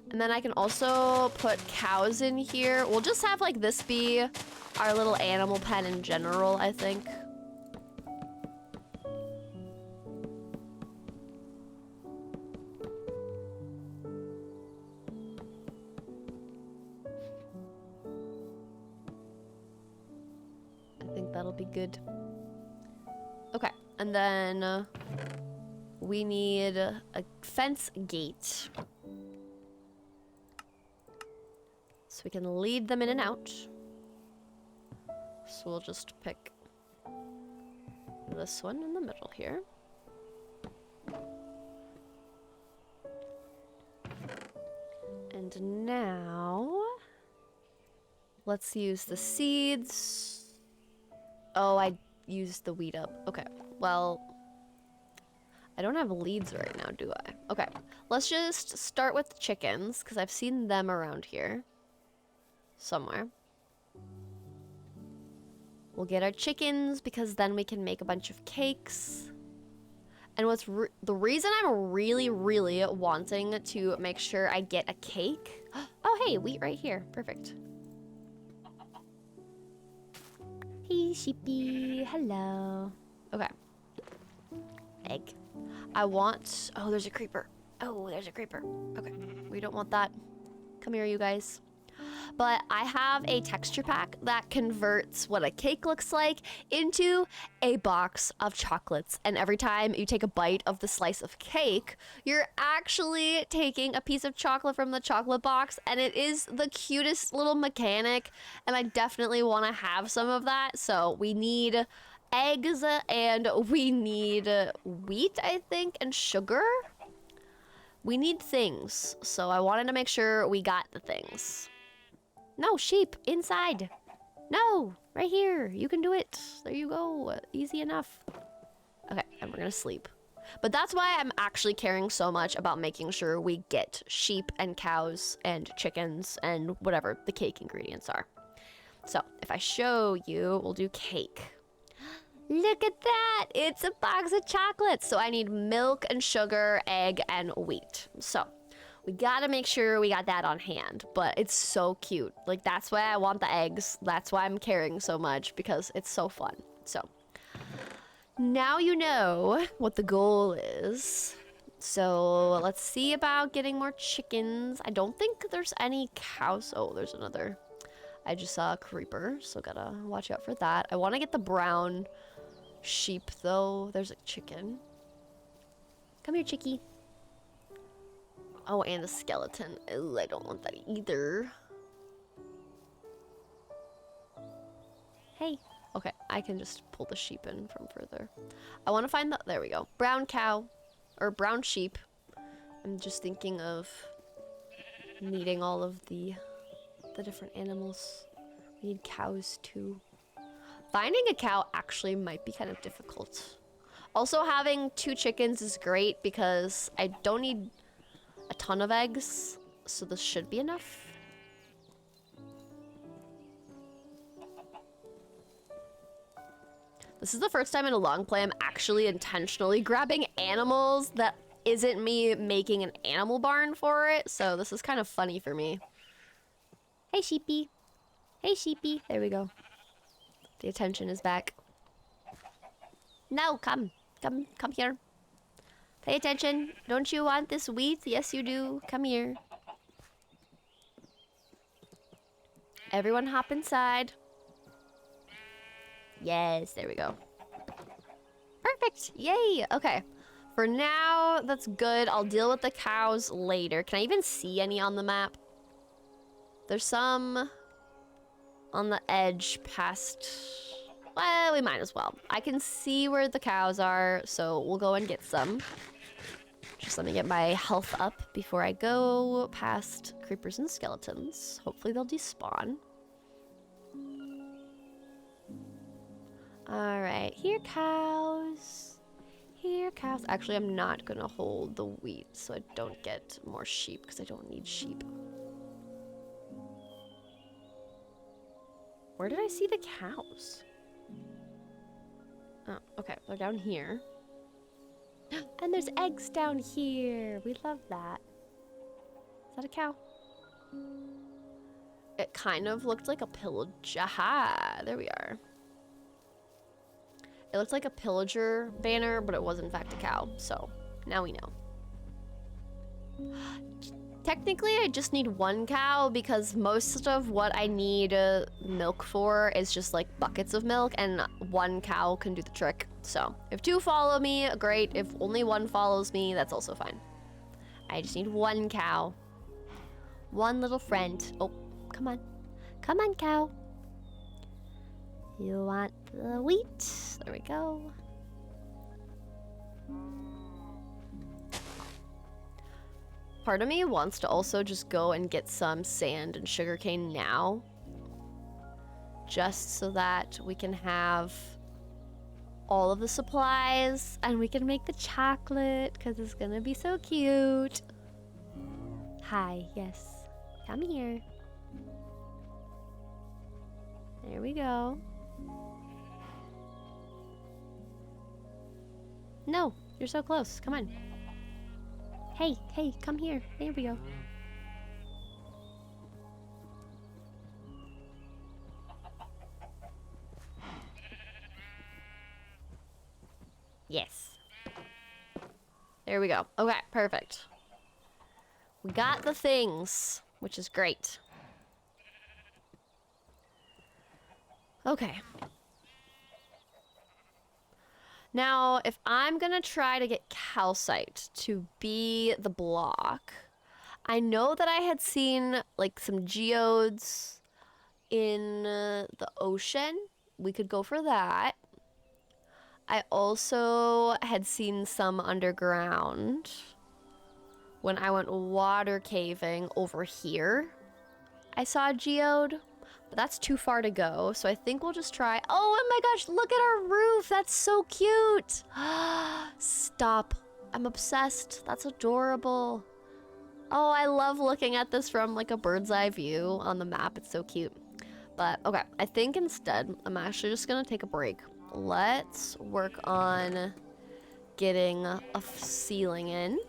And then I can also put cows in here. We'll just have like this be our little animal pen in general, I think. I think that'll be good. Okay, and then we need a fence gate. So we can lead them in and out. So we'll just pick this one in the middle here. And now, let's use the seeds. Oh, I used the wheat up. Okay, well, I don't have leads right now, do I? Okay, let's just start with the chickens, because I've seen them around here. Somewhere. We'll get our chickens because then we can make a bunch of cakes. And what's the reason I'm really wanting to make sure I get a cake. Oh, hey, wheat right here. Perfect. Hey, sheepy. Hello. Okay. Egg. I want... Oh, there's a creeper. Oh, there's a creeper. Okay. We don't want that. Come here, you guys. but I have a texture pack that converts what a cake looks like into a box of chocolates. And every time you take a bite of the slice of cake, you're actually taking a piece of chocolate from the chocolate box, and it is the cutest little mechanic, and I definitely want to have some of that. So we need eggs and we need wheat, I think, and sugar. We need things, so I wanted to make sure we got the things. No, sheep, inside. No, right here. You can do it. There you go. Easy enough. Okay, and we're gonna sleep. But that's why I'm actually caring so much about making sure we get sheep and cows and chickens and whatever the cake ingredients are. So if I show you, we'll do cake. Look at that! It's a box of chocolates. So I need milk and sugar, egg, and wheat. So we gotta make sure we got that on hand, but it's so cute. Like, that's why I want the eggs. That's why I'm caring so much, because it's so fun. So now you know what the goal is. So let's see about getting more chickens. I don't think there's any cows. Oh, there's another. I just saw a creeper, so gotta watch out for that. I want to get the brown sheep, though. There's a chicken. Come here, chickie. Oh, and a skeleton. Ooh, I don't want that either. Hey. Okay, I can just pull the sheep in from further. I want to find the... There we go. Brown cow. Or brown sheep. I'm just thinking of needing all of the different animals. We need cows, too. Finding a cow actually might be kind of difficult. Also, having 2 chickens is great because I don't need a ton of eggs, so this should be enough. This is the first time in a long play I'm actually intentionally grabbing animals that isn't me making an animal barn for it, so this is kind of funny for me. Hey, sheepy. Hey, sheepy. There we go. The attention is back. No, come here. Pay attention. Don't you want this wheat? Yes, you do. Come here. Everyone hop inside. Yes, there we go. Perfect. Yay. Okay. For now, that's good. I'll deal with the cows later. Can I even see any on the map? There's some on the edge past... Well, we might as well. I can see where the cows are, so we'll go and get some. Just let me get my health up before I go past creepers and skeletons. Hopefully they'll despawn. Alright, here cows. Here cows. Actually, I'm not gonna hold the wheat so I don't get more sheep because I don't need sheep. Where did I see the cows? Oh, okay. They're down here. And there's eggs down here. We love that. Is that a cow? It kind of looked like a pillage. Aha! There we are. It looked like a pillager banner, but it was in fact a cow. So, now we know. Technically, I just need 1 cow because most of what I need milk for is just like buckets of milk, and 1 cow can do the trick. So if 2 follow me, great. If only 1 follows me, that's also fine. I just need 1 cow. 1 little friend. Oh, come on. Come on, cow. You want the wheat? There we go. Part of me wants to also just go and get some sand and sugarcane now. Just so that we can have all of the supplies and we can make the chocolate because it's gonna be so cute. Hi, yes. Come here. There we go. No, you're so close. Come on. Hey, hey, come here. There we go. Yes. There we go. Okay, perfect. We got the things, which is great. Okay. Now, if I'm gonna try to get calcite to be the block, I know that I had seen like some geodes in the ocean. We could go for that. I also had seen some underground when I went water caving over here. I saw a geode, but that's too far to go, so I think we'll just try. Oh my gosh, look at our roof. That's so cute. Stop. I'm obsessed. That's adorable. Oh, I love looking at this from like a bird's eye view on the map. It's so cute. But okay, I think instead I'm actually just gonna take a break. Let's work on getting a ceiling in.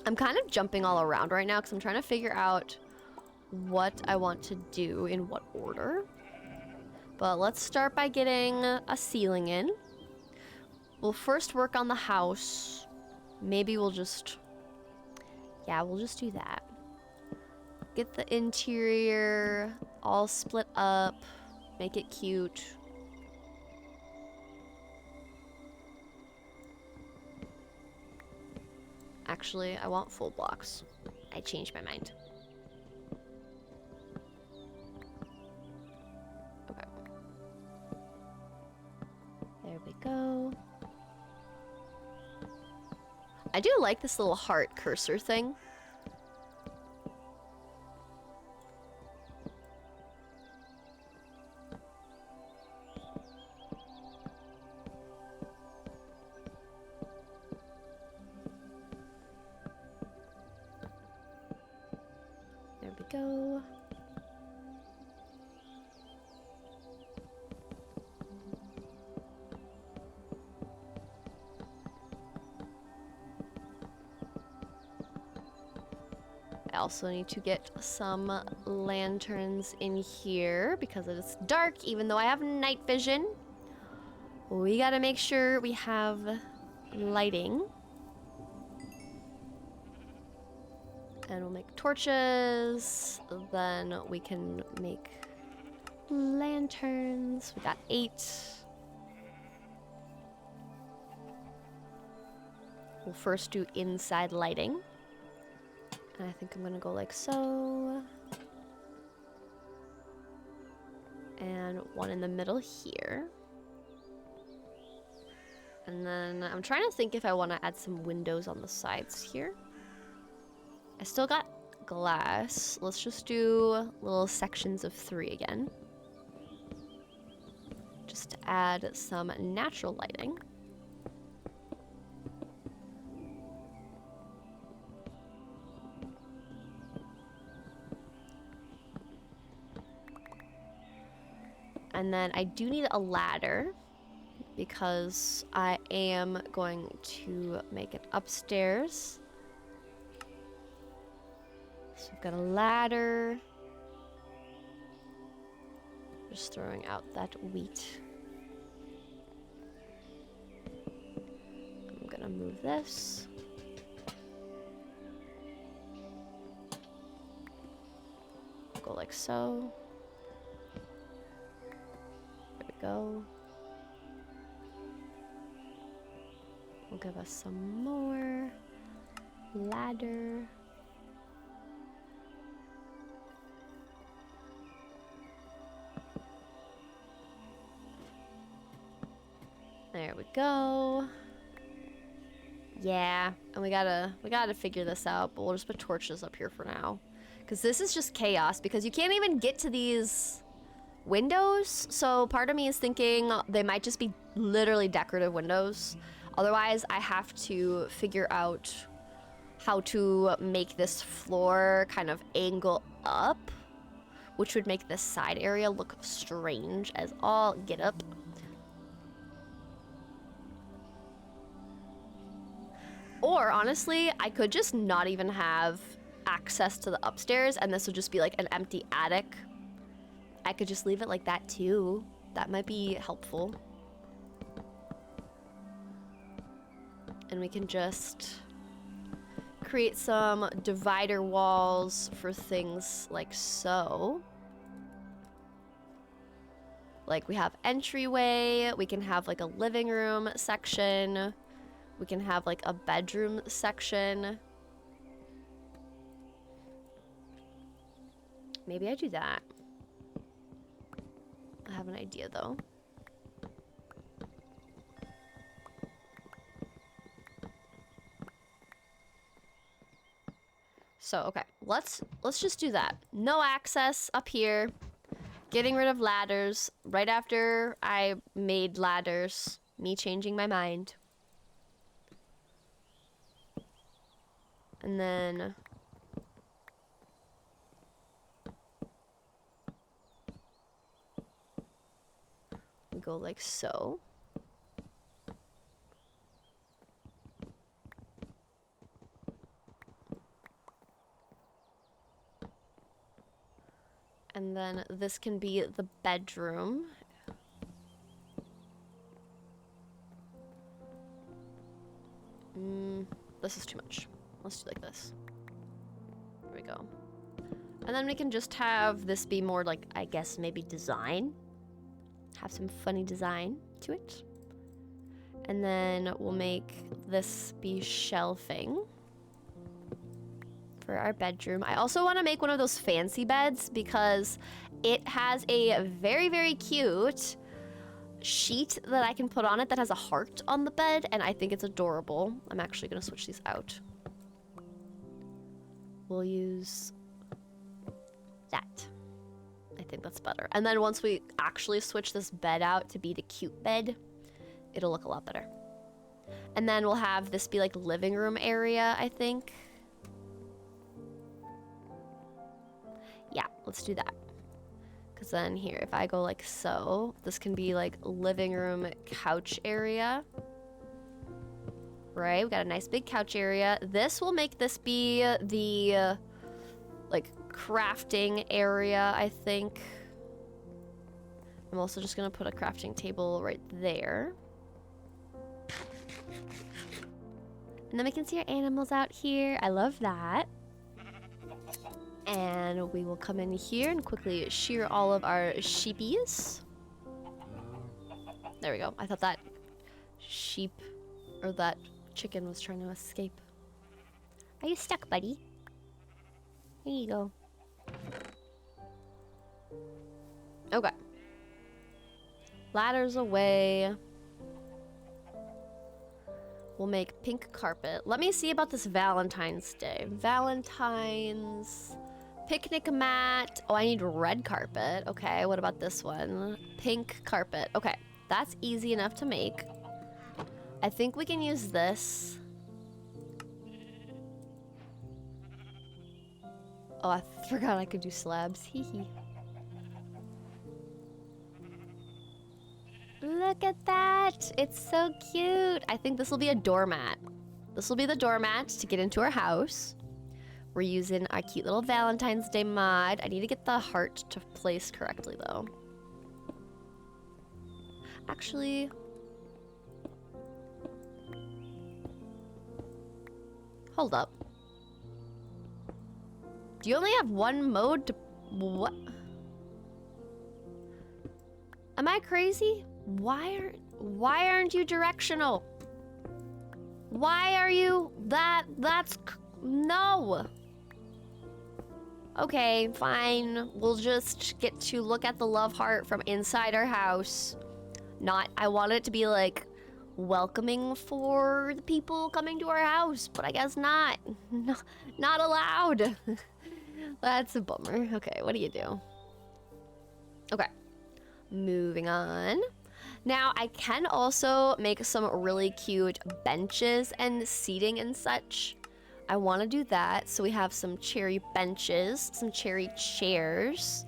I'm kind of jumping all around right now because I'm trying to figure out what I want to do in what order. But let's start by getting a ceiling in. We'll first work on the house. Maybe we'll just... Yeah, we'll just do that. Get the interior all split up. Make it cute. Actually, I want full blocks. I changed my mind. Okay. There we go. I do like this little heart cursor thing. There we go. I also need to get some lanterns in here because it's dark, even though I have night vision. We gotta make sure we have lighting. And we'll make torches, then we can make lanterns. We got 8. We'll first do inside lighting. And I think I'm gonna go like so. And one in the middle here. And then I'm trying to think if I want to add some windows on the sides here. I still got glass. Let's just do little sections of 3 again. Just to add some natural lighting. And then I do need a ladder because I am going to make it upstairs. So I've got a ladder. Just throwing out that wheat. I'm gonna move this. Go like so. There we go. We'll give us some more ladder. There we go. Yeah, and we gotta figure this out, but we'll just put torches up here for now. Because this is just chaos, because you can't even get to these windows. So part of me is thinking they might just be literally decorative windows. Otherwise, I have to figure out how to make this floor kind of angle up, which would make this side area look strange as all get up. Or honestly, I could just not even have access to the upstairs and this would just be like an empty attic. I could just leave it like that too. That might be helpful. And we can just create some divider walls for things like so. Like we have entryway, we can have like a living room section, we can have like a bedroom section. Maybe I do that. I have an idea though. So, okay, let's just do that. No access up here. Getting rid of ladders right after I made ladders. Me changing my mind. And then we go like so. And then this can be the bedroom. This is too much. Let's do like this. There we go. And then we can just have this be more like, I guess, maybe design. Have some funny design to it. And then we'll make this be shelving for our bedroom. I also want to make one of those fancy beds because it has a very, very cute sheet that I can put on it that has a heart on the bed, and I think it's adorable. I'm actually going to switch these out. We'll use that. I think that's better. And then once we actually switch this bed out to be the cute bed, it'll look a lot better. And then we'll have this be like living room area, I think. Yeah, let's do that. Because then here, if I go like so, this can be like living room couch area. Right, we got a nice big couch area. This will make this be the like crafting area, I think. I'm also just gonna put a crafting table right there. And then we can see our animals out here. I love that. And we will come in here and quickly shear all of our sheepies. There we go. I thought that sheep or that chicken was trying to escape. Are you stuck, buddy? There you go. Okay. Ladders away. We'll make pink carpet. Let me see about this Valentine's Day. Valentine's picnic mat. Oh, I need red carpet. Okay, what about this one? Pink carpet. Okay, that's easy enough to make. I think we can use this. Oh, I forgot I could do slabs. Hee hee. Look at that. It's so cute. I think this will be a doormat. This will be the doormat to get into our house. We're using our cute little Valentine's Day mod. I need to get the heart to place correctly, though. Actually... hold up. Do you only have one mode to... what? Am I crazy? Why aren't you directional? Why are you... that's... no. Okay, fine. We'll just get to look at the love heart from inside our house. Not... I want it to be like... welcoming for the people coming to our house, but I guess not. No, not allowed. That's a bummer. Okay, what do you do? Okay, moving on. Now, I can also make some really cute benches and seating and such. I want to do that, so we have some cherry benches, some cherry chairs.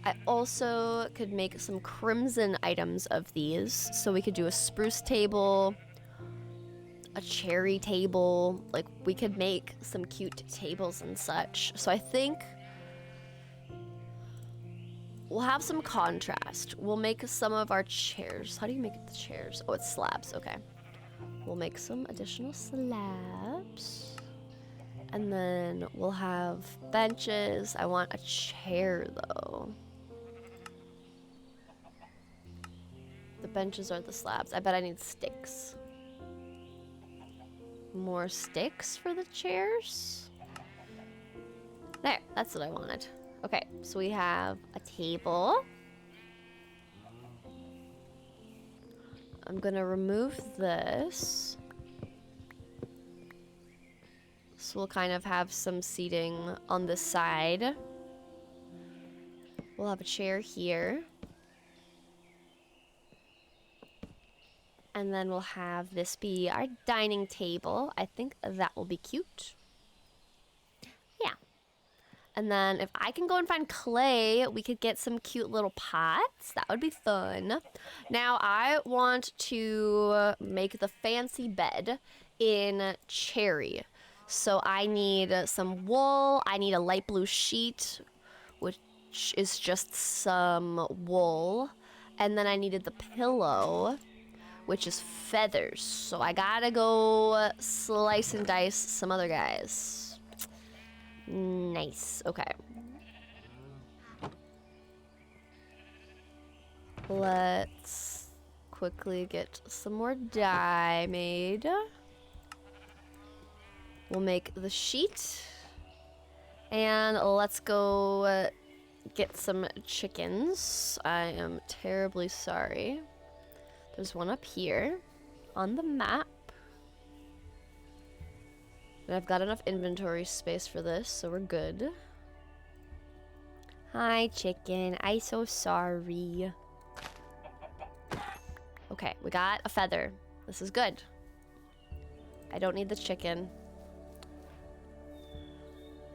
I also could make some crimson items of these. So we could do a spruce table, a cherry table. Like, we could make some cute tables and such. So I think we'll have some contrast. We'll make some of our chairs. How do you make the chairs? Oh, it's slabs. Okay. We'll make some additional slabs. And then we'll have benches. I want a chair, though. the benches or the slabs? I bet I need sticks. More sticks for the chairs? There, that's what I wanted. Okay, so we have a table. I'm gonna remove this. So we'll kind of have some seating on this side. We'll have a chair here. And then we'll have this be our dining table. I think that will be cute. Yeah. And then if I can go and find clay, we could get some cute little pots. That would be fun. Now I want to make the fancy bed in cherry. So I need some wool. I need a light blue sheet, which is just some wool. And then I needed the pillow, which is feathers. So I gotta go slice and dice some other guys. Nice, okay. Let's quickly get some more dye made. We'll make the sheet. And let's go get some chickens. I am terribly sorry. There's one up here on the map. And I've got enough inventory space for this, so we're good. Hi, chicken. I'm so sorry. Okay, we got a feather. This is good. I don't need the chicken.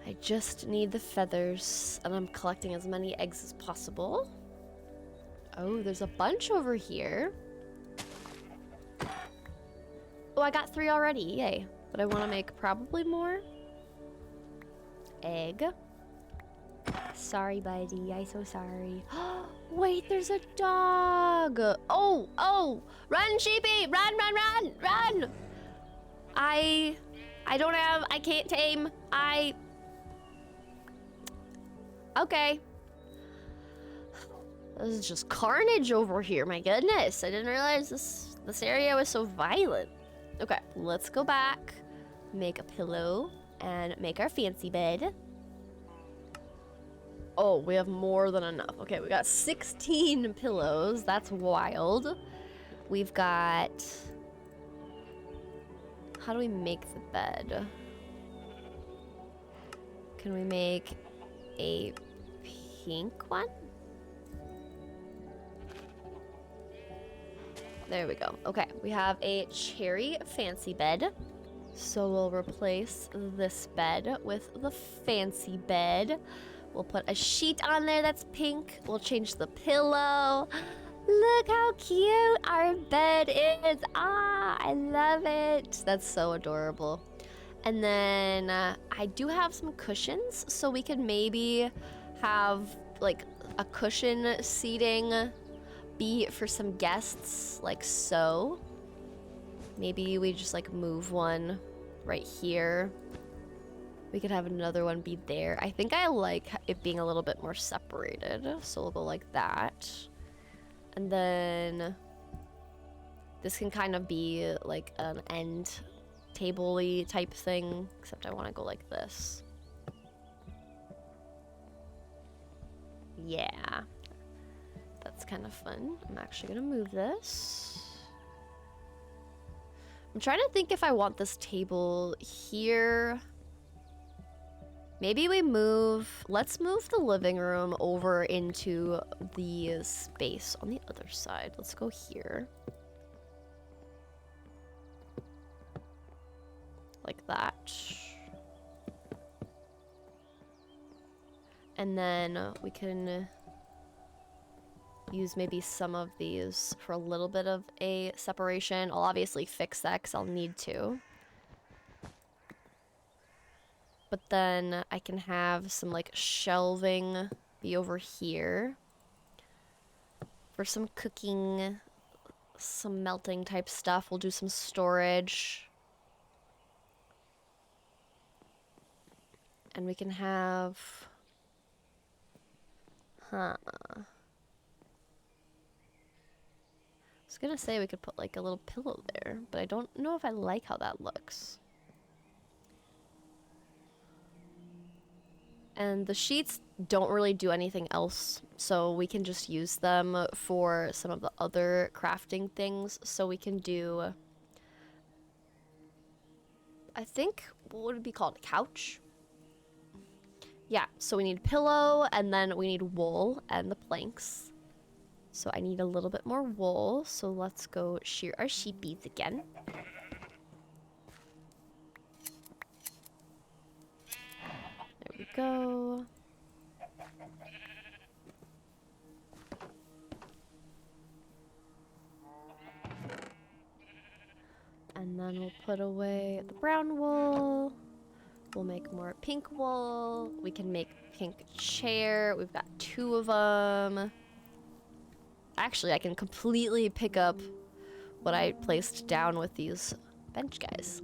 I just need the feathers, and I'm collecting as many eggs as possible. Oh, there's a bunch over here. Oh, I got 3 already, yay. But I want to make probably more. Egg. Sorry, buddy, I'm so sorry. Wait, there's a dog. Oh, run, sheepy, run. I can't tame, okay. This is just carnage over here, my goodness. I didn't realize this area was so violent. Okay, let's go back, make a pillow, and make our fancy bed. Oh, we have more than enough. Okay, we got 16 pillows. That's wild. We've got... How do we make the bed? Can we make a pink one? There we go. Okay, we have a cherry fancy bed. So we'll replace this bed with the fancy bed. We'll put a sheet on there that's pink. We'll change the pillow. Look how cute our bed is. I love it. That's so adorable. And then I do have some cushions, so we could maybe have like a cushion seating be for some guests, like so. Maybe we just like move one right here. We could have another one be there. I think I like it being a little bit more separated, so we'll go like that. And then this can kind of be like an end table-y type thing, except I want to go like this. Yeah. That's kind of fun. I'm actually gonna move this. I'm trying to think if I want this table here. Maybe we let's move the living room over into the space on the other side. Let's go here. Like that. And then we can use maybe some of these for a little bit of a separation. I'll obviously fix that because I'll need to. But then I can have some like shelving be over here for some cooking, some melting type stuff. We'll do some storage. And we can have... gonna say we could put like a little pillow there, but I don't know if I like how that looks. And the sheets don't really do anything else, so we can just use them for some of the other crafting things. So we can do, I think, what would it be called? A couch? Yeah, so we need pillow, and then we need wool and the planks. So I need a little bit more wool, so let's go shear our sheepies again. There we go. And then we'll put away the brown wool. We'll make more pink wool. We can make pink chair. We've got 2 of them. Actually, I can completely pick up what I placed down with these bench guys.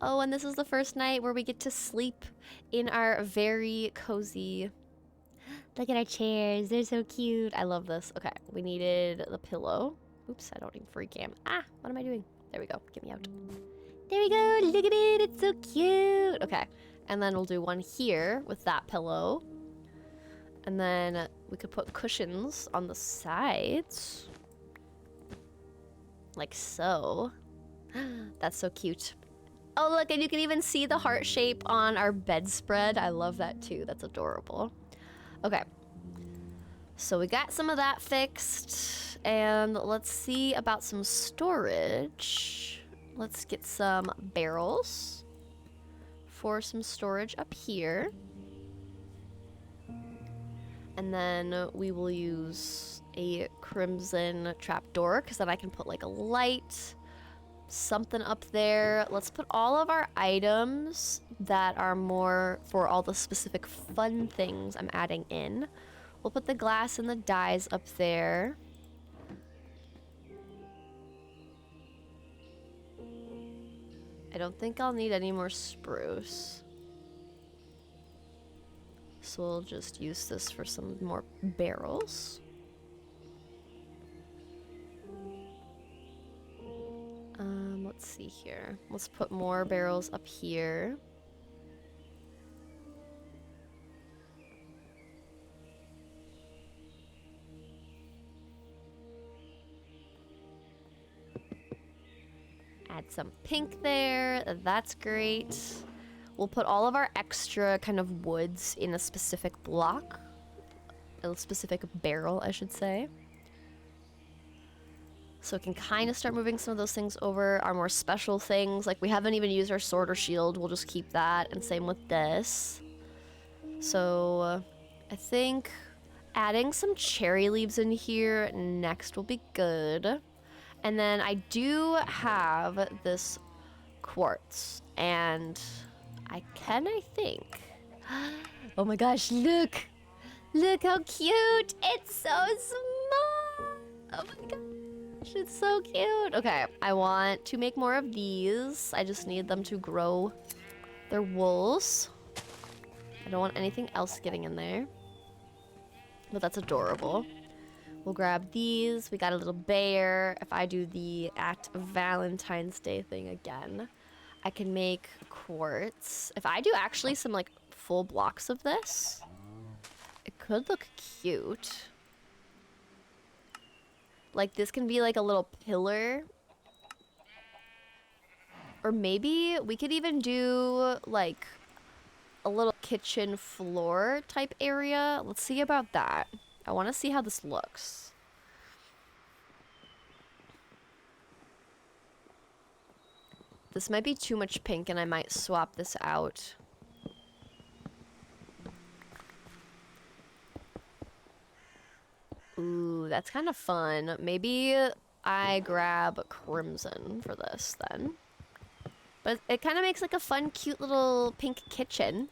Oh, and this is the first night where we get to sleep in our very cozy... Look at our chairs. They're so cute. I love this. Okay, we needed the pillow. Oops, I don't need free cam. Ah, what am I doing? There we go. Get me out. There we go. Look at it. It's so cute. Okay, and then we'll do one here with that pillow. And then we could put cushions on the sides. Like so. That's so cute. Oh, look, and you can even see the heart shape on our bedspread. I love that too. That's adorable. Okay. So we got some of that fixed. And let's see about some storage. Let's get some barrels for some storage up here. And then we will use a crimson trapdoor, because then I can put like a light, something up there. Let's put all of our items that are more for all the specific fun things I'm adding in. We'll put the glass and the dyes up there. I don't think I'll need any more spruce. So we'll just use this for some more barrels. Let's see here. Let's put more barrels up here. Add some pink there. That's great. We'll put all of our extra kind of woods in a specific block. A specific barrel, I should say. So we can kind of start moving some of those things over. Our more special things, like we haven't even used our sword or shield. We'll just keep that, and same with this. So I think adding some cherry leaves in here next will be good. And then I do have this quartz, and I think. Oh my gosh, look! Look how cute! It's so small! Oh my gosh, it's so cute! Okay, I want to make more of these. I just need them to grow their wools. I don't want anything else getting in there. But that's adorable. We'll grab these. We got a little bear. If I do the at Valentine's Day thing again, I can make quartz. If I do actually some like full blocks of this, it could look cute. Like this can be like a little pillar. Or maybe we could even do like a little kitchen floor type area. Let's see about that. I want to see how this looks. This might be too much pink and I might swap this out. Ooh, that's kind of fun. Maybe I grab crimson for this then. But it kind of makes like a fun, cute little pink kitchen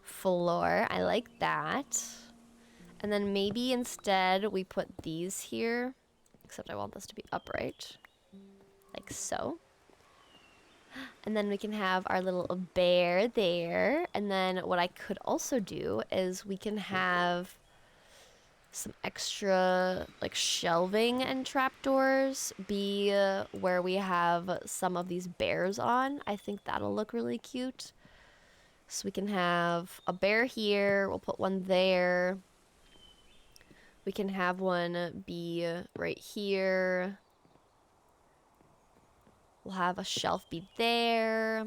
floor. I like that. And then maybe instead we put these here. Except I want this to be upright. Like so. And then we can have our little bear there. And then what I could also do is we can have some extra like shelving and trapdoors be where we have some of these bears on. I think that'll look really cute. So we can have a bear here. We'll put one there. We can have one be right here. We'll have a shelf be there.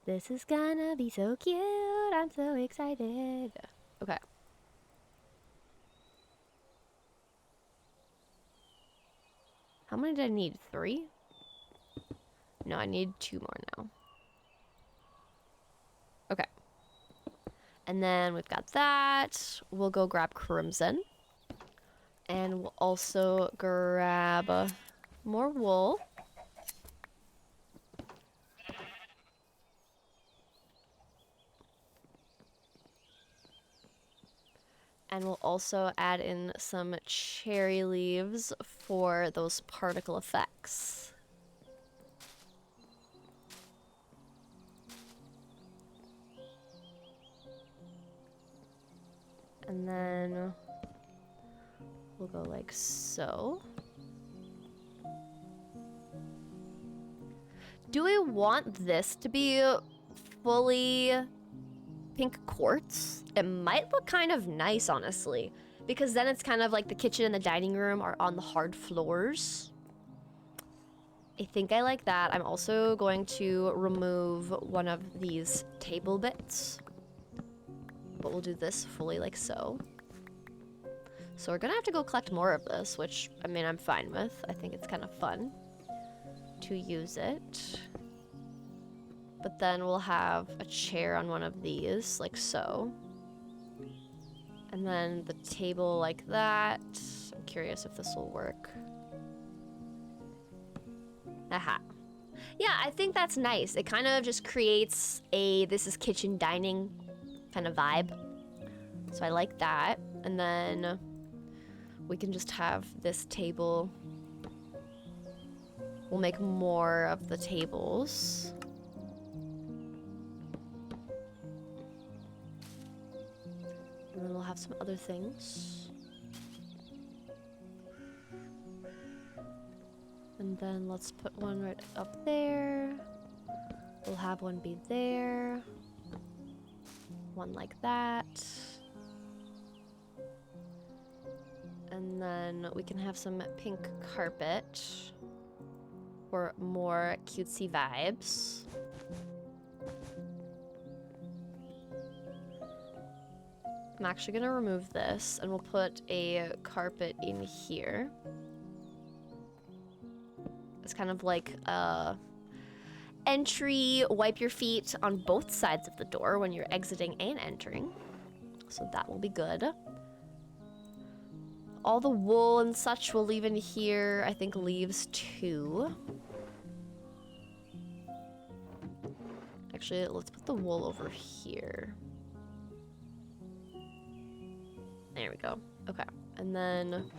This is gonna be so cute. I'm so excited. Okay. How many did I need? 3? No, I need 2 more now. Okay. And then we've got that. We'll go grab Crimson. And we'll also grab more wool. And we'll also add in some cherry leaves for those particle effects. And then we'll go like so. Do we want this to be fully pink quartz? It might look kind of nice, honestly, because then it's kind of like the kitchen and the dining room are on the hard floors. I think I like that. I'm also going to remove one of these table bits, but we'll do this fully like so. So we're gonna have to go collect more of this, which, I mean, I'm fine with. I think it's kind of fun to use it. But then we'll have a chair on one of these, like so. And then the table like that. I'm curious if this will work. Aha. Yeah, I think that's nice. It kind of just creates a this is kitchen dining kind of vibe. So I like that. And then we can just have this table. We'll make more of the tables. And then we'll have some other things. And then let's put one right up there. We'll have one be there. One like that. And then we can have some pink carpet for more cutesy vibes. I'm actually gonna remove this and we'll put a carpet in here. It's kind of like a entry, wipe your feet on both sides of the door when you're exiting and entering. So that will be good. All the wool and such we'll leave in here. I think leaves 2. Actually, let's put the wool over here. There we go. Okay. And then...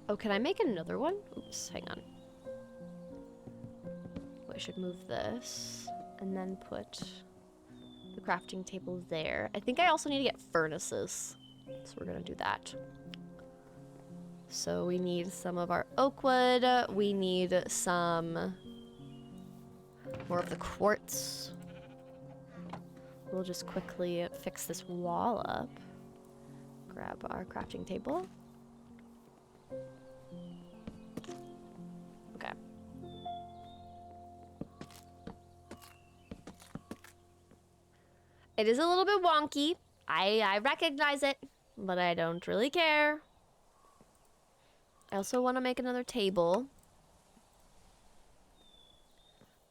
Oh, can I make another one? Oops, hang on. I should move this and then put the crafting table there. I think I also need to get furnaces. So we're gonna do that. So we need some of our oak wood. We need some more of the quartz. We'll just quickly fix this wall up. Grab our crafting table. Okay. It is a little bit wonky. I recognize it, but I don't really care. I also want to make another table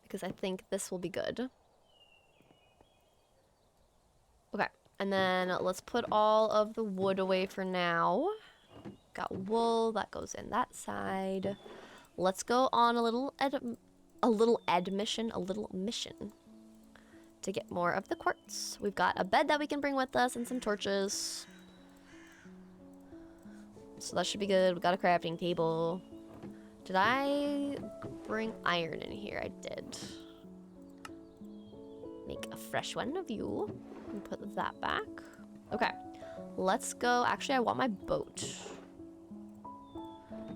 because I think this will be good. Okay, and then let's put all of the wood away for now. Got wool that goes in that side. Let's go on a little mission to get more of the quartz. We've got a bed that we can bring with us and some torches. So that should be good. We've got a crafting table. Did I bring iron in here? I did. Make a fresh one of you and put that back. Okay, Let's go. Actually, I want my boat.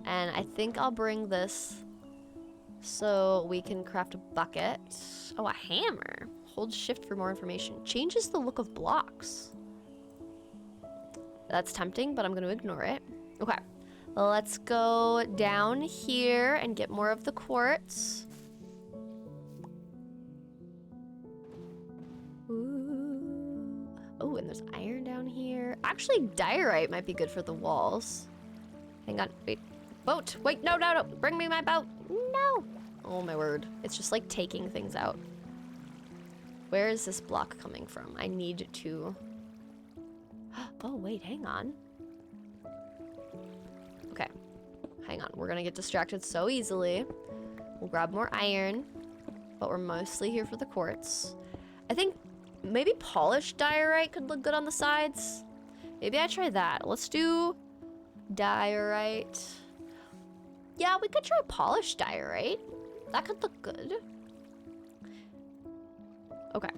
And I think I'll bring this so we can craft a bucket. Oh, a hammer. Hold shift for more information. Changes the look of blocks. That's tempting, but I'm going to ignore it. Okay. Let's go down here and get more of the quartz. Ooh. Oh, and there's iron down here. Actually, diorite might be good for the walls. Hang on. Wait. Boat. Wait, no, no, no. Bring me my boat. No. Oh, my word. It's just like taking things out. Where is this block coming from? I need to... Oh, wait, hang on. Okay. Hang on. We're gonna get distracted so easily. We'll grab more iron, but we're mostly here for the quartz. I think maybe polished diorite could look good on the sides. Maybe I try that. Let's do diorite. Yeah, we could try polished diorite. That could look good. Okay.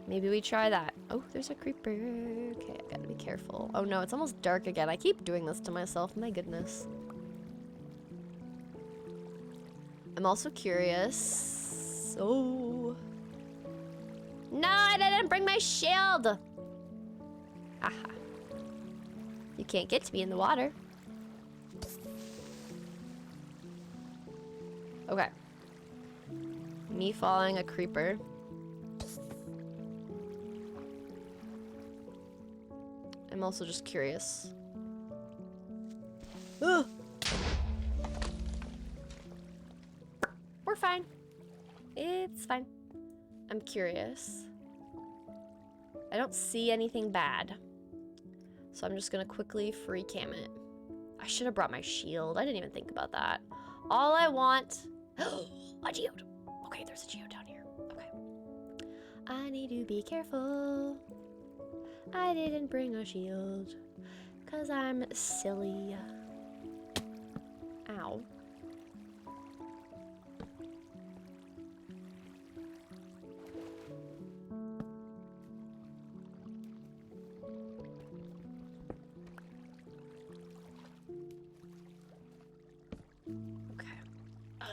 Maybe we try that. Oh, there's a creeper. Okay, I gotta be careful. Oh no, it's almost dark again. I keep doing this to myself. My goodness. I'm also curious. Oh. No, I didn't bring my shield. Aha. You can't get to me in the water. Okay. Me following a creeper. I'm also just curious. Ugh. We're fine. It's fine. I'm curious. I don't see anything bad. So I'm just gonna quickly free cam it. I should have brought my shield. I didn't even think about that. All I want... a geode. Okay, there's a geode down here. Okay. I need to be careful. I didn't bring a shield. 'Cause I'm silly. Ow.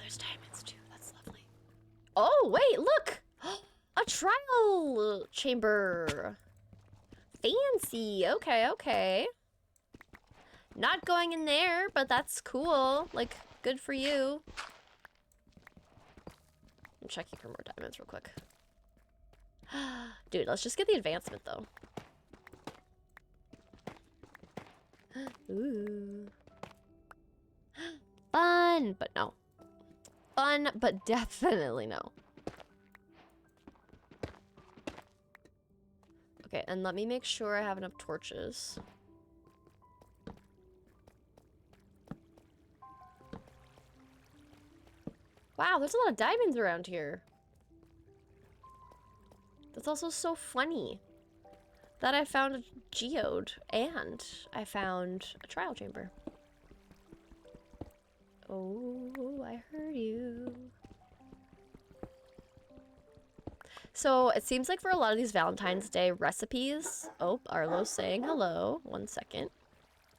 There's diamonds too. That's lovely. Oh, wait, look! A trial chamber. Fancy. Okay, okay. Not going in there, but that's cool. Like, good for you. I'm checking for more diamonds real quick. Dude, let's just get the advancement, though. Ooh. Fun, but no. Fun, but definitely no. Okay, and let me make sure I have enough torches. Wow, there's a lot of diamonds around here. That's also so funny that I found a geode and I found a trial chamber. Oh, I heard you. So it seems like for a lot of these Valentine's Day recipes... Oh, Arlo's saying hello. 1 second.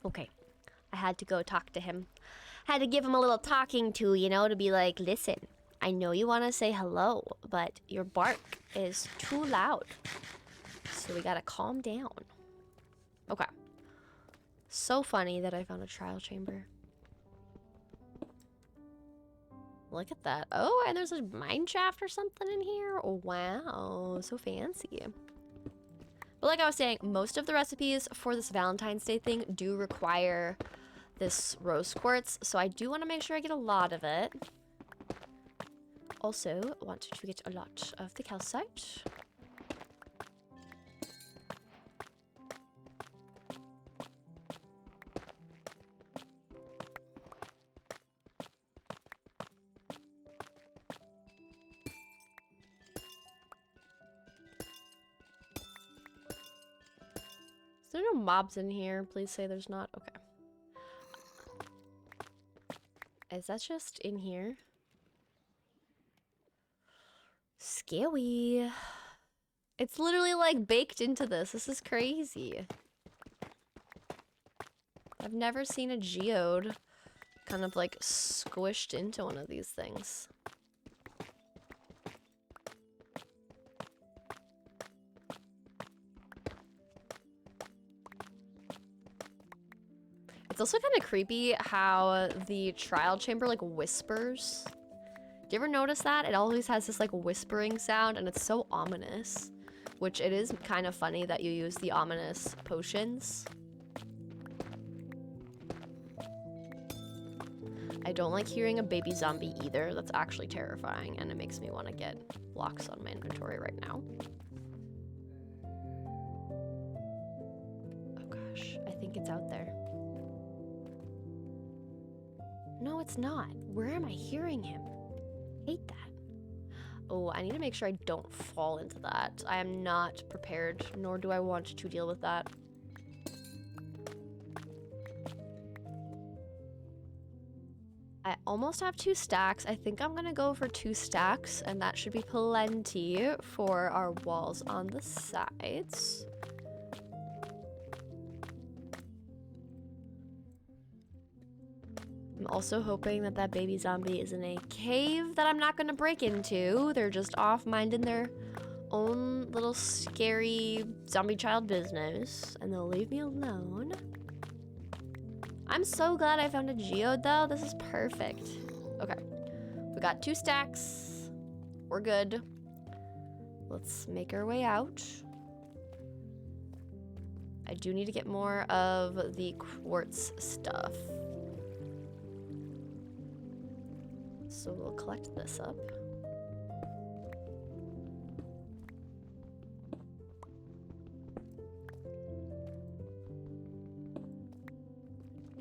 Okay. I had to go talk to him. Had to give him a little talking to, you know, to be like, listen, I know you want to say hello, but your bark is too loud. So we gotta calm down. Okay. So funny that I found a trial chamber. Look at that. Oh, and there's a mine shaft or something in here. Oh, wow. So fancy. But like I was saying, most of the recipes for this Valentine's Day thing do require this rose quartz. So I do want to make sure I get a lot of it. Also, want to get a lot of the calcite. Is there no mobs in here? Please say there's not. Okay. Is that just in here? Scary. It's literally like baked into this. This is crazy. I've never seen a geode kind of like squished into one of these things. It's also kind of creepy how the trial chamber like whispers. Do you ever notice that? It always has this like whispering sound and it's so ominous. Which it is kind of funny that you use the ominous potions. I don't like hearing a baby zombie either. That's actually terrifying and it makes me want to get blocks on my inventory right now. Oh gosh, I think it's out there. No, it's not. Where am I hearing him? I hate that. Oh, I need to make sure I don't fall into that. I am not prepared, nor do I want to deal with that. I almost have 2 stacks. I think I'm gonna go for 2 stacks, and that should be plenty for our walls on the sides. I'm also hoping that that baby zombie is in a cave that I'm not gonna break into. They're just off minding their own little scary zombie child business, and they'll leave me alone. I'm so glad I found a geode though. This is perfect. Okay, we got 2 stacks. We're good. Let's make our way out. I do need to get more of the quartz stuff. So we'll collect this up.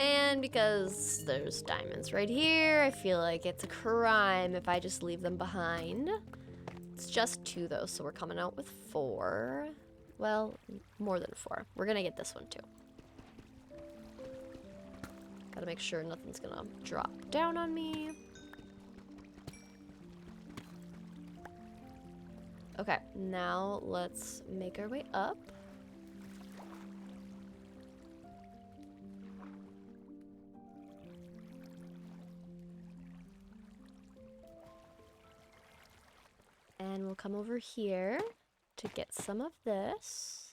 And because there's diamonds right here, I feel like it's a crime if I just leave them behind. It's just 2 though, so we're coming out with 4. Well, more than 4. We're gonna get this one too. Gotta make sure nothing's gonna drop down on me. Okay, now let's make our way up. And we'll come over here to get some of this.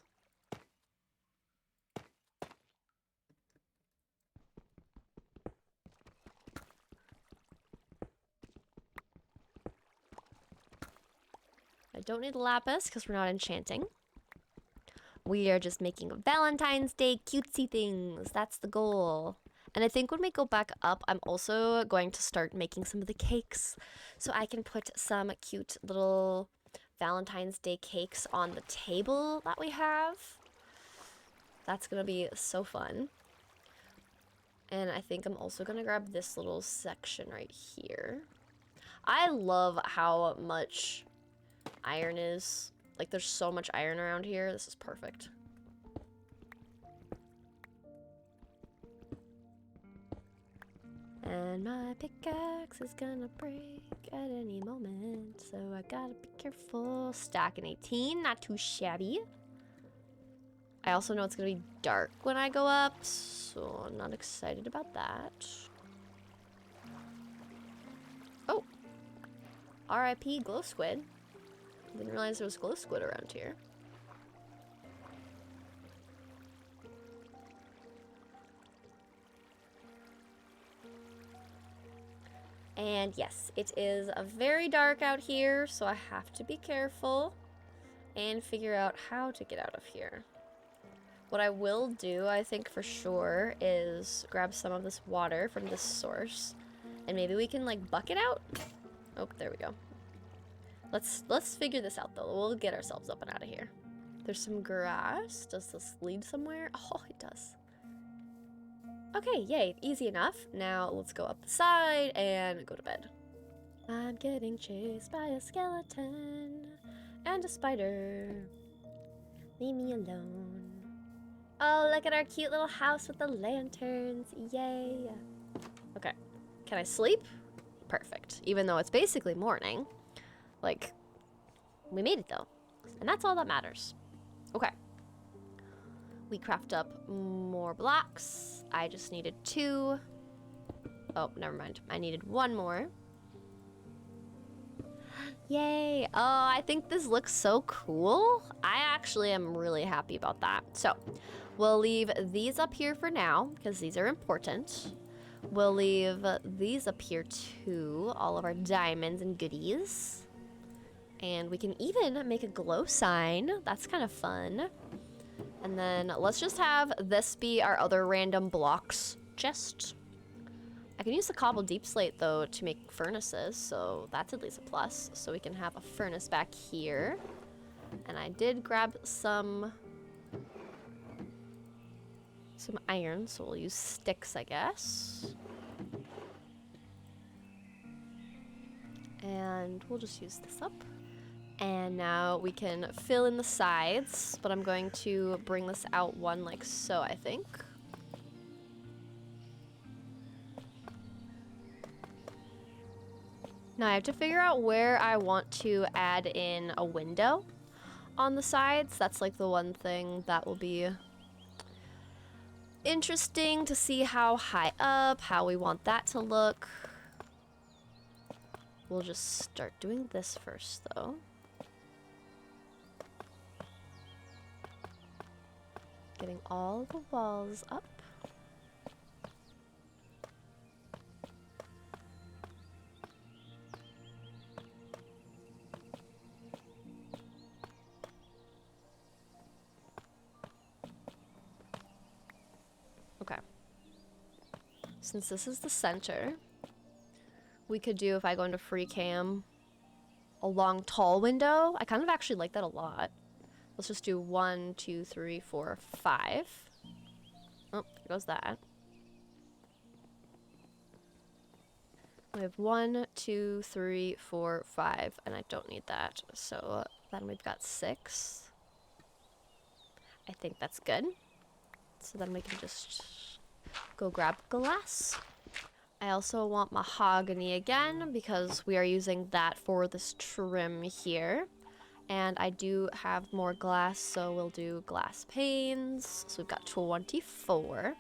I don't need lapis because we're not enchanting. We are just making Valentine's Day cutesy things. That's the goal. And I think when we go back up, I'm also going to start making some of the cakes so I can put some cute little Valentine's Day cakes on the table that we have. That's gonna be so fun. And I think I'm also gonna grab this little section right here. I love how much iron is. Like, there's so much iron around here. This is perfect. And my pickaxe is gonna break at any moment, so I gotta be careful. Stacking 18, not too shabby. I also know it's gonna be dark when I go up, so I'm not excited about that. Oh, RIP glow squid. Didn't realize there was glow squid around here. And yes, it is very dark out here, so I have to be careful and figure out how to get out of here. What I will do, I think for sure, is grab some of this water from this source, and maybe we can like bucket out. Oh, there we go. Let's figure this out though. We'll get ourselves up and out of here. There's some grass. Does this lead somewhere? Oh, it does. Okay, yay, easy enough. Now let's go up the side and go to bed. I'm getting chased by a skeleton and a spider. Leave me alone. Oh, look at our cute little house with the lanterns. Yay. Okay, can I sleep? Perfect. Even though it's basically morning. Like, we made it though. And that's all that matters. Okay. We craft up more blocks. I just needed 2. Oh, never mind. I needed 1 more. Yay! Oh, I think this looks so cool. I actually am really happy about that. So, we'll leave these up here for now, because these are important. We'll leave these up here too, all of our diamonds and goodies. And we can even make a glow sign. That's kind of fun. And then let's just have this be our other random blocks chest. I can use the cobbled deep slate though to make furnaces, so that's at least a plus. So we can have a furnace back here. And I did grab some iron, so we'll use sticks, I guess. And we'll just use this up. And now we can fill in the sides, but I'm going to bring this out 1 like so, I think. Now I have to figure out where I want to add in a window on the sides. That's like the one thing that will be interesting to see how high up, how we want that to look. We'll just start doing this first though. Getting all the walls up. Okay. Since this is the center, we could do, if I go into free cam, a long tall window. I kind of actually like that a lot. Let's just do 1, 2, 3, 4, 5. Oh, there goes that. We have 1, 2, 3, 4, 5, and I don't need that. So then we've got 6. I think that's good. So then we can just go grab glass. I also want mahogany again because we are using that for this trim here. And I do have more glass, so we'll do glass panes. So we've got 24.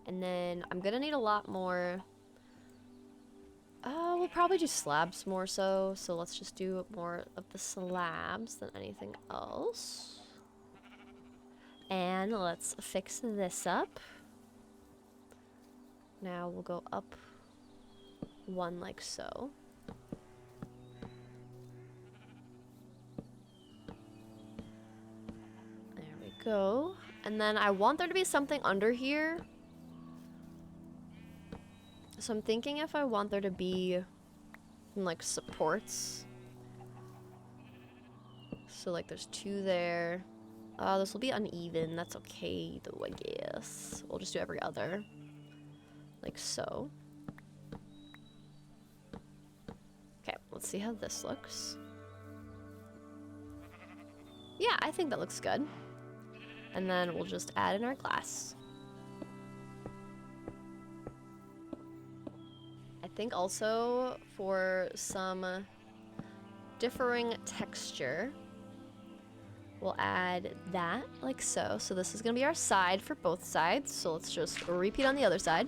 And then I'm gonna need a lot more. We'll probably do slabs more so. So let's just do more of the slabs than anything else. And let's fix this up. Now we'll go up 1 like so. Go. And then I want there to be something under here. So I'm thinking if I want there to be some, like, supports. So like there's 2 there. This will be uneven. That's okay though, I guess. We'll just do every other. Like so. Okay, let's see how this looks. Yeah, I think that looks good. And then we'll just add in our glass. I think also for some differing texture, we'll add that like so. So this is gonna be our side for both sides. So let's just repeat on the other side.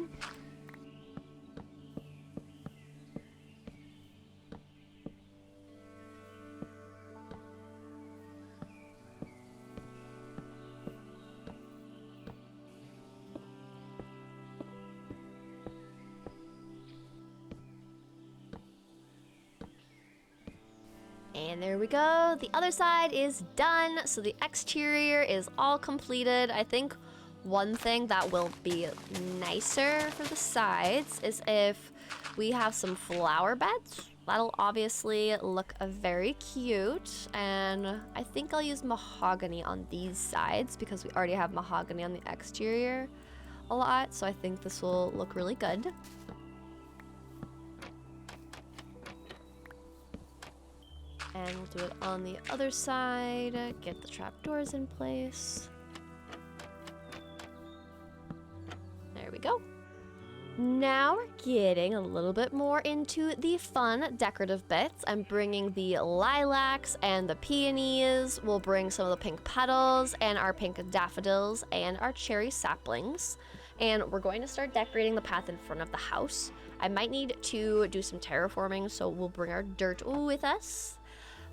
And there we go. The other side is done. So the exterior is all completed. I think one thing that will be nicer for the sides is if we have some flower beds. That'll obviously look very cute. And I think I'll use mahogany on these sides because we already have mahogany on the exterior a lot. So I think this will look really good. And we'll do it on the other side, get the trapdoors in place. There we go. Now we're getting a little bit more into the fun decorative bits. I'm bringing the lilacs and the peonies. We'll bring some of the pink petals and our pink daffodils and our cherry saplings. And we're going to start decorating the path in front of the house. I might need to do some terraforming, so we'll bring our dirt with us.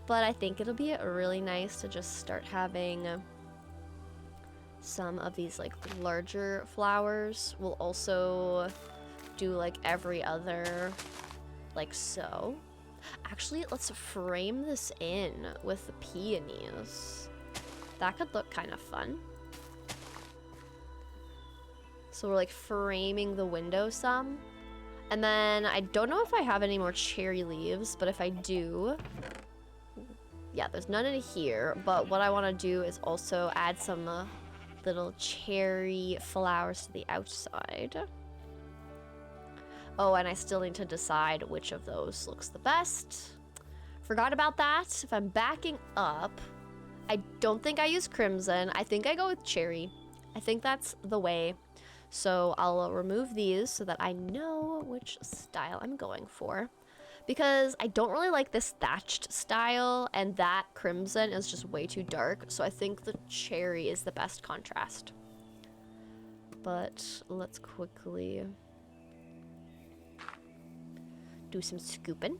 But I think it'll be really nice to just start having some of these like larger flowers. We'll also do like every other, like so. Actually, let's frame this in with the peonies. That could look kind of fun. So we're like framing the window some. And then I don't know if I have any more cherry leaves, but if I do, yeah, there's none in here. But what I want to do is also add some little cherry flowers to the outside. Oh, and I still need to decide which of those looks the best. Forgot about that. If I'm backing up, I don't think I use crimson. I think I go with cherry. I think that's the way. So I'll remove these so that I know which style I'm going for. Because I don't really like this thatched style, and that crimson is just way too dark. So I think the cherry is the best contrast. But let's quickly do some scooping.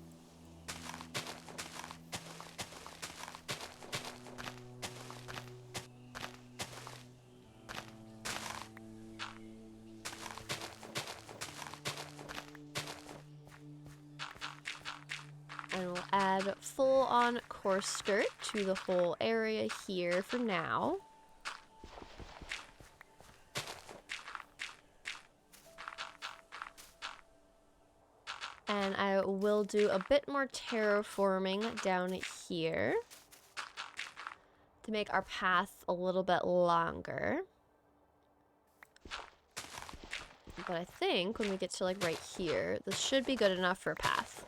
And we'll add full-on coarse dirt to the whole area here for now. And I will do a bit more terraforming down here to make our path a little bit longer. But I think when we get to like right here, this should be good enough for a path.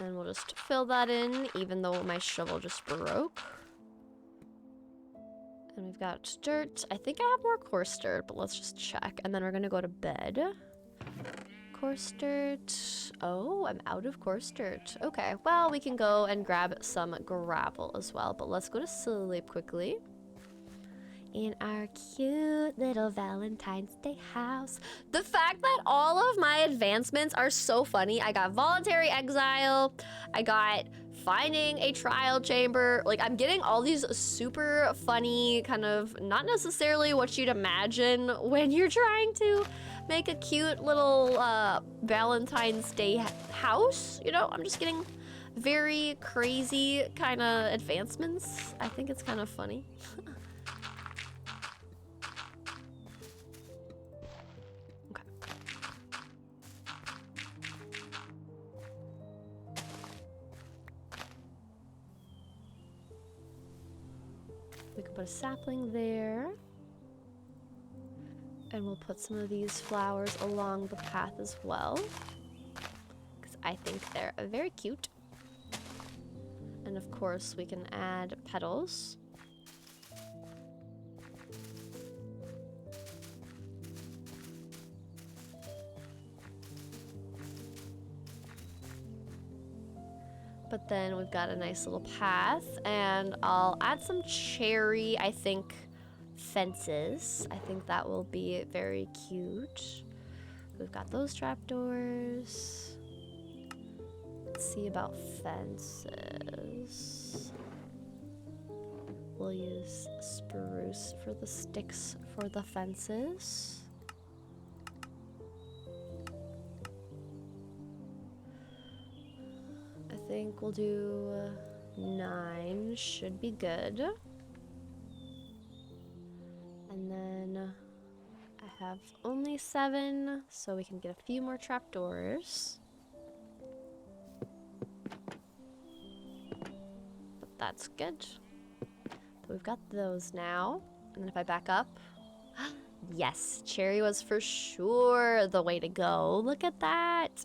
And we'll just fill that in, even though my shovel just broke. And we've got dirt. I think I have more coarse dirt, but let's just check. And then we're gonna go to bed. Coarse dirt. Oh, I'm out of coarse dirt. Okay, well, we can go and grab some gravel as well, but let's go to sleep quickly. In our cute little Valentine's Day house. The fact that all of my advancements are so funny. I got voluntary exile. I got finding a trial chamber. Like, I'm getting all these super funny kind of, not necessarily what you'd imagine when you're trying to make a cute little Valentine's Day house. You know, I'm just getting very crazy kind of advancements. I think it's kind of funny. We can put a sapling there. And we'll put some of these flowers along the path as well, because I think they're very cute. And of course we can add petals. But then we've got a nice little path, and I'll add some cherry, I think, fences. I think that will be very cute. We've got those trapdoors. Let's see about fences. We'll use spruce for the sticks for the fences. I think we'll do 9, should be good. And then I have only 7, so we can get a few more trapdoors. But that's good. So we've got those now. And then if I back up, yes, cherry was for sure the way to go. Look at that.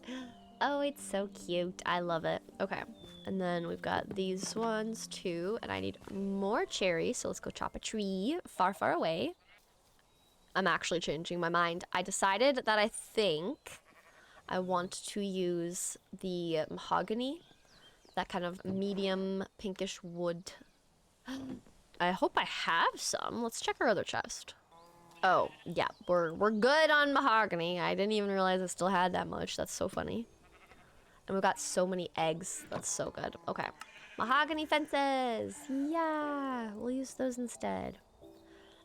Oh, it's so cute. I love it. Okay. And then we've got these ones too. And I need more cherry. So let's go chop a tree far, far away. I'm actually changing my mind. I decided that I think I want to use the mahogany. That kind of medium pinkish wood I hope I have some. Let's check our other chest. Oh, yeah, we're good on mahogany. I didn't even realize I still had that much. That's so funny. And we've got so many eggs. That's so good. Okay. Mahogany fences. Yeah, we'll use those instead.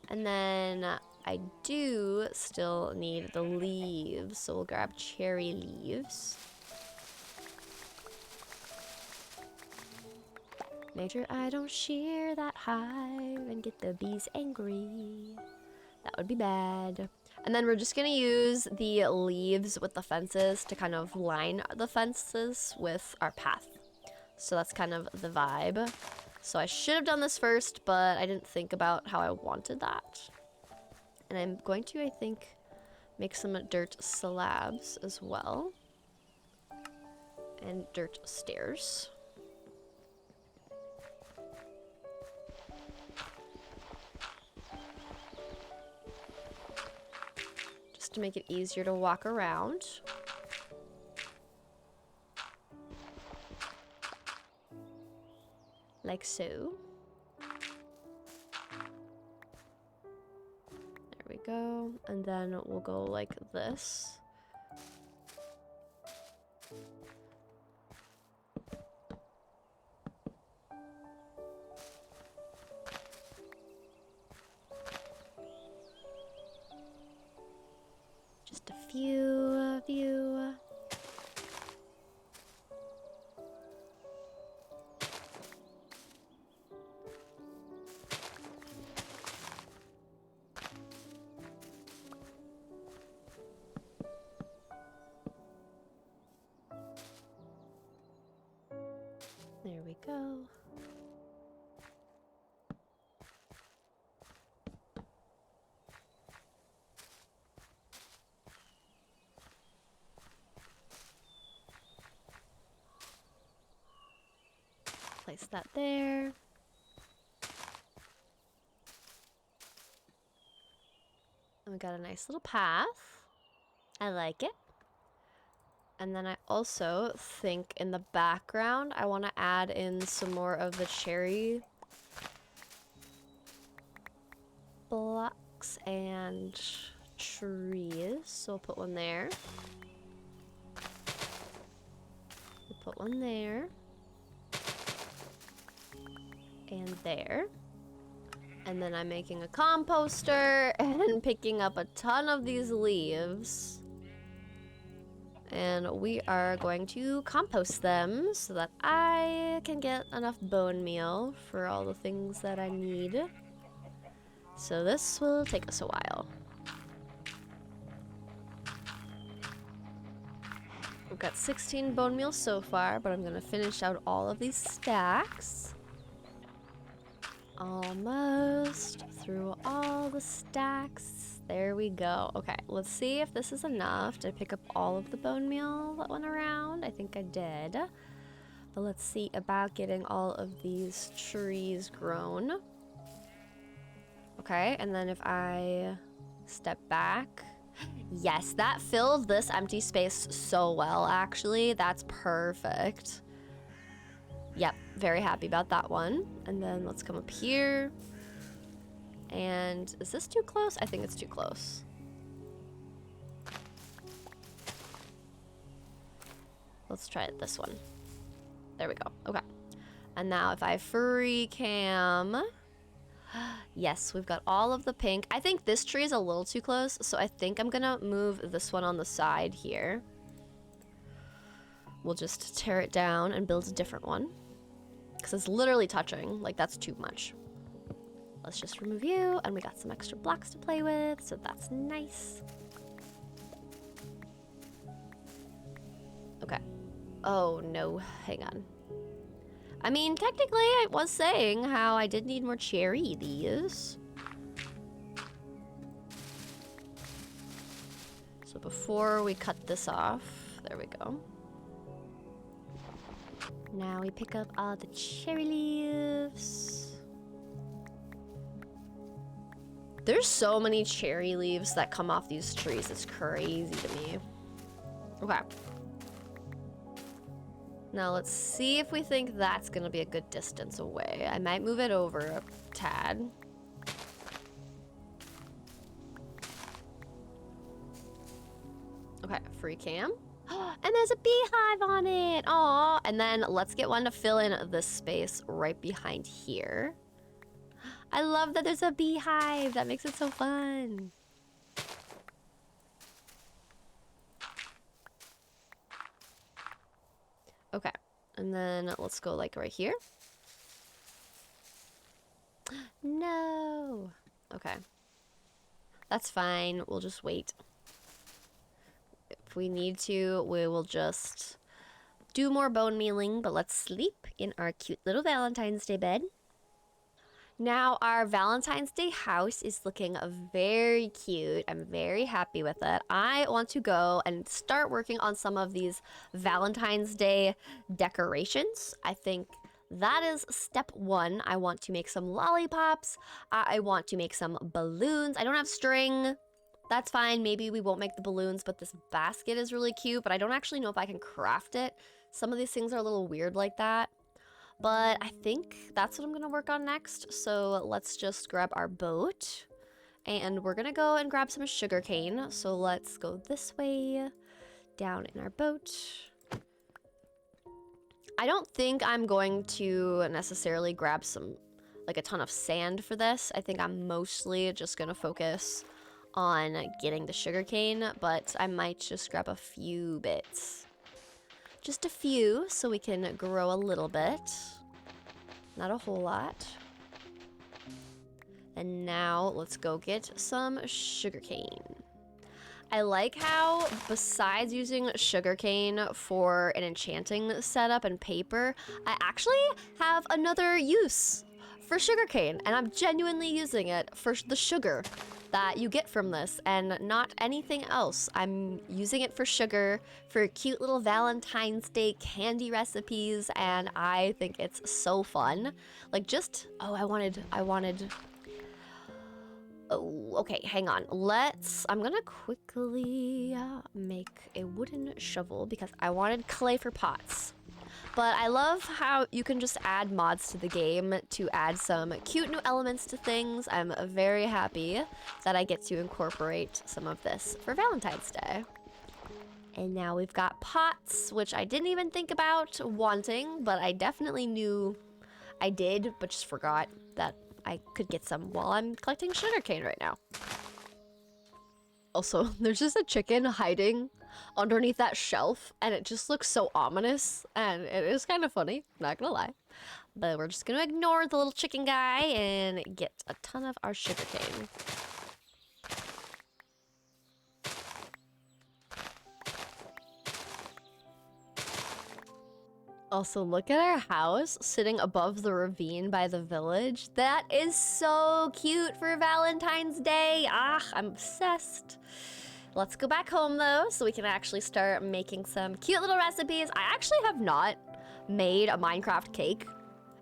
And then I do still need the leaves, so we'll grab cherry leaves. Make sure I don't shear that hive and get the bees angry. That would be bad. And then we're just gonna use the leaves with the fences to kind of line the fences with our path. So that's kind of the vibe. So I should have done this first, but I didn't think about how I wanted that. And I'm going to, I think, make some dirt slabs as well. And dirt stairs. Just to make it easier to walk around. Like so. There we go. And then we'll go like this. Just a few of you. There we go. Place that there. And we got a nice little path. I like it. And then I also think in the background, I want to add in some more of the cherry blocks and trees. So we'll put one there. We'll put one there. And there. And then I'm making a composter and picking up a ton of these leaves. And we are going to compost them so that I can get enough bone meal for all the things that I need. So this will take us a while. We've got 16 bone meal so far, but I'm gonna finish out all of these stacks. Almost through all the stacks. There we go. Okay, let's see if this is enough. Did I pick up all of the bone meal that went around? I think I did. But let's see about getting all of these trees grown. Okay, and then if I step back. Yes, that filled this empty space so well, actually. That's perfect. Yep, very happy about that one. And then let's come up here. And is this too close? I think it's too close. Let's try it this one. There we go. Okay. And now if I free cam. Yes, we've got all of the pink. I think this tree is a little too close, so I think I'm gonna move this one on the side here. We'll just tear it down and build a different one. Because it's literally touching. Like, that's too much. Let's just remove you, and we got some extra blocks to play with, so that's nice. Okay. Oh, no. Hang on. I mean, technically, I was saying how I did need more cherry leaves. So before we cut this off, there we go. Now we pick up all the cherry leaves. There's so many cherry leaves that come off these trees. It's crazy to me. Okay. Now let's see if we think that's gonna be a good distance away. I might move it over a tad. Okay, free cam. And there's a beehive on it. Aw. And then let's get one to fill in this space right behind here. I love that there's a beehive. That makes it so fun. Okay, and then let's go like right here. No. Okay. That's fine. We'll just wait. If we need to, we will just do more bone mealing, but let's sleep in our cute little Valentine's Day bed. Now our Valentine's Day house is looking very cute. I'm very happy with it. I want to go and start working on some of these Valentine's Day decorations. I think that is step one. I want to make some lollipops. I want to make some balloons. I don't have string. That's fine. Maybe we won't make the balloons, but this basket is really cute, but I don't actually know if I can craft it. Some of these things are a little weird like that. But I think that's what I'm gonna work on next. So let's just grab our boat and we're gonna go and grab some sugarcane. So let's go this way down in our boat. I don't think I'm going to necessarily grab like a ton of sand for this. I think I'm mostly just gonna focus on getting the sugarcane, but I might just grab a few bits. Just a few, so we can grow a little bit. Not a whole lot. And now let's go get some sugarcane. I like how, besides using sugarcane for an enchanting setup and paper, I actually have another use for sugarcane, and I'm genuinely using it for the sugar that you get from this and not anything else. I'm using it for sugar, for cute little Valentine's Day candy recipes, and I think it's so fun. Like just, oh, I wanted, oh, okay, hang on. I'm gonna quickly make a wooden shovel because I wanted clay for pots. But I love how you can just add mods to the game to add some cute new elements to things. I'm very happy that I get to incorporate some of this for Valentine's Day. And now we've got pots, which I didn't even think about wanting, but I definitely knew I did, but just forgot that I could get some while I'm collecting sugarcane right now. Also, there's just a chicken hiding underneath that shelf, and it just looks so ominous, and it is kind of funny, not gonna lie. But we're just gonna ignore the little chicken guy and get a ton of our sugarcane. Also, look at our house sitting above the ravine by the village. That is so cute for Valentine's Day. Ah, I'm obsessed. Let's go back home though, so we can actually start making some cute little recipes. I actually have not made a Minecraft cake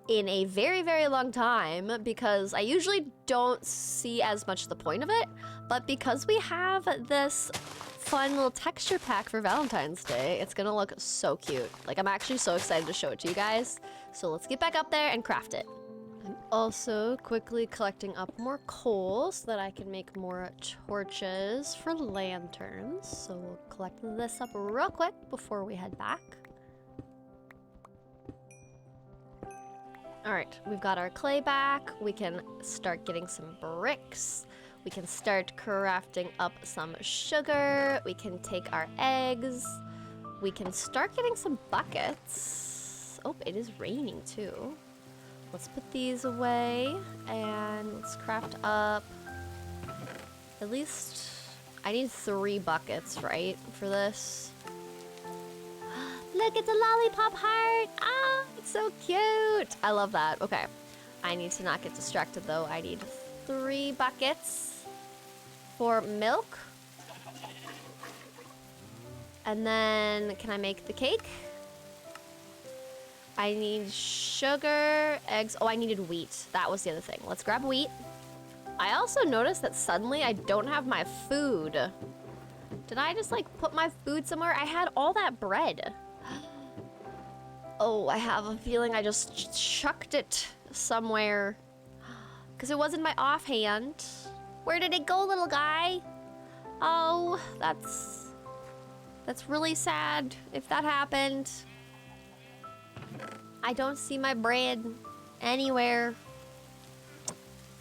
in a very, very long time because I usually don't see as much the point of it. But because we have this fun little texture pack for Valentine's Day, it's gonna look so cute. Like, I'm actually so excited to show it to you guys. So let's get back up there and craft it. I'm also quickly collecting up more coal so that I can make more torches for lanterns. So we'll collect this up real quick before we head back. All right, we've got our clay back. We can start getting some bricks. We can start crafting up some sugar. We can take our eggs. We can start getting some buckets. Oh, it is raining too. Let's put these away and let's craft up. At least I need 3 buckets, right, for this? Look, it's a lollipop heart. Ah, it's so cute. I love that. Okay, I need to not get distracted though. I need 3 buckets for milk. And then can I make the cake? I need sugar, eggs. Oh, I needed wheat. That was the other thing. Let's grab wheat. I also noticed that suddenly I don't have my food. Did I just like put my food somewhere? I had all that bread. Oh, I have a feeling I just chucked it somewhere. Because it was in my offhand. Where did it go, little guy? Oh, that's really sad if that happened. I don't see my bread anywhere.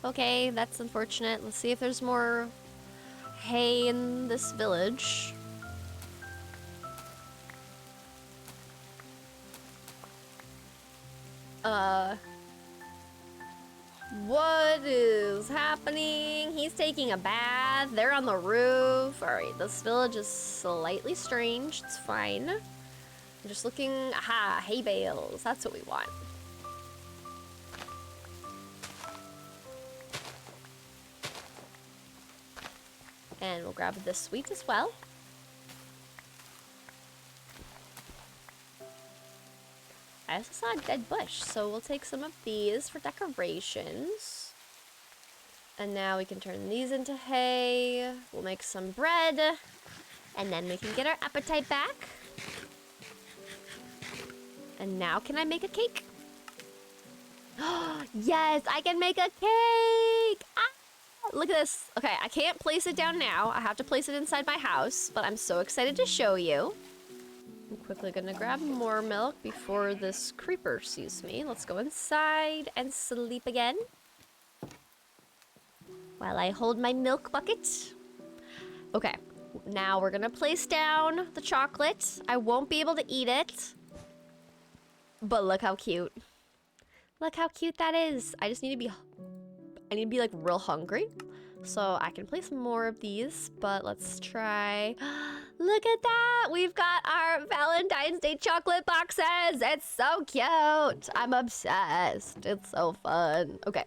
Okay, that's unfortunate. Let's see if there's more hay in this village. What is happening? He's taking a bath. They're on the roof. All right, this village is slightly strange. It's fine. I'm just looking. Aha, hay bales. That's what we want. And we'll grab this wheat as well. I also saw a dead bush, so we'll take some of these for decorations. And now we can turn these into hay. We'll make some bread. And then we can get our appetite back. And now can I make a cake? Yes, I can make a cake! Ah, look at this. Okay, I can't place it down now. I have to place it inside my house, but I'm so excited to show you. I'm quickly gonna grab more milk before this creeper sees me. Let's go inside and sleep again. While I hold my milk bucket. Okay, now we're gonna place down the chocolate. I won't be able to eat it. But look how cute. Look how cute that is. I need to be like real hungry. So I can place more of these, but let's try. Look at that. We've got our Valentine's Day chocolate boxes. It's so cute. I'm obsessed. It's so fun. Okay.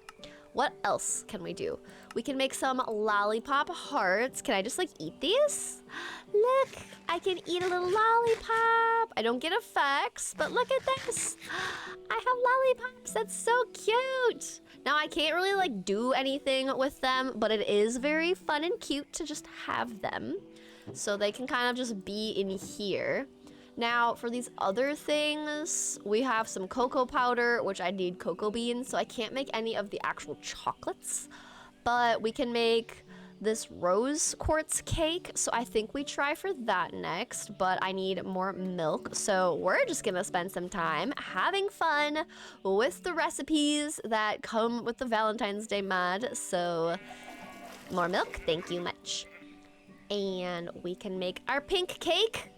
What else can we do? We can make some lollipop hearts. Can I just like eat these? Look, I can eat a little lollipop. I don't get effects, but look at this. I have lollipops. That's so cute. Now I can't really like do anything with them, but it is very fun and cute to just have them. So they can kind of just be in here. Now, for these other things, we have some cocoa powder, which I need cocoa beans, so I can't make any of the actual chocolates. But we can make this rose quartz cake, so I think we try for that next, but I need more milk. So we're just gonna spend some time having fun with the recipes that come with the Valentine's Day mod. So more milk, thank you much. And we can make our pink cake.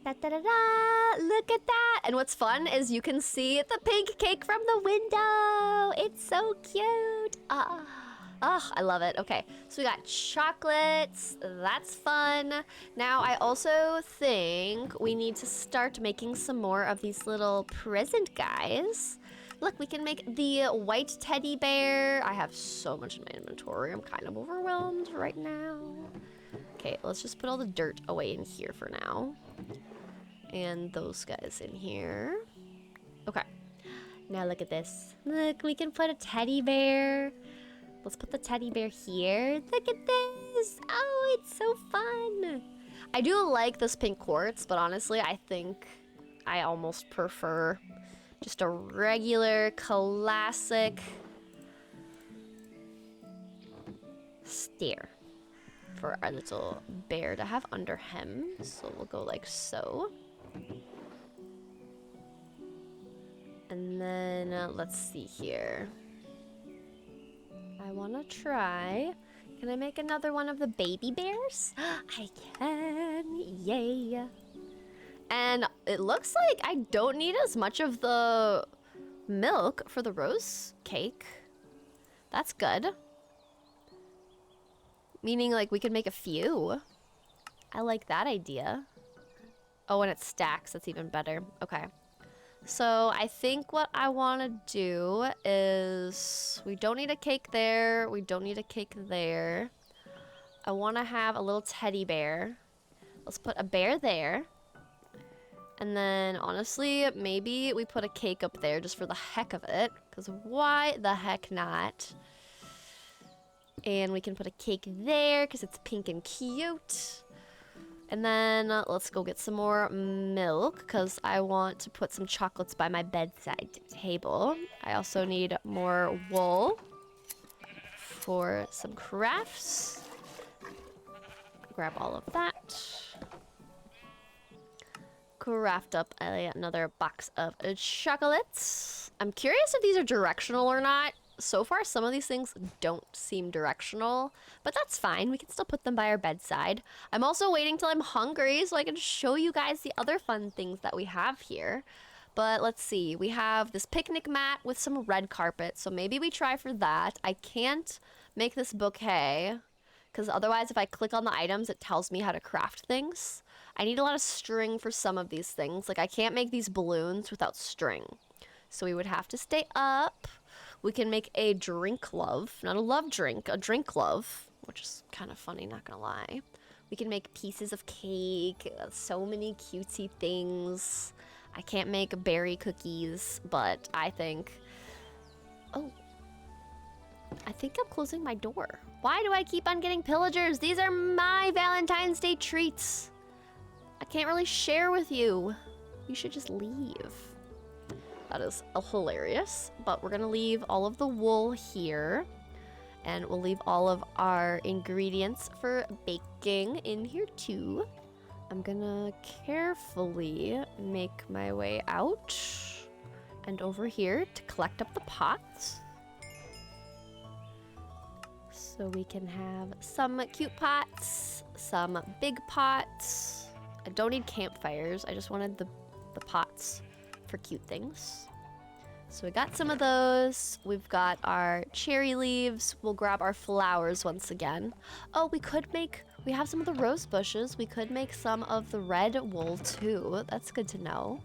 Da, da, da, da. Look at that. And what's fun is you can see the pink cake from the window. It's so cute. I love it. Okay, so we got chocolates. That's fun. Now, I also think we need to start making some more of these little present guys. Look, we can make the white teddy bear. I have so much in my inventory. I'm kind of overwhelmed right now. Okay, let's just put all the dirt away in here for now. And those guys in here. Okay. Now look at this. Look, we can put a teddy bear. Let's put the teddy bear here. Look at this. Oh, it's so fun. I do like this pink quartz, but honestly, I think I almost prefer just a regular, classic stair for our little bear to have under him. So we'll go like so. And then let's see here. I want to try. Can I make another one of the baby bears? I can. Yay. And it looks like I don't need as much of the milk for the rose cake. That's good. Meaning like we could make a few. I like that idea. Oh, and it stacks. That's even better. Okay. So I think what I want to do is we don't need a cake there. We don't need a cake there. I want to have a little teddy bear. Let's put a bear there. And then honestly, maybe we put a cake up there just for the heck of it. Because why the heck not? And we can put a cake there because it's pink and cute. And then let's go get some more milk because I want to put some chocolates by my bedside table. I also need more wool for some crafts. Grab all of that. Craft up another box of chocolates. I'm curious if these are directional or not. So far, some of these things don't seem directional, but that's fine. We can still put them by our bedside. I'm also waiting till I'm hungry so I can show you guys the other fun things that we have here. But let's see. We have this picnic mat with some red carpet, so maybe we try for that. I can't make this bouquet because otherwise if I click on the items, it tells me how to craft things. I need a lot of string for some of these things. Like I can't make these balloons without string. So we would have to stay up. We can make a drink glove, not a love drink, a drink glove, which is kind of funny, not gonna lie. We can make pieces of cake, so many cutesy things. I can't make berry cookies, but I think, oh, I think I'm closing my door. Why do I keep on getting pillagers? These are my Valentine's Day treats. I can't really share with you. You should just leave. That is hilarious, but we're gonna leave all of the wool here and we'll leave all of our ingredients for baking in here too. I'm gonna carefully make my way out and over here to collect up the pots. So we can have some cute pots, some big pots. I don't need campfires, I just wanted the pots for cute things. So we got some of those. We've got our cherry leaves. We'll grab our flowers once again. Oh, we have some of the rose bushes. We could make some of the red wool too. That's good to know.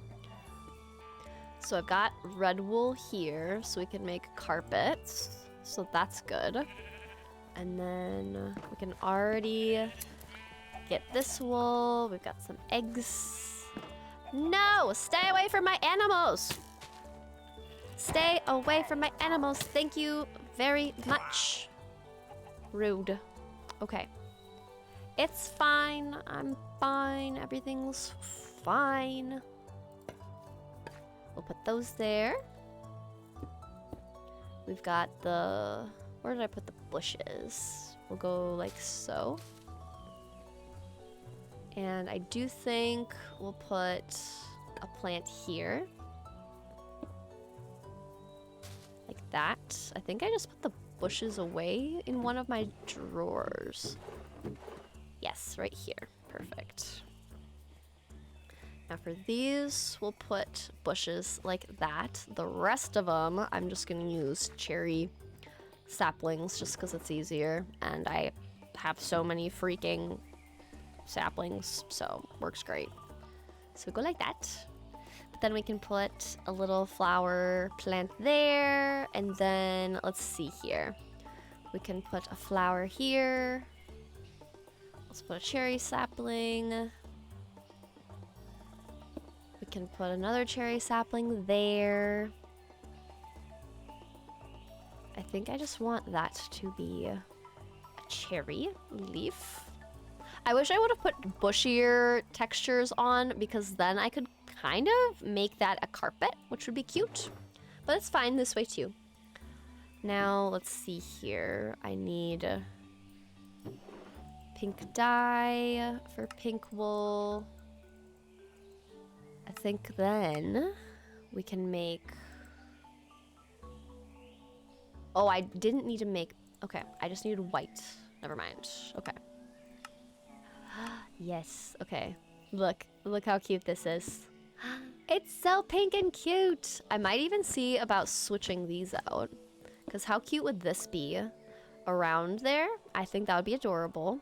So I've got red wool here, so we can make carpets. So that's good. And then we can already get this wool. We've got some eggs. No! Stay away from my animals! Stay away from my animals. Thank you very much. Rude. Okay. It's fine. I'm fine. Everything's fine. We'll put those there. We've got the... Where did I put the bushes? We'll go like so. And I do think we'll put a plant here. Like that. I think I just put the bushes away in one of my drawers. Yes, right here. Perfect. Now for these, we'll put bushes like that. The rest of them, I'm just gonna use cherry saplings just because it's easier. And I have so many freaking saplings, so works great. So we go like that. But then we can put a little flower plant there, and then let's see here. We can put a flower here. Let's put a cherry sapling. We can put another cherry sapling there. I think I just want that to be a cherry leaf. I wish I would have put bushier textures on because then I could kind of make that a carpet, which would be cute. But it's fine this way too. Now, let's see here. I need pink dye for pink wool. I think then we can make... Oh, I didn't need to make... Okay, I just needed white. Never mind. Okay. Yes, okay. Look how cute this is. It's so pink and cute. I might even see about switching these out. Because how cute would this be around there? I think that would be adorable.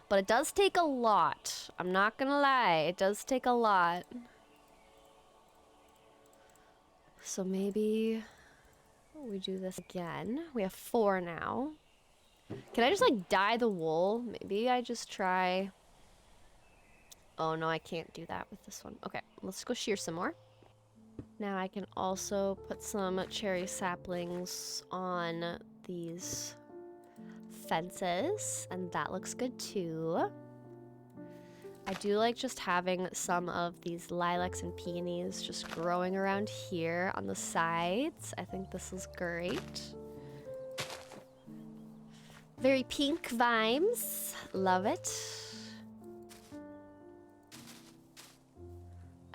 But it does take a lot. I'm not gonna lie. It does take a lot. So maybe we do this again. We have 4 now. Can I just like dye the wool? Maybe I just try... Oh no, I can't do that with this one. Okay, let's go shear some more. Now I can also put some cherry saplings on these fences, and that looks good too. I do like just having some of these lilacs and peonies just growing around here on the sides. I think this is great. Very pink vibes. Love it.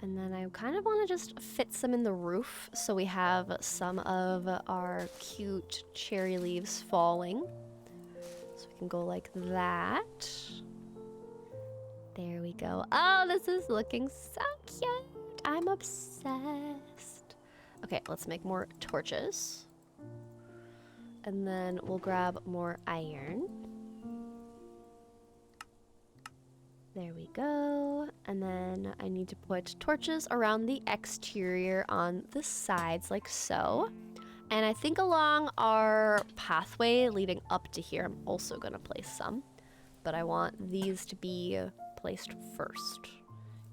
And then I kind of want to just fit some in the roof so we have some of our cute cherry leaves falling. So we can go like that. There we go. Oh, this is looking so cute. I'm obsessed. Okay, let's make more torches. And then we'll grab more iron. There we go. And then I need to put torches around the exterior on the sides like so. And I think along our pathway leading up to here, I'm also gonna place some. But I want these to be placed first.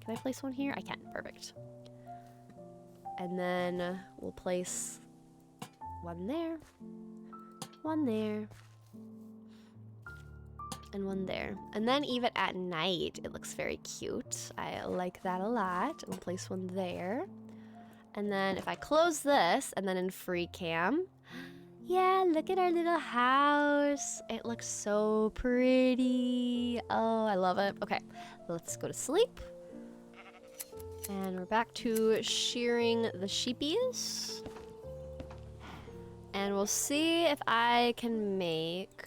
Can I place one here? I can, perfect. And then we'll place one there, one there, and one there. And then even at night, it looks very cute. I like that a lot. We'll place one there. And then if I close this, and then in free cam, yeah, look at our little house. It looks so pretty. Oh, I love it. Okay, let's go to sleep. And we're back to shearing the sheepies. And we'll see if I can make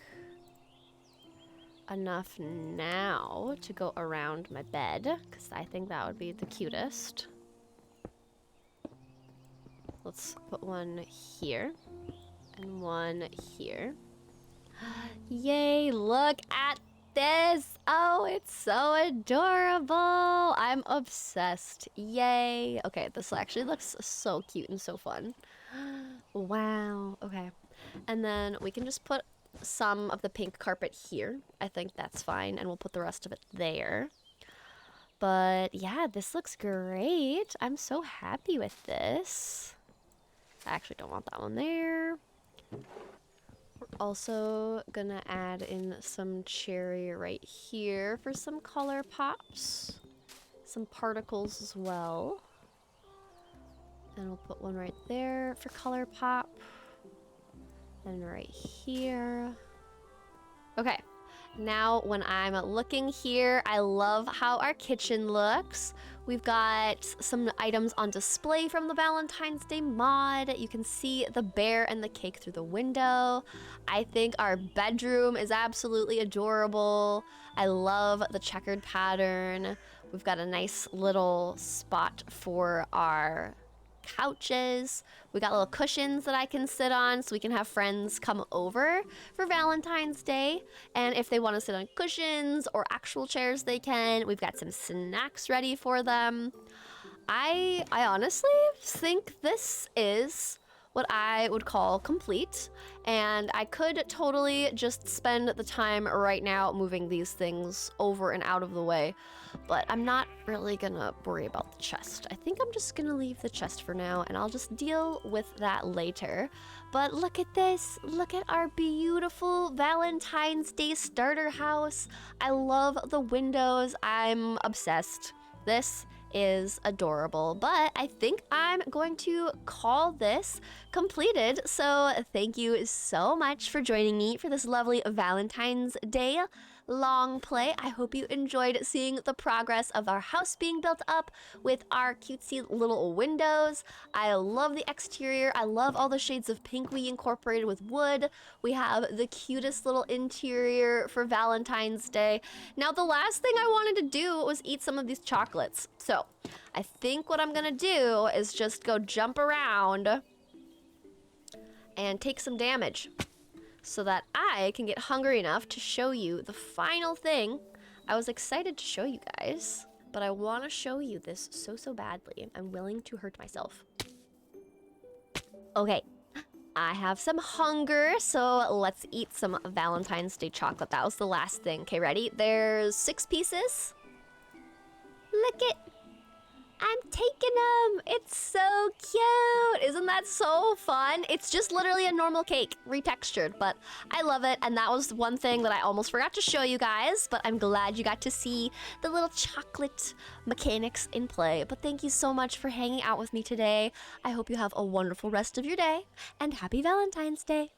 enough now to go around my bed, because I think that would be the cutest. Let's put one here and one here. Yay, look at this. Oh, it's so adorable. I'm obsessed. Yay. Okay, this actually looks so cute and so fun. Wow. Okay. And then we can just put some of the pink carpet here. I think that's fine, and we'll put the rest of it there. But yeah, this looks great. I'm so happy with this. I actually don't want that one there. We're also gonna add in some cherry right here for some color pops. Some particles as well. And we'll put one right there for color pop. And right here. Okay. Now, when I'm looking here, I love how our kitchen looks. We've got some items on display from the Valentine's Day mod. You can see the bear and the cake through the window. I think our bedroom is absolutely adorable. I love the checkered pattern. We've got a nice little spot for our couches. We got little cushions that I can sit on so we can have friends come over for Valentine's Day. And if they want to sit on cushions or actual chairs, they can. We've got some snacks ready for them. I honestly think this is what I would call complete, and I could totally just spend the time right now moving these things over and out of the way, but I'm not really gonna worry about the chest. I think I'm just gonna leave the chest for now, and I'll just deal with that later. But look at this, look at our beautiful Valentine's Day starter house. I love the windows, I'm obsessed. This is adorable, but I think I'm going to call this completed. So thank you so much for joining me for this lovely Valentine's Day long play. I hope you enjoyed seeing the progress of our house being built up with our cutesy little windows. I love the exterior. I love all the shades of pink we incorporated with wood. We have the cutest little interior for Valentine's Day. Now, the last thing I wanted to do was eat some of these chocolates. So I think what I'm gonna do is just go jump around and take some damage, so that I can get hungry enough to show you the final thing. I was excited to show you guys, but I want to show you this so badly. I'm willing to hurt myself. Okay, I have some hunger, so let's eat some Valentine's Day chocolate. That was the last thing. Okay, ready? There's 6 pieces. Look it. I'm taking him. It's so cute. Isn't that so fun? It's just literally a normal cake, retextured, but I love it. And that was one thing that I almost forgot to show you guys, but I'm glad you got to see the little chocolate mechanics in play. But thank you so much for hanging out with me today. I hope you have a wonderful rest of your day, and happy Valentine's Day.